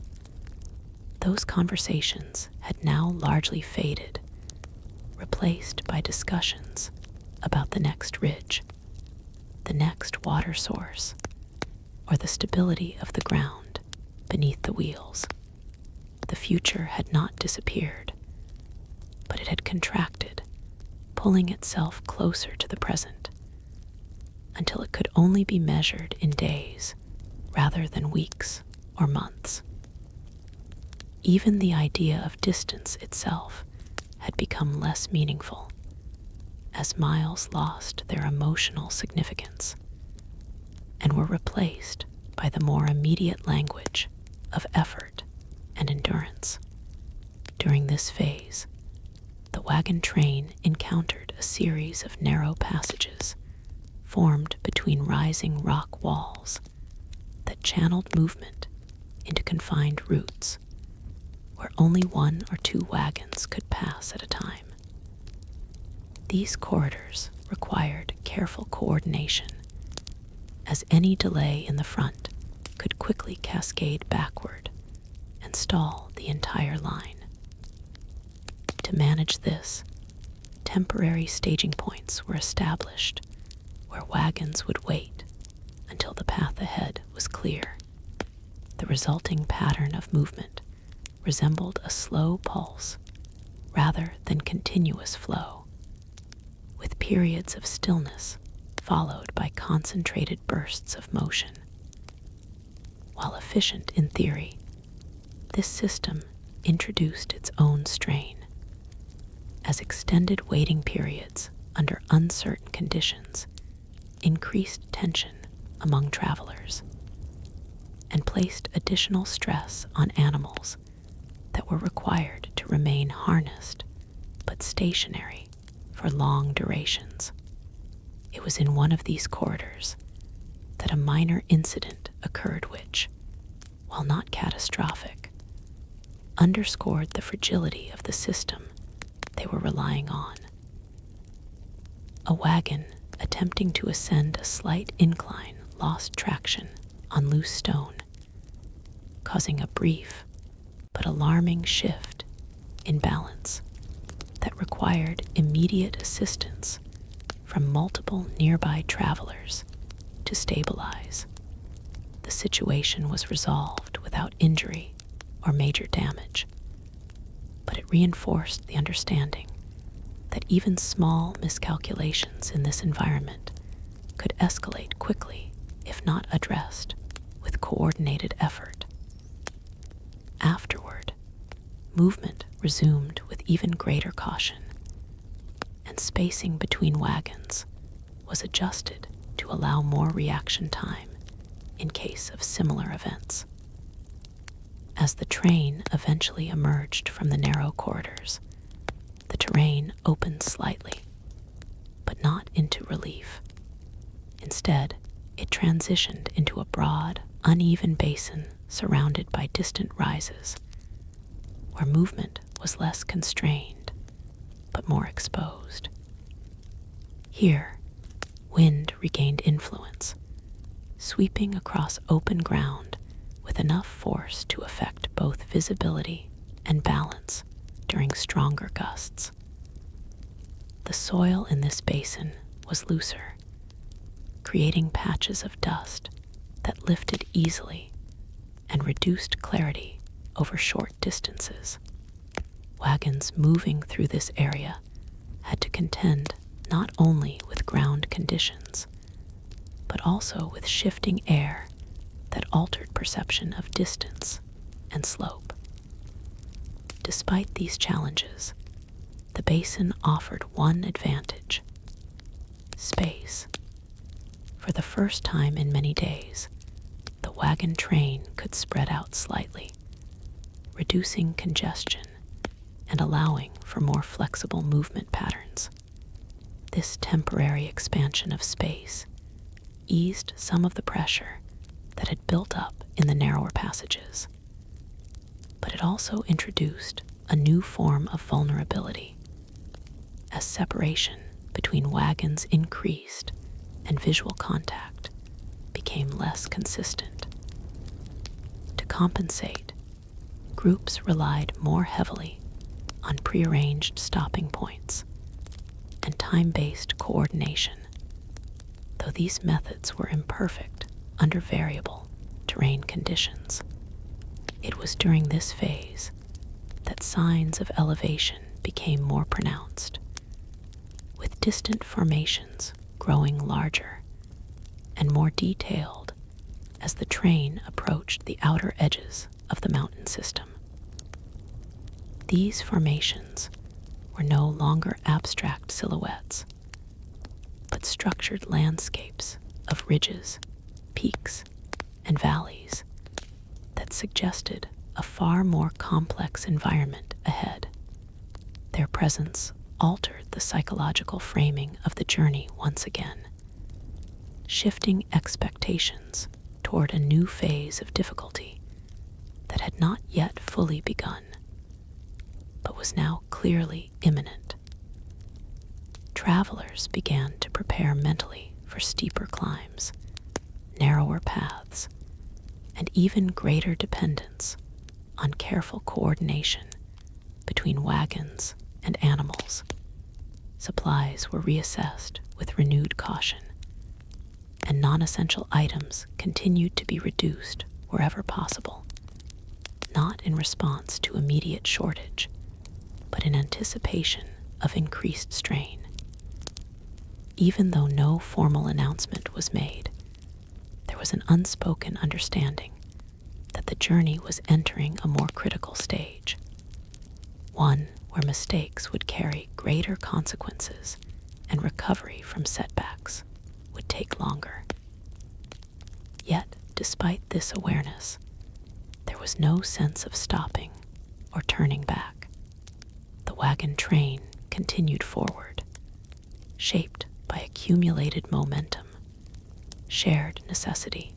those conversations had now largely faded, replaced by discussions about the next ridge, the next water source, or the stability of the ground beneath the wheels. The future had not disappeared, but it had contracted, pulling itself closer to the present, until it could only be measured in days rather than weeks or months. Even the idea of distance itself had become less meaningful, as miles lost their emotional significance and were replaced by the more immediate language of effort and endurance. During this phase, the wagon train encountered a series of narrow passages formed between rising rock walls that channeled movement into confined routes where only one or two wagons could pass at a time. These corridors required careful coordination, as any delay in the front could quickly cascade backward and stall the entire line. To manage this, temporary staging points were established where wagons would wait until the path ahead was clear. The resulting pattern of movement resembled a slow pulse rather than continuous flow, with periods of stillness followed by concentrated bursts of motion. While efficient in theory, this system introduced its own strain, as extended waiting periods under uncertain conditions increased tension among travelers and placed additional stress on animals that were required to remain harnessed but stationary for long durations. It was in one of these corridors that a minor incident occurred which, while not catastrophic, underscored the fragility of the system they were relying on. A wagon attempting to ascend a slight incline lost traction on loose stone, causing a brief but alarming shift in balance that required immediate assistance from multiple nearby travelers to stabilize. The situation was resolved without injury or major damage, but it reinforced the understanding that even small miscalculations in this environment could escalate quickly if not addressed with coordinated effort. Afterward, movement resumed with even greater caution, and spacing between wagons was adjusted to allow more reaction time in case of similar events. As the train eventually emerged from the narrow corridors, the terrain opened slightly, but not into relief. Instead, it transitioned into a broad, uneven basin surrounded by distant rises, where movement was less constrained, but more exposed. Here, wind regained influence, sweeping across open ground with enough force to affect both visibility and balance during stronger gusts. The soil in this basin was looser, creating patches of dust that lifted easily and reduced clarity over short distances. Wagons moving through this area had to contend not only with ground conditions, but also with shifting air that altered perception of distance and slope. Despite these challenges, the basin offered one advantage: space. For the first time in many days, the wagon train could spread out slightly, reducing congestion and allowing for more flexible movement patterns. This temporary expansion of space eased some of the pressure that had built up in the narrower passages. But it also introduced a new form of vulnerability. As separation between wagons increased and visual contact became less consistent. To compensate, groups relied more heavily on prearranged stopping points and time-based coordination, though these methods were imperfect under variable terrain conditions. It was during this phase that signs of elevation became more pronounced, with distant formations growing larger and more detailed as the train approached the outer edges of the mountain system. These formations were no longer abstract silhouettes, but structured landscapes of ridges, peaks, and valleys that suggested a far more complex environment ahead. Their presence altered the psychological framing of the journey once again, shifting expectations toward a new phase of difficulty that had not yet fully begun, but was now clearly imminent. Travelers began to prepare mentally for steeper climbs, narrower paths, and even greater dependence on careful coordination between wagons and animals. Supplies were reassessed with renewed caution, and non-essential items continued to be reduced wherever possible, not in response to immediate shortage, but in anticipation of increased strain. Even though no formal announcement was made, there was an unspoken understanding that the journey was entering a more critical stage, one where mistakes would carry greater consequences and recovery from setbacks would take longer. Yet, despite this awareness, there was no sense of stopping or turning back. The wagon train continued forward, shaped by accumulated momentum, shared necessity,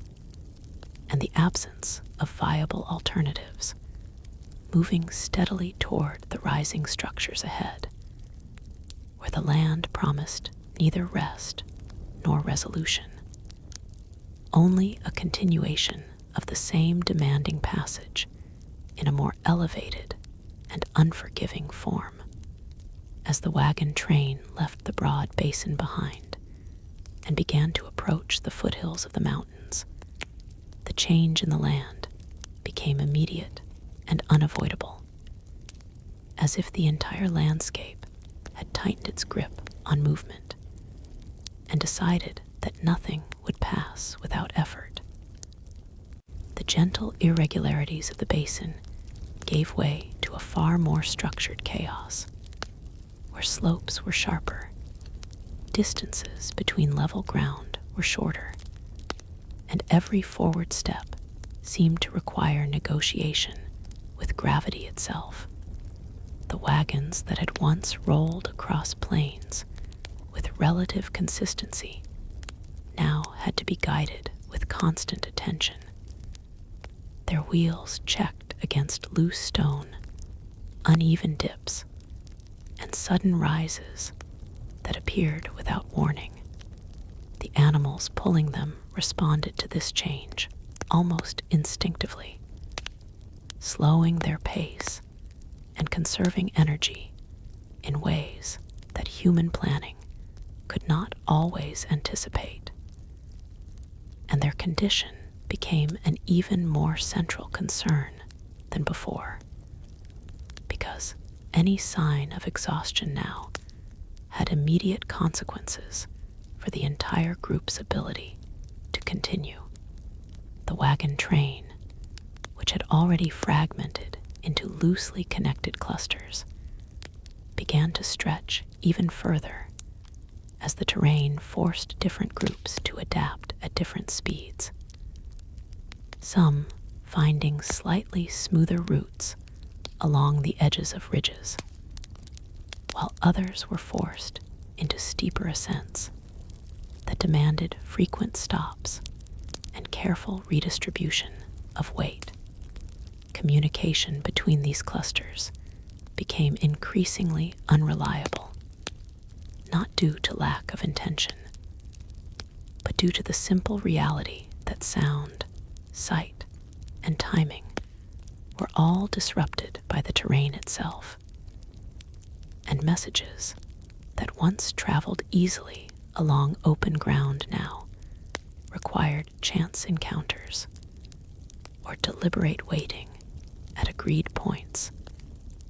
and the absence of viable alternatives, moving steadily toward the rising structures ahead, where the land promised neither rest nor resolution, only a continuation of the same demanding passage in a more elevated and unforgiving form. As the wagon train left the broad basin behind and began to approach the foothills of the mountains, the change in the land became immediate and unavoidable, as if the entire landscape had tightened its grip on movement and decided that nothing would pass without effort. The gentle irregularities of the basin gave way to a far more structured chaos, where slopes were sharper, distances between level ground were shorter, and every forward step seemed to require negotiation with gravity itself. The wagons that had once rolled across plains with relative consistency now had to be guided with constant attention. Their wheels checked against loose stone, uneven dips, and sudden rises that appeared without warning. The animals pulling them responded to this change almost instinctively, slowing their pace and conserving energy in ways that human planning could not always anticipate. And their condition became an even more central concern than before, because any sign of exhaustion now had immediate consequences for the entire group's ability to continue. The wagon train, which had already fragmented into loosely connected clusters, began to stretch even further as the terrain forced different groups to adapt at different speeds. Some finding slightly smoother routes along the edges of ridges, while others were forced into steeper ascents that demanded frequent stops and careful redistribution of weight. communication between these clusters became increasingly unreliable, not due to lack of intention, but due to the simple reality that sound, sight, and timing were all disrupted by the terrain itself, and messages that once traveled easily along open ground now required chance encounters or deliberate waiting at agreed points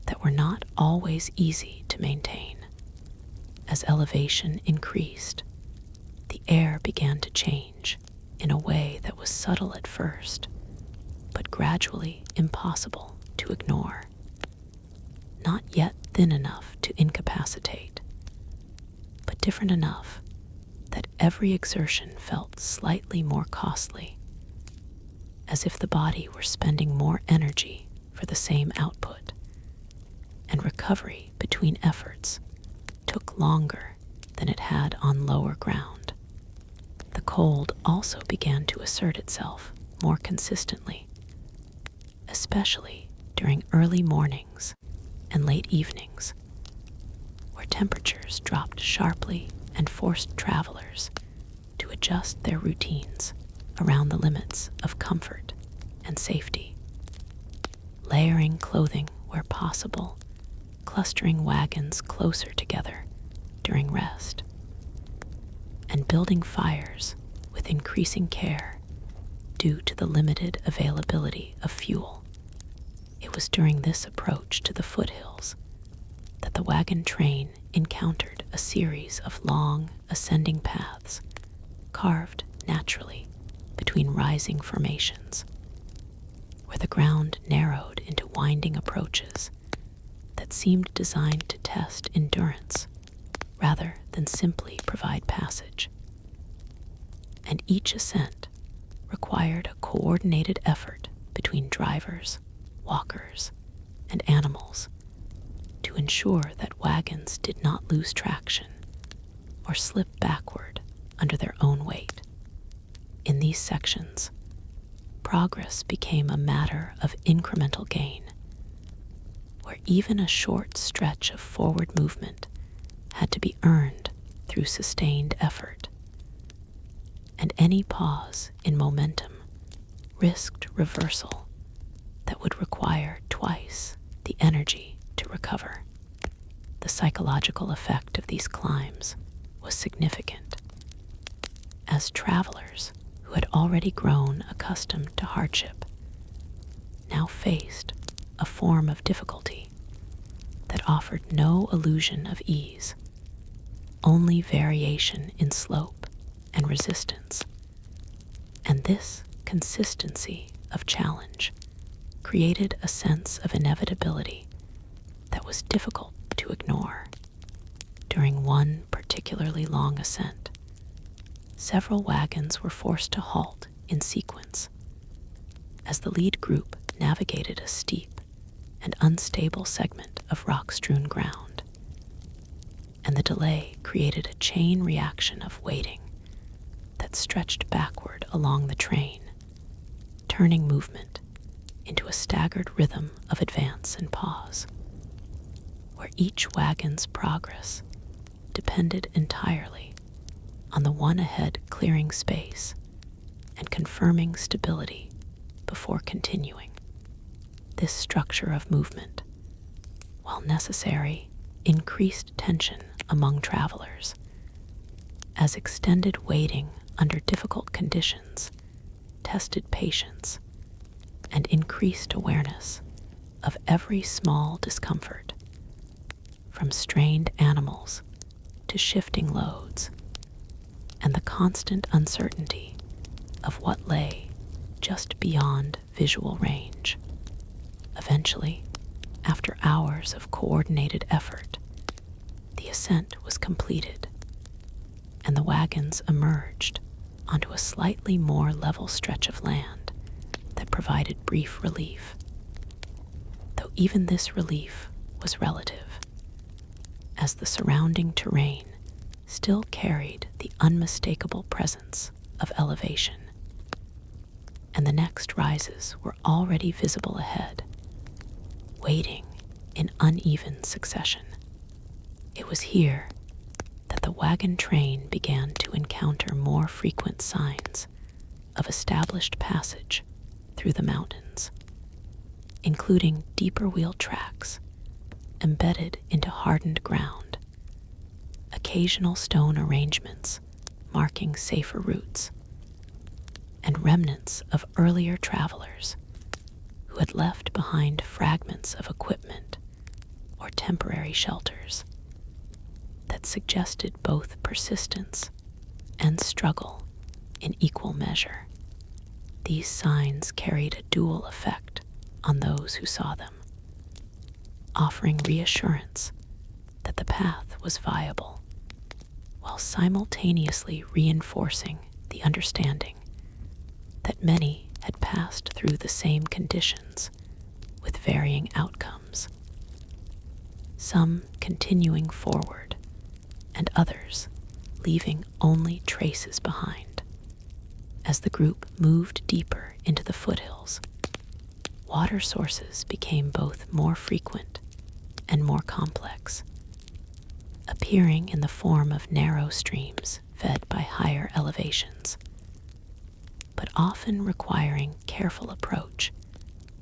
that were not always easy to maintain. As elevation increased, the air began to change in a way that was subtle at first, but gradually impossible to ignore. Not yet thin enough to incapacitate, but different enough that every exertion felt slightly more costly, as if the body were spending more energy for the same output, and recovery between efforts took longer than it had on lower ground. The cold also began to assert itself more consistently, especially during early mornings and late evenings, where temperatures dropped sharply and forced travelers to adjust their routines around the limits of comfort and safety. Layering clothing where possible, clustering wagons closer together during rest, and building fires with increasing care due to the limited availability of fuel. It was during this approach to the foothills that the wagon train encountered a series of long ascending paths carved naturally between rising formations, where the ground narrowed into winding approaches that seemed designed to test endurance rather than simply provide passage. And each ascent required a coordinated effort between drivers, walkers, and animals to ensure that wagons did not lose traction or slip backward under their own weight. In these sections, progress became a matter of incremental gain, where even a short stretch of forward movement had to be earned through sustained effort, and any pause in momentum risked reversal that would require twice the energy to recover. The psychological effect of these climbs was significant, as travelers who had already grown accustomed to hardship now faced a form of difficulty that offered no illusion of ease, only variation in slope and resistance. And this consistency of challenge created a sense of inevitability that was difficult to ignore. During one particularly long ascent, several wagons were forced to halt in sequence as the lead group navigated a steep and unstable segment of rock-strewn ground, and the delay created a chain reaction of waiting that stretched backward along the train, turning movement into a staggered rhythm of advance and pause, where each wagon's progress depended entirely on the one ahead clearing space and confirming stability before continuing. This structure of movement, while necessary, increased tension among travelers, as extended waiting under difficult conditions tested patience and increased awareness of every small discomfort, from strained animals to shifting loads, and the constant uncertainty of what lay just beyond visual range. Eventually, after hours of coordinated effort, the ascent was completed, and the wagons emerged onto a slightly more level stretch of land that provided brief relief, though even this relief was relative, as the surrounding terrain still carried the unmistakable presence of elevation. and the next rises were already visible ahead, waiting in uneven succession. It was here that the wagon train began to encounter more frequent signs of established passage through the mountains, including deeper wheel tracks embedded into hardened ground, occasional stone arrangements marking safer routes, and remnants of earlier travelers who had left behind fragments of equipment or temporary shelters that suggested both persistence and struggle in equal measure. These signs carried a dual effect on those who saw them, offering reassurance that the path was viable, while simultaneously reinforcing the understanding that many had passed through the same conditions with varying outcomes, some continuing forward and others leaving only traces behind. As the group moved deeper into the foothills, water sources became both more frequent and more complex, appearing in the form of narrow streams fed by higher elevations, but often requiring careful approach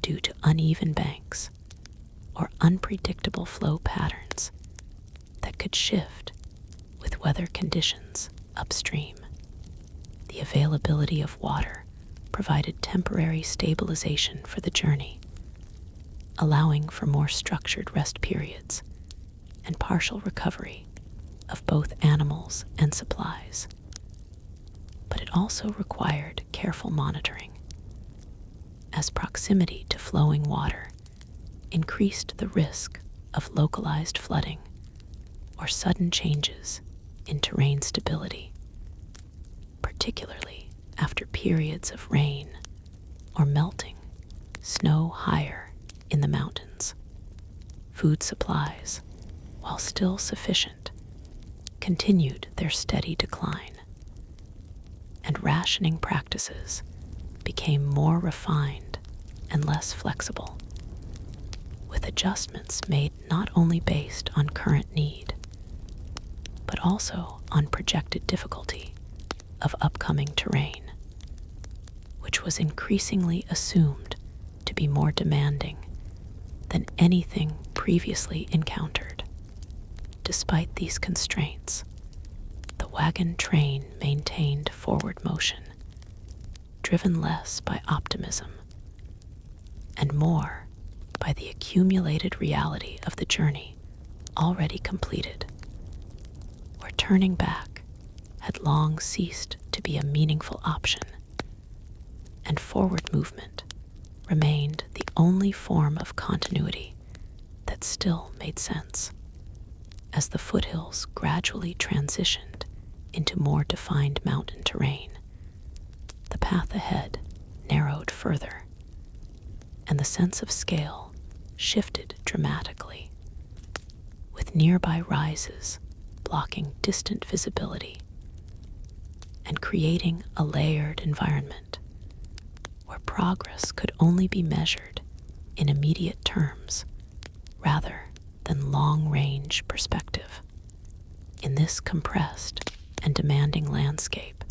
due to uneven banks or unpredictable flow patterns that could shift with weather conditions upstream. The availability of water provided temporary stabilization for the journey, allowing for more structured rest periods and partial recovery of both animals and supplies. But it also required careful monitoring, as proximity to flowing water increased the risk of localized flooding or sudden changes in terrain stability, particularly after periods of rain or melting snow higher in the mountains. Food supplies, while still sufficient, continued their steady decline, and rationing practices became more refined and less flexible, with adjustments made not only based on current need, but also on projected difficulty of upcoming terrain, which was increasingly assumed to be more demanding than anything previously encountered. Despite these constraints, the wagon train maintained forward motion, driven less by optimism and more by the accumulated reality of the journey already completed, where turning back had long ceased to be a meaningful option, and forward movement remained the only form of continuity that still made sense. As the foothills gradually transitioned into more defined mountain terrain, the path ahead narrowed further, and the sense of scale shifted dramatically, with nearby rises blocking distant visibility and creating a layered environment where progress could only be measured in immediate terms rather than long-range perspective. In this compressed and demanding landscape,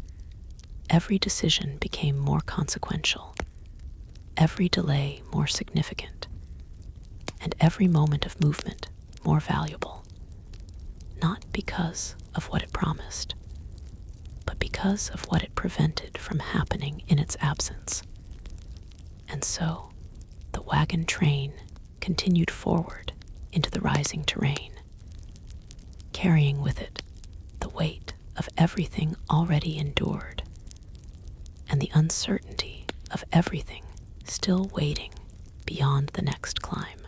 every decision became more consequential, every delay more significant, and every moment of movement more valuable, not because of what it promised, but because of what it prevented from happening in its absence. And so, the wagon train continued forward into the rising terrain, carrying with it the weight of everything already endured and the uncertainty of everything still waiting beyond the next climb.